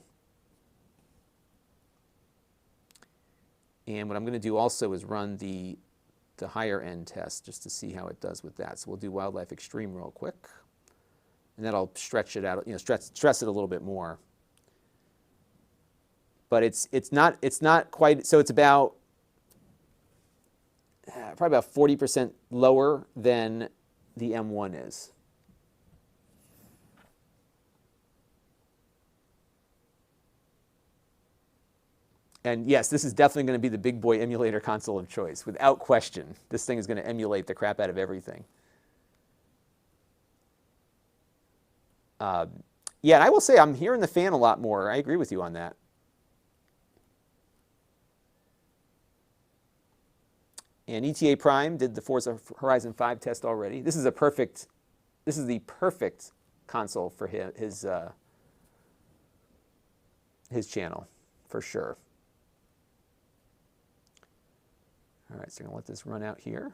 And what I'm going to do also is run the higher end test just to see how it does with that. So we'll do Wildlife Extreme real quick, and that'll stretch it out, stress it a little bit more. But it's not quite, so it's about probably about 40% lower than the M1 is. And yes, this is definitely going to be the big boy emulator console of choice, without question. This thing is going to emulate the crap out of everything. Yeah, and I will say I'm hearing the fan a lot more. I agree with you on that. And ETA Prime did the Forza Horizon 5 test already. This is the perfect console for his channel, for sure. All right, so I'm going to let this run out here.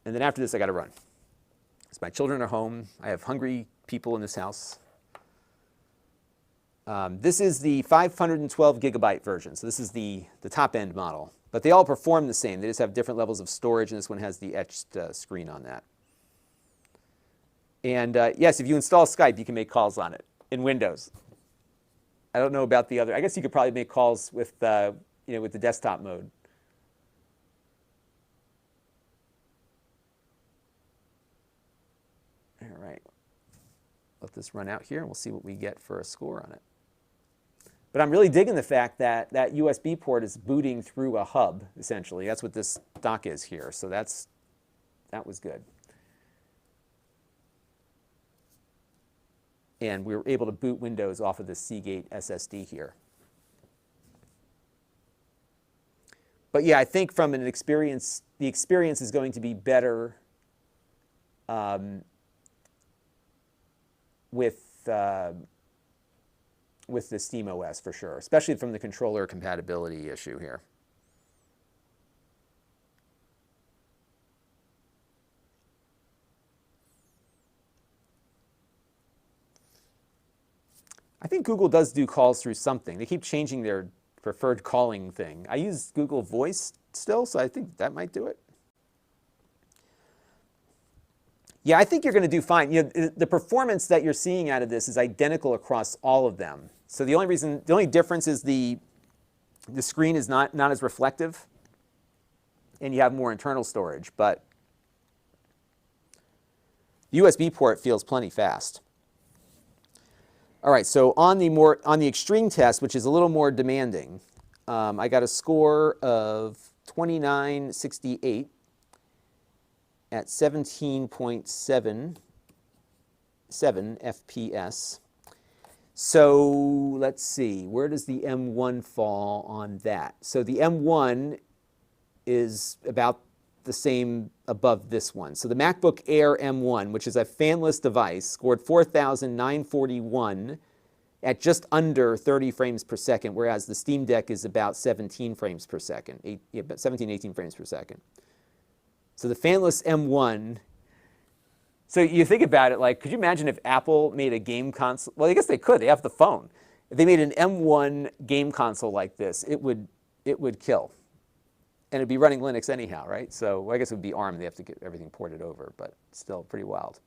And then after this, I got to run. So my children are home. I have hungry people in this house. This is the 512 gigabyte version. So this is the top end model. But they all perform the same. They just have different levels of storage, and this one has the etched screen on that. And yes, if you install Skype, you can make calls on it in Windows. I don't know about the other. I guess you could probably make calls with, with the desktop mode. All right. Let this run out here, and we'll see what we get for a score on it. But I'm really digging the fact that that USB port is booting through a hub, essentially. That's what this dock is here. So that was good. And we were able to boot Windows off of the Seagate SSD here. But yeah, I think from an experience, the experience is going to be better with the SteamOS for sure, especially from the controller compatibility issue here. I think Google does do calls through something. They keep changing their preferred calling thing. I use Google Voice still, so I think that might do it. Yeah, I think you're going to do fine. The performance that you're seeing out of this is identical across all of them. So the only difference is the screen is not as reflective, and you have more internal storage. But the USB port feels plenty fast. All right, so on the extreme test, which is a little more demanding, I got a score of 2968 at 17.77 FPS. So let's see, where does the M1 fall on that? So the M1 is about the same above this one. So the MacBook Air M1, which is a fanless device, scored 4,941 at just under 30 frames per second, whereas the Steam Deck is about 17 frames per second, about 17, 18 frames per second. So the fanless M1, so you think about it, like, could you imagine if Apple made a game console? Well, I guess they could. They have the phone. If they made an M1 game console like this, it would kill. And it'd be running Linux anyhow, right? So I guess it would be ARM. They have to get everything ported over, but still pretty wild.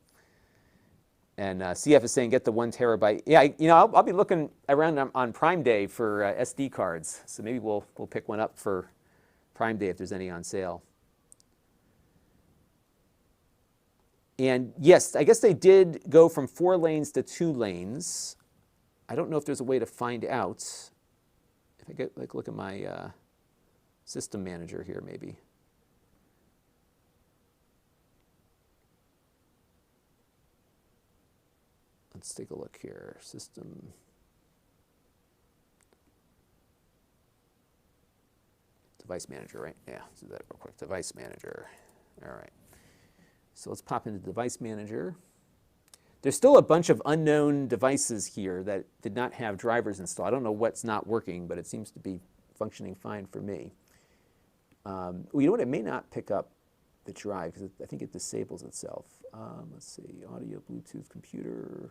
And CF is saying get the 1 terabyte. Yeah, I'll be looking around on Prime Day for SD cards. So maybe we'll pick one up for Prime Day if there's any on sale. And yes, I guess they did go from 4 lanes to 2 lanes. I don't know if there's a way to find out. If I get look at my system manager here, maybe. Let's take a look here. System. Device manager, right? Yeah, let's do that real quick. Device manager. All right. So let's pop into device manager. There's still a bunch of unknown devices here that did not have drivers installed. I don't know what's not working, but it seems to be functioning fine for me. Well, you know what? It may not pick up the drive because I think it disables itself. Let's see, audio, Bluetooth, computer.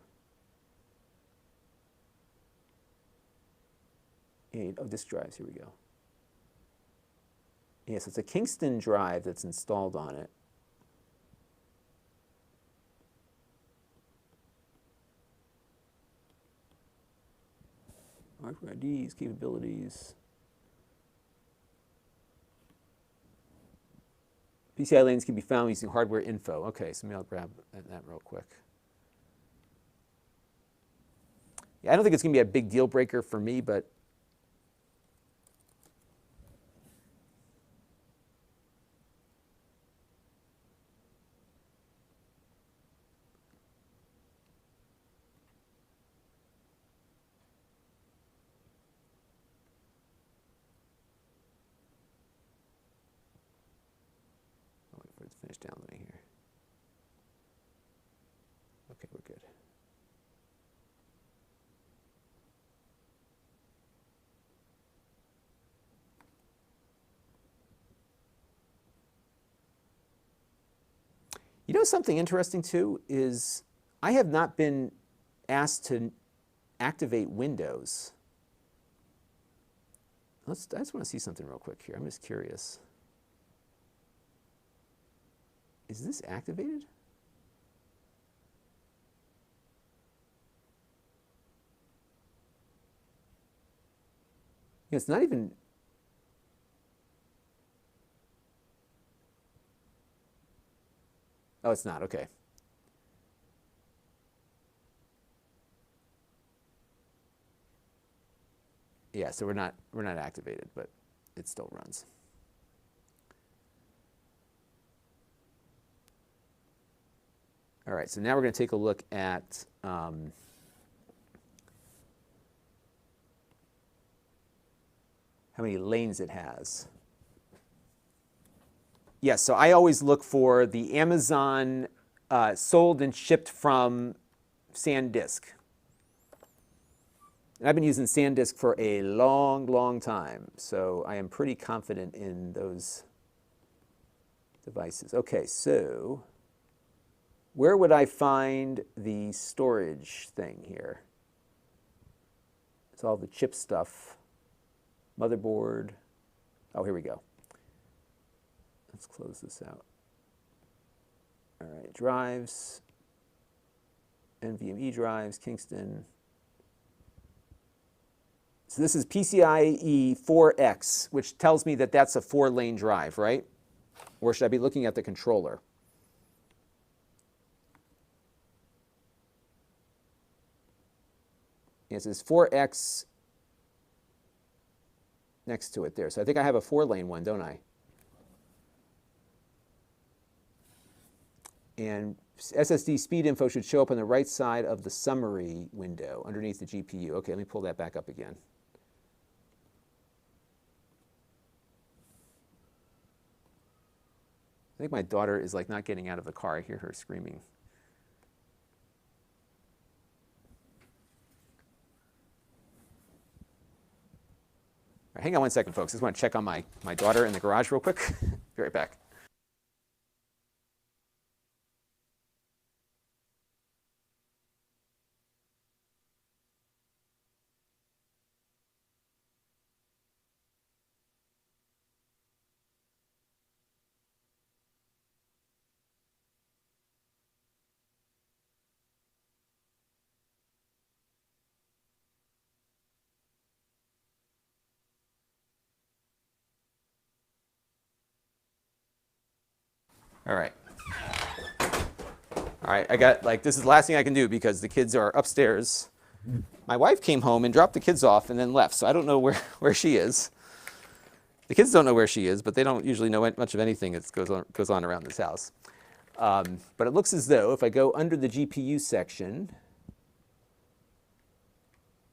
Yeah, oh, disk drives, here we go. Yes, yeah, so it's a Kingston drive that's installed on it. IDs, capabilities. PCI lanes can be found using hardware info. Okay, so maybe I'll grab that real quick. Yeah, I don't think it's going to be a big deal breaker for me, but let's finish downloading here. Okay, we're good. You know something interesting too is I have not been asked to activate Windows. I just want to see something real quick here. I'm just curious. Is this activated? It's not even. Oh, it's not. Okay. Yeah, so we're not activated, but it still runs. All right, so now we're going to take a look at how many lanes it has. Yes, so I always look for the Amazon sold and shipped from SanDisk. And I've been using SanDisk for a long, long time, so I am pretty confident in those devices. Okay, so where would I find the storage thing here? It's all the chip stuff. Motherboard. Oh, here we go. Let's close this out. All right, drives, NVMe drives, Kingston. So this is PCIe 4X, which tells me that that's a 4-lane drive, right? Or should I be looking at the controller? Yes, it's 4X next to it there. So I think I have a 4-lane one, don't I? And SSD speed info should show up on the right side of the summary window underneath the GPU. Okay, let me pull that back up again. I think my daughter is like not getting out of the car. I hear her screaming. All right, hang on one second, folks. I just want to check on my daughter in the garage real quick. Be right back. All right. All right, I got, like, this is the last thing I can do because the kids are upstairs. My wife came home and dropped the kids off and then left, so I don't know where she is. The kids don't know where she is, but they don't usually know much of anything that goes on around this house. But it looks as though if I go under the GPU section,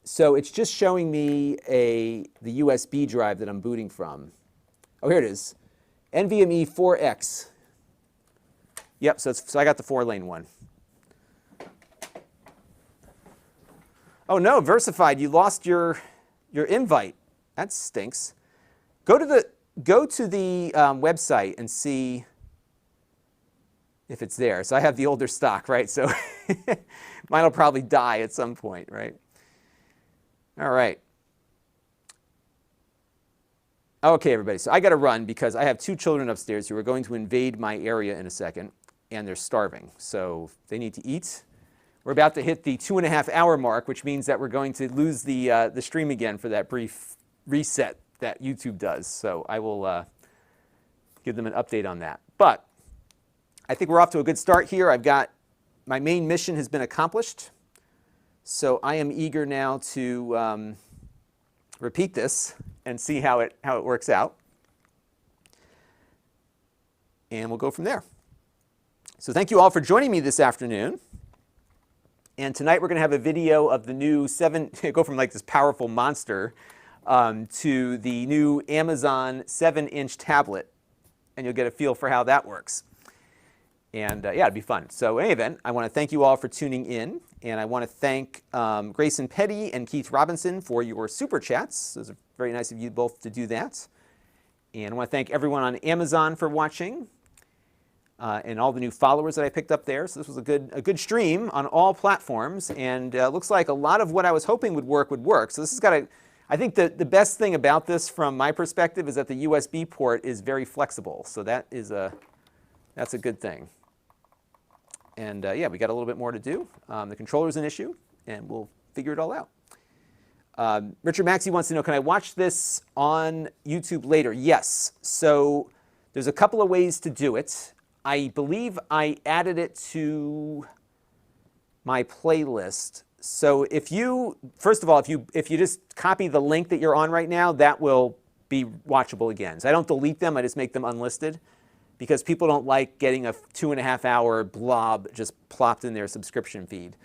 so it's just showing me the USB drive that I'm booting from. Oh, here it is. NVMe 4X. Yep, so I got the 4-lane one. Oh no, Versified, you lost your invite. That stinks. Go to the website and see if it's there. So I have the older stock, right? So mine will probably die at some point, right? All right. Okay, everybody. So I got to run because I have 2 children upstairs who are going to invade my area in a second, and they're starving. So they need to eat. We're about to hit the 2.5-hour mark, which means that we're going to lose the stream again for that brief reset that YouTube does. So I will give them an update on that. But I think we're off to a good start here. My main mission has been accomplished. So I am eager now to repeat this and see how it works out. And we'll go from there. So thank you all for joining me this afternoon. And tonight we're going to have a video of the new go from like this powerful monster to the new Amazon 7-inch tablet. And you'll get a feel for how that works. And yeah, it'd be fun. So in any event, I want to thank you all for tuning in. And I want to thank Grayson Petty and Keith Robinson for your super chats. Those are very nice of you both to do that. And I want to thank everyone on Amazon for watching. And all the new followers that I picked up there. So this was a good stream on all platforms, and looks like a lot of what I was hoping would work. So this has got I think the best thing about this from my perspective is that the USB port is very flexible. So that's a good thing. And yeah, we got a little bit more to do. The controller's an issue, and we'll figure it all out. Richard Maxey wants to know, can I watch this on YouTube later? Yes. So there's a couple of ways to do it. I believe I added it to my playlist. So if you, first of all, if you just copy the link that you're on right now, that will be watchable again. So I don't delete them, I just make them unlisted because people don't like getting a 2.5-hour blob just plopped in their subscription feed.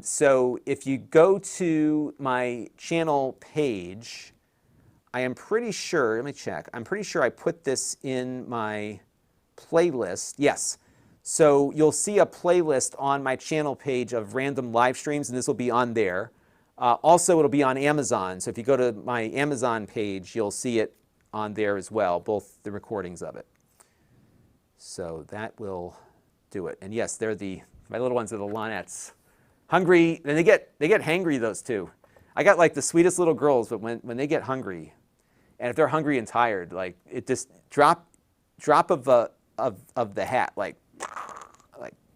So if you go to my channel page, I am pretty sure, let me check, I'm pretty sure I put this in my playlist. Yes. So you'll see a playlist on my channel page of random live streams, and this will be on there. Also, it'll be on Amazon. So if you go to my Amazon page, you'll see it on there as well, both the recordings of it. So that will do it. And yes, they're my little ones are the Lonettes. Hungry, and they get hangry, those two. I got like the sweetest little girls, but when they get hungry, and if they're hungry and tired, like it just drop of the hat, like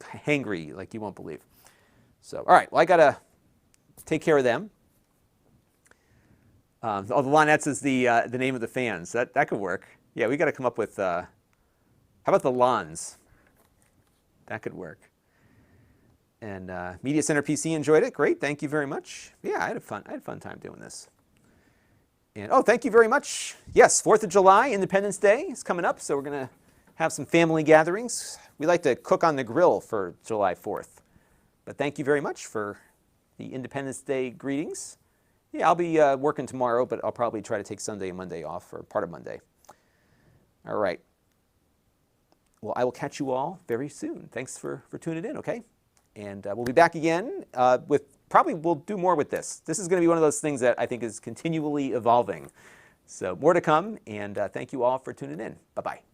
hangry, like you won't believe. So, all right, well, I gotta take care of them. The Lonettes is the name of the fans. That could work. Yeah, we got to come up with. How about the Lons? That could work. And Media Center PC enjoyed it. Great, thank you very much. Yeah, I had a fun time doing this. And oh, thank you very much. Yes, 4th of July, Independence Day is coming up, so we're gonna have some family gatherings. We like to cook on the grill for July 4th. But thank you very much for the Independence Day greetings. Yeah, I'll be working tomorrow, but I'll probably try to take Sunday and Monday off, or part of Monday. All right. Well, I will catch you all very soon. Thanks for tuning in, okay? And we'll be back again we'll do more with this. This is going to be one of those things that I think is continually evolving. So more to come, and thank you all for tuning in. Bye-bye.